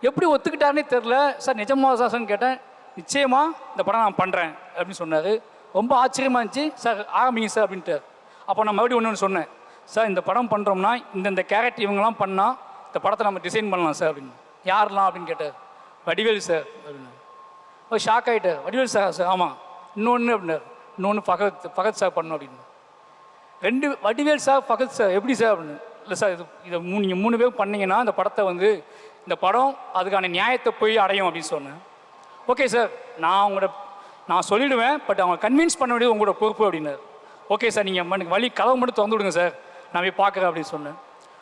எப்படி ஒத்துக்கிட்டாருன்னே தெரில. சார் நிஜமாக சார்ன்னு கேட்டேன். நிச்சயமாக இந்த படம் நான் பண்ணுறேன் அப்படின்னு சொன்னார். ரொம்ப ஆச்சரியமாக இருந்துச்சு. சார் ஆரம்பிங்க சார் அப்படின்ட்டு. அப்போ நான் மறுபடியும் ஒன்று சொன்னேன், சார் இந்த படம் பண்ணுறோம்னா இந்த கேரக்டர் இவங்கெல்லாம் பண்ணால் இந்த படத்தை நம்ம டிசைன் பண்ணலாம் சார் அப்படின்னு. யாரெல்லாம் அப்படின்னு கேட்டார். வடிவேல் சார் அப்படின்னு. அவர் ஷாக் ஆகிட்டார். வடிவேல் சார் சார் ஆமாம். இன்னொன்று அப்படின்னார். இன்னொன்று ஃபகத் சார் பண்ணணும் அப்படின்னு. வடிவேல் சார் ஃபகத் சார் எப்படி சார் அப்படின்னு. இல்லை சார் இதை நீங்கள் 3 பேர் பண்ணிங்கன்னா இந்த படத்தை வந்து இந்த படம் அதுக்கான நியாயத்தை போய் அடையும் அப்படின்னு சொன்னேன். ஓகே சார் நான் சொல்லிவிடுவேன், பட் அவங்க கன்வின்ஸ் பண்ண வேண்டியது உங்களோட பொறுப்பு அப்படின்னாரு. ஓகே சார் நீங்கள் வழி கதவை மட்டும் திறந்து விடுங்க சார், நான் போய் பார்க்குறேன் அப்படின்னு சொன்னேன்.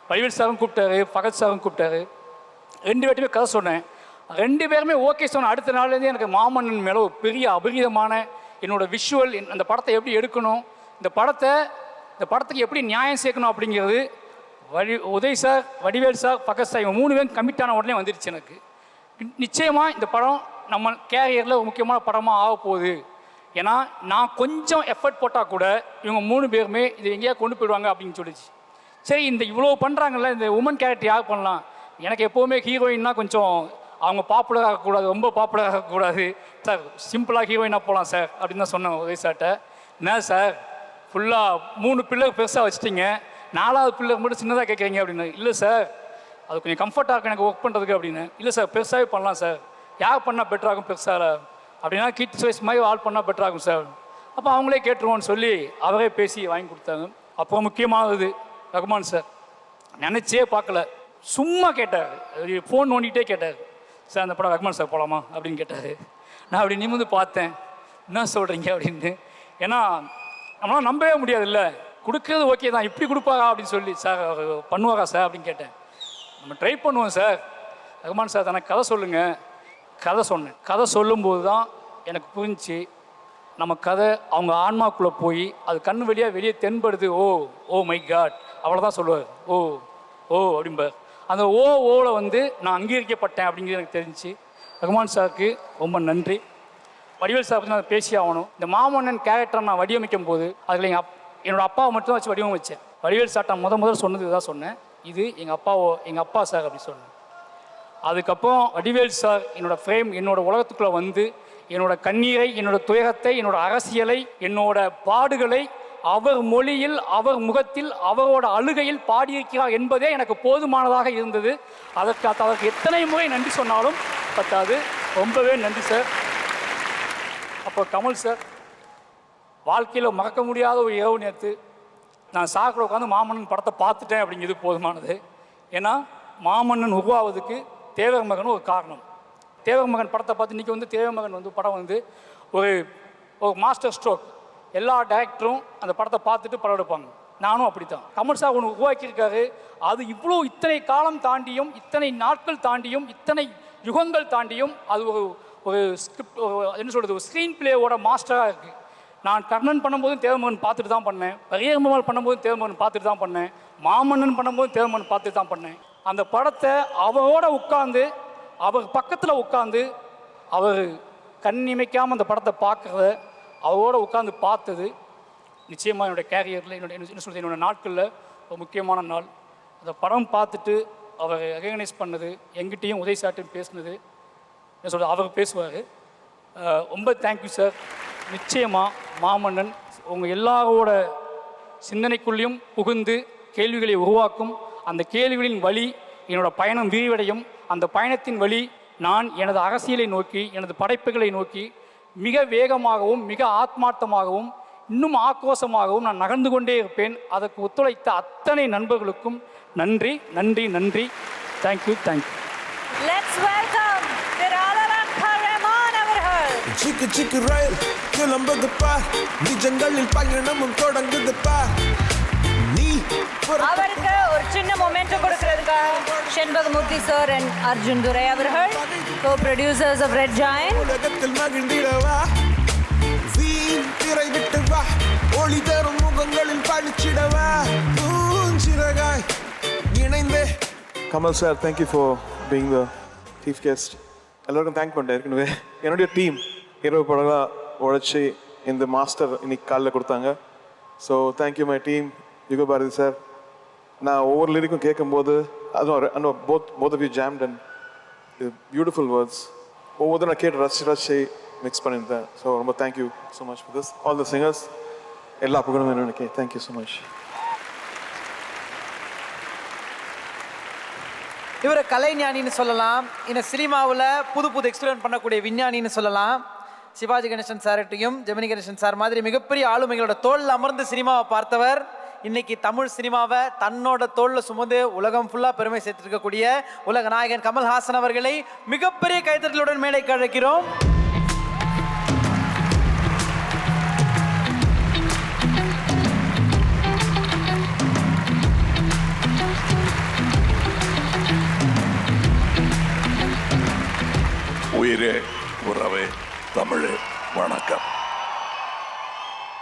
வடிவேல் சாரும் கூப்பிட்டாரு, ஃபகத் சாரும் கூப்பிட்டாரு. 2 பேர்ட்டுமே கதை சொன்னேன். 2 பேருமே ஓகே சொன்னேன். அடுத்த நாள்லேருந்து எனக்கு மாமன்னன் மேலே ஒரு பெரிய அபரிதமான என்னோடய விஷுவல், அந்த படத்தை எப்படி எடுக்கணும், இந்த படத்துக்கு எப்படி நியாயம் சேர்க்கணும் அப்படிங்கிறது Uday sir, Vadivel sir, Fahadh sir இவங்க 3 பேரும் கமிட் ஆன உடனே வந்துடுச்சு எனக்கு. நிச்சயமாக இந்த படம் நம்ம கேரியரில் ஒரு முக்கியமான படமாக ஆக போகுது. ஏன்னா நான் கொஞ்சம் எஃபர்ட் போட்டால் கூட இவங்க 3 பேருமே இதை எங்கேயா கொண்டு போயிடுவாங்க அப்படின்னு சொல்லிச்சு. சரி, இந்த இவ்வளோ பண்ணுறாங்கல்ல, இந்த உமன் கேரக்டர் யார் பண்ணலாம்? எனக்கு எப்போவுமே ஹீரோயின்னா கொஞ்சம் அவங்க பாப்புலர் ஆகக்கூடாது, ரொம்ப பாப்புலர் ஆகக்கூடாது சார், சிம்பிளாக ஹீரோயினாக போகலாம் சார் அப்படின்னு தான் சொன்னேன் உதய் சார்கிட்ட. என்ன சார் ஃபுல்லாக 3 பில்லர் பெருசாக வச்சுட்டிங்க, 4வது பில்லர் மட்டும் சின்னதாக கேட்குறீங்க அப்படின்னு. இல்லை சார் அது கொஞ்சம் கம்ஃபர்ட்டாக இருக்கும் எனக்கு ஒர்க் பண்ணுறதுக்கு அப்படின்னு. இல்லை சார் பெருசாகவே பண்ணலாம் சார், யார் பண்ணால் பெட்டராகும் பெருசாக அப்படின்னா கிட்ஸ் வைஸ் மாதிரி ஆள் பண்ணால் பெட்டராகும் சார். அப்போ அவங்களே கேட்டுருவோன்னு சொல்லி அவரே பேசி வாங்கி கொடுத்தாங்க. அப்புறம் முக்கியமானது ரகுமான் சார், நினச்சே பார்க்கல, சும்மா கேட்டார், ஃபோன் நோண்டிகிட்டே கேட்டார், சார் அந்த படம் ரகுமான் சார் போகலாமா அப்படின்னு கேட்டார். நான் அப்படி நிமிர்ந்து பார்த்தேன், என்ன சொல்கிறீங்க அப்படின்னு. ஏன்னா நம்மளால் நம்பவே முடியாது, இல்லை கொடுக்குறது ஓகே தான், இப்படி கொடுப்பாரா அப்படின்னு சொல்லி, சார் பண்ணுவாரா சார் அப்படின்னு கேட்டேன். நம்ம ட்ரை பண்ணுவோம் சார், ரகுமான் சார் எனக்கு கதை சொல்லுங்கள். கதை சொன்னேன். கதை சொல்லும்போது தான் எனக்கு புரிஞ்சு நம்ம கதை அவங்க ஆன்மாக்குள்ளே போய் அது கண்ணு வெளியே தென்படுது. ஓ மை காட் அவ்வளோதான் சொல்லுவார். ஓ அப்படிம்பார். அந்த ஓவில் வந்து நான் அங்கீகரிக்கப்பட்டேன் அப்படிங்கிறது எனக்கு தெரிஞ்சு. ரகுமான் சாருக்கு ரொம்ப நன்றி. வடிவேல் சார் பற்றி நான் பேசி ஆகணும். இந்த மாமன்னன் கேரக்டரை நான் வடிவமைக்கும் போது அதில் என்னோடய அப்பாவை மட்டும் வச்சு வடிவம் வச்சேன். வடிவேல் சார்ட்ட முதல் சொன்னது இதான் சொன்னேன், இது எங்கள் அப்பா சார் அப்படி சொன்னேன். அதுக்கப்புறம் வடிவேல் சார் என்னோடய ஃப்ரேம், என்னோடய உலகத்துக்குள்ளே வந்து என்னோடய கண்ணீரை, என்னோடய துயரத்தை, என்னோடய அரசியலை, என்னோடய பாடுகளை அவர் மொழியில், அவர் முகத்தில், அவரோட அழுகையில் பாடியிருக்கிறார் என்பதே எனக்கு போதுமானதாக இருந்தது. அதற்கு எத்தனை முறை நன்றி சொன்னாலும் பத்தாது. ரொம்பவே நன்றி சார். அப்போ கமல் சார், வாழ்க்கையில் மறக்க முடியாத ஒரு இரவு நேற்று நான் சாக்கில் உட்காந்து மாமன்னன் படத்தை பார்த்துட்டேன் அப்படிங்கிறது போதுமானது. ஏன்னா மாமன்னன் உருவாவதுக்கு தேவர் மகன் ஒரு காரணம். தேவர் மகன் படத்தை பார்த்து இன்றைக்கி வந்து தேவர் மகன் வந்து படம் வந்து ஒரு மாஸ்டர் ஸ்ட்ரோக். எல்லா டைரக்டரும் அந்த படத்தை பார்த்துட்டு படம் எடுப்பாங்க. நானும் அப்படி தான். கமல் சார் ஒன்று உருவாக்கியிருக்காரு. அது இத்தனை காலம் தாண்டியும், இத்தனை நாட்கள் தாண்டியும், இத்தனை யுகங்கள் தாண்டியும் அது ஒரு ஸ்கிரிப்ட், என்ன சொல்கிறது, ஒரு ஸ்க்ரீன் பிளேவோட மாஸ்டராக இருக்குது. நான் கர்ணன் பண்ணும்போதும் தேவமகன் பார்த்துட்டு தான் பண்ணேன், பரியர்மமல் பண்ணும்போதும் தேவமகன் பார்த்துட்டு தான் பண்ணேன், மாமன்னன் பண்ணும்போதும் தேவமகன் பார்த்துட்டு தான் பண்ணேன். அந்த படத்தை அவரோட உட்காந்து, அவர் பக்கத்தில் உட்காந்து, அவர் கண்ணிமைக்காமல் அந்த படத்தை பார்க்குறத அவரோட உட்காந்து பார்த்தது நிச்சயமாக என்னோடய கேரியரில், என்னோட நாட்களில் ஒரு முக்கியமான நாள். அந்த படம் பார்த்துட்டு அவர் ரெகக்னைஸ் பண்ணது, எங்கிட்டையும் உதய் சார்ட்டையும் பேசினது, என்ன சொல்கிறது, அவர் பேசுவார். ரொம்ப தேங்க்யூ சார். நிச்சயமாக மாமன்னன் உங்கள் எல்லாரோட சிந்தனைக்குள்ளேயும் புகுந்து கேள்விகளை உருவாக்கும். அந்த கேள்விகளின் வழி என்னோடய பயணம் விரிவடையும். அந்த பயணத்தின் வழி நான் எனது அரசியலை நோக்கி, எனது படைப்புகளை நோக்கி மிக வேகமாகவும், மிக ஆத்மார்த்தமாகவும், இன்னும் ஆக்ரோஷமாகவும் நான் நகர்ந்து கொண்டே இருப்பேன். அதற்கு ஒத்துழைத்த அத்தனை நண்பர்களுக்கும் நன்றி நன்றி நன்றி. Thank you thank you. Let's welcome Rahman அவர்கள். சிக்கு சிக்கு ரயில் கிளம்புது பார், நிஜங்களில் பயணமும் தொடங்குது பார். அவருக்கு ஒரு சின்ன மொமெண்டோ கொடுக்கிறதுக்காக செண்பகமூர்த்தி சார் அண்ட் அர்ஜுன் துரை அவர்கள், co-producers of Red Giant. உலகத்தில் மகிழ்ந்திடவா, வீண் திரை விட்டு வா, ஒளி தரும் முகங்களில் பழிச்சிடவா, பூஞ்சிறகாய் இணைந்தே. Kamal sir, thank you for being the chief guest. எல்லாருக்கும் தேங்க் பண்ணிட்டேன். ஏற்கனவே என்னுடைய டீம் இரவு படலாக உழைச்சி இந்த மாஸ்டர் இன்னைக்கு காலையில் கொடுத்தாங்க. So thank you my team. யுக பாரதி சார், நான் ஒவ்வொரு லிரிக்கும் கேட்கும்போது அதுவும் both of you jammed and beautiful words. ஒவ்வொரு நான் கேட்டு ரசிச்சு மிக்ஸ் பண்ணியிருந்தேன். ஸோ ரொம்ப thank you so much for this. All the singers, எல்லா புகழும் எனக்கு. Thank you so much. இவரை கலைஞானின்னு சொல்லலாம், இந்த சினிமாவில் புது புது எக்ஸ்பெரிமெண்ட் பண்ணக்கூடிய விஞ்ஞானின்னு சொல்லலாம். சிவாஜி கணேசன் சார்கிட்டையும் ஜெமினி கணேசன் சார் மாதிரி மிகப்பெரிய ஆளுமைகளோட தோளில் அமர்ந்து சினிமாவை பார்த்தவர். இன்னைக்கு தமிழ் சினிமாவை தன்னோட தோளில் சுமந்து உலகம் ஃபுல்லாக பெருமை சேர்த்திருக்கக்கூடிய உலக நாயகன் கமல்ஹாசன் அவர்களை மிகப்பெரிய கைத்தட்டலுடன் மேடைக்கு அழைக்கிறோம். உயிரே உறவே தமிழ் வணக்கம்.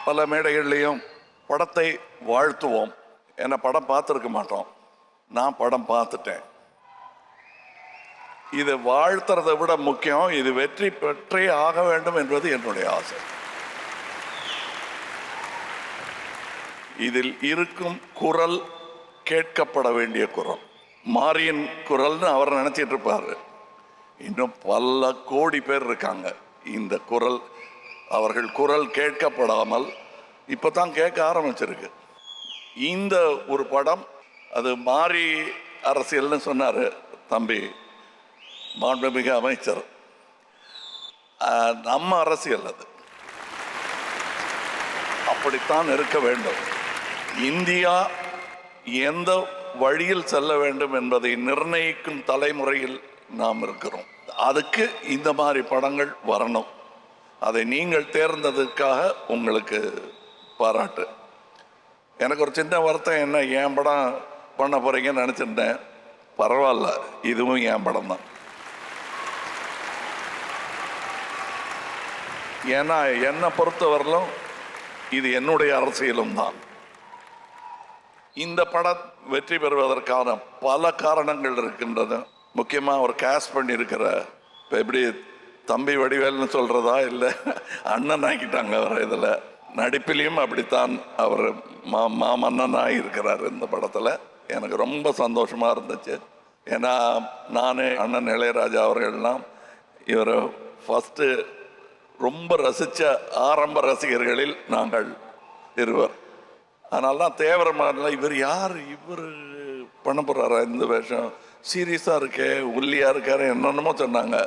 பல மேடைகள்லையும் படத்தை வாழ்த்துவோம். என்ன படம் பார்த்துருக்க மாட்டோம், நான் படம் பார்த்துட்டேன். இது வாழ்த்துறதை விட முக்கியம், இது வெற்றி பெற்றே ஆக வேண்டும் என்பது என்னுடைய ஆசை. இதில் இருக்கும் குரல் கேட்கப்பட வேண்டிய குரல். மாரியின் குரல்னு அவர் நினைச்சிட்டு இருப்பாரு. இன்னும் பல கோடி பேர் இருக்காங்க. இந்த குரல், அவர்கள் குரல் கேட்கப்படாமல் இப்போ தான் கேட்க ஆரம்பிச்சிருக்கு. இந்த ஒரு படம், அது மாறி அரசியல்னு சொன்னார் தம்பி மாண்புமிகு அமைச்சர். நம்ம அரசியல் அது அப்படித்தான் இருக்க வேண்டும். இந்தியா எந்த வழியில் செல்ல வேண்டும் என்பதை நிர்ணயிக்கும் தலைமுறையில் நாம் இருக்கிறோம். அதுக்கு இந்த மாதிரி படங்கள் வரணும். அதை நீங்கள் தேர்ந்ததுக்காக உங்களுக்கு பாராட்டு. எனக்கு ஒரு சின்ன வருத்தம், என்ன என் படம் பண்ண போறீங்கன்னு நினச்சிருந்தேன். பரவாயில்ல, இதுவும் என் படம் தான். ஏன்னா என்னை பொறுத்தவரையிலும் இது என்னுடைய அரசியலும் தான். இந்த படம் வெற்றி பெறுவதற்கான பல காரணங்கள் இருக்கின்றது. முக்கியமாக அவர் கேஸ்ட் பண்ணியிருக்கிற, இப்போ எப்படி தம்பி வடிவேல்னு சொல்கிறதா இல்லை அண்ணன் ஆக்கிட்டாங்க அவர். இதில் நடிப்பிலையும் அப்படித்தான் அவர் மாமன்னனாக இருக்கிறார் இந்த படத்தில். எனக்கு ரொம்ப சந்தோஷமாக இருந்துச்சு. ஏன்னா நான் அண்ணன் இளையராஜா அவர்கள்லாம் இவர் ஃபஸ்ட்டு ரொம்ப ரசித்த ஆரம்ப ரசிகர்களில் நாங்கள் இருவர். அதனால தான் தேவரமான இவர் யார், இவர் பண்ண போகிறாரா இந்த வேஷம், சீரியஸாக இருக்கே, ஒல்லியாக இருக்காரு, என்னென்னமோ சொன்னாங்க.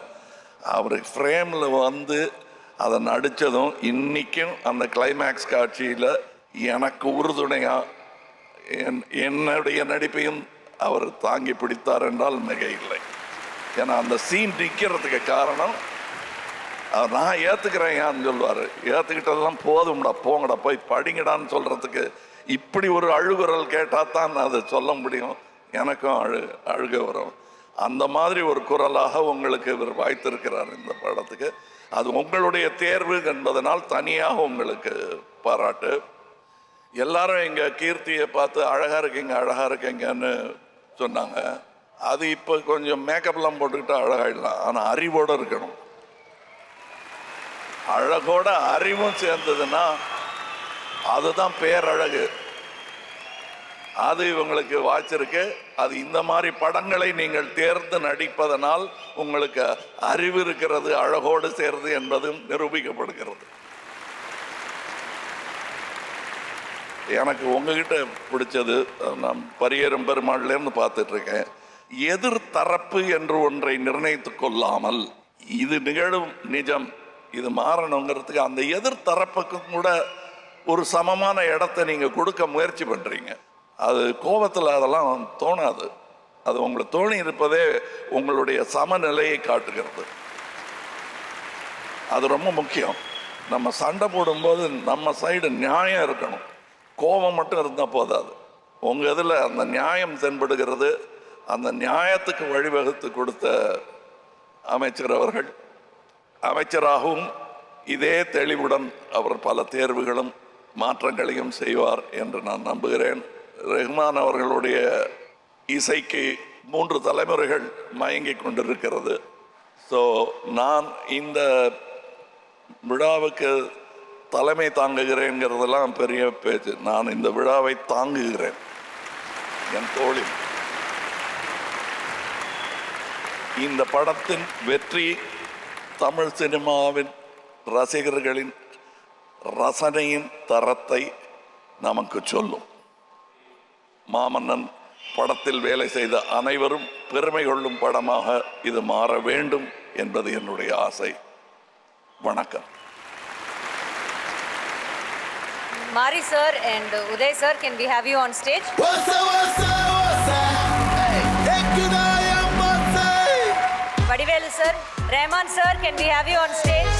அவர் ஃப்ரேமில் வந்து அதை நடித்ததும் இன்றைக்கும் அந்த கிளைமேக்ஸ் காட்சியில் எனக்கு உறுதுணையாக என்னுடைய நடிப்பையும் அவர் தாங்கி பிடித்தார் என்றால் மிக இல்லை. ஏன்னா அந்த சீன் நிற்கிறதுக்கு காரணம் நான் ஏற்றுக்கிறேன் ஏன்னு சொல்லுவார். ஏற்றுக்கிட்டதெல்லாம் போதும்டா, போங்கடா, போய் படிங்கடான்னு சொல்கிறதுக்கு இப்படி ஒரு அழுகுரல் கேட்டால் தான் அதை சொல்ல முடியும். எனக்கும் அழுக வரும். அந்த மாதிரி ஒரு குரலாக உங்களுக்கு இவர் வாய்த்திருக்கிறார் இந்த படத்துக்கு. அது உங்களுடைய தேர்வு என்பதனால் தனியாக உங்களுக்கு பாராட்டு. எல்லாரும் எங்கள் கீர்த்தியை பார்த்து அழகாக இருக்கீங்க அழகாக இருக்கீங்கன்னு சொன்னாங்க. அது இப்போ கொஞ்சம் மேக்கப்லாம் போட்டுக்கிட்டு அழகாயிடலாம், ஆனால் அறிவோடு இருக்கணும். அழகோட அறிவும் சேர்ந்ததுன்னா அதுதான் பேரழகு. அது இவங்களுக்கு வாய்ச்சிருக்கு. அது இந்த மாதிரி படங்களை நீங்கள் தேர்ந்து நடிப்பதனால் உங்களுக்கு அறிவு இருக்கிறது, அழகோடு சேர்ந்து என்பதும் நிரூபிக்கப்படுகிறது. எனக்கு உங்ககிட்ட பிடிச்சது, நான் பரியேறும் பெருமாள்லேருந்து பார்த்துட்டு இருக்கேன், எதிர்த்தரப்பு என்று ஒன்றை நிர்ணயித்து கொள்ளாமல் இது நிகழும் நிஜம், இது மாறணுங்கிறதுக்கு அந்த எதிர்த்தரப்புக்கும் கூட ஒரு சமமான இடத்தை நீங்கள் கொடுக்க முயற்சி பண்ணுறீங்க. அது கோபத்தில் அதெல்லாம் தோணாது. அது உங்களை தோணி இருப்பதே உங்களுடைய சமநிலையை காட்டுகிறது. அது ரொம்ப முக்கியம். நம்ம சண்டை போடும்போது நம்ம சைடு நியாயம் இருக்கணும். கோபம் மட்டும் இருந்தால் போதாது. உங்கள் இதில் அந்த நியாயம் தென்படுகிறது. அந்த நியாயத்துக்கு வழிவகுத்து கொடுத்த அமைச்சர் அவர்கள் அமைச்சராகவும் இதே தெளிவுடன் அவர் பல தேர்வுகளும் மாற்றங்களையும் செய்வார் என்று நான் நம்புகிறேன். ரஹ்மான் அவர்களுடைய இசைக்கு 3 தலைமுறைகள் மயங்கி கொண்டிருக்கிறது. ஸோ நான் இந்த விழாவுக்கு தலைமை தாங்குகிறேங்கிறதெல்லாம் பெரிய பேச்சு. நான் இந்த விழாவை தாங்குகிறேன் என் தோளில். இந்த படத்தின் வெற்றி தமிழ் சினிமாவின் ரசிகர்களின் ரசனையின் தரத்தை நமக்கு சொல்லும். மாமன்னன் படத்தில் வேலை செய்த அனைவரும் பெருமை கொள்ளும் படமாக இது மாற வேண்டும் என்பது என்னுடைய ஆசை. வணக்கம். Mari sir and Uday sir, can we have you on stage? Vadivelu sir, Rahman sir, can we have you on stage?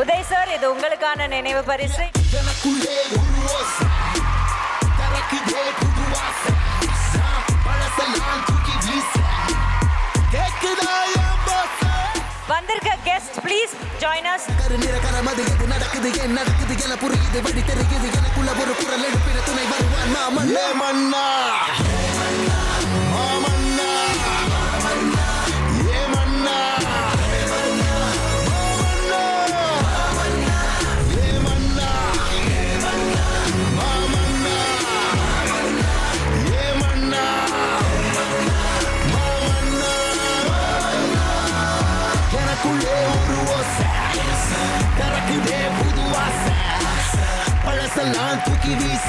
Uday sir, இது உங்களுக்கான நினைவு பரிசு. வந்திருக்க கெஸ்ட் ப்ளீஸ் ஜாயின் us. நடக்குது ஏன் நடக்குது என புரியுது வழி தெரியுது எனக்குள்ள ஒரு குரல் எழுப்பின துணை வருவான் மாமன்னா மன்னா மாமன்னா ஏ மன்னா எனக்குள்ளே ஒரு ஓசை கறக்குதே புது ஆசை பழசெல்லாம் தூக்கி வீச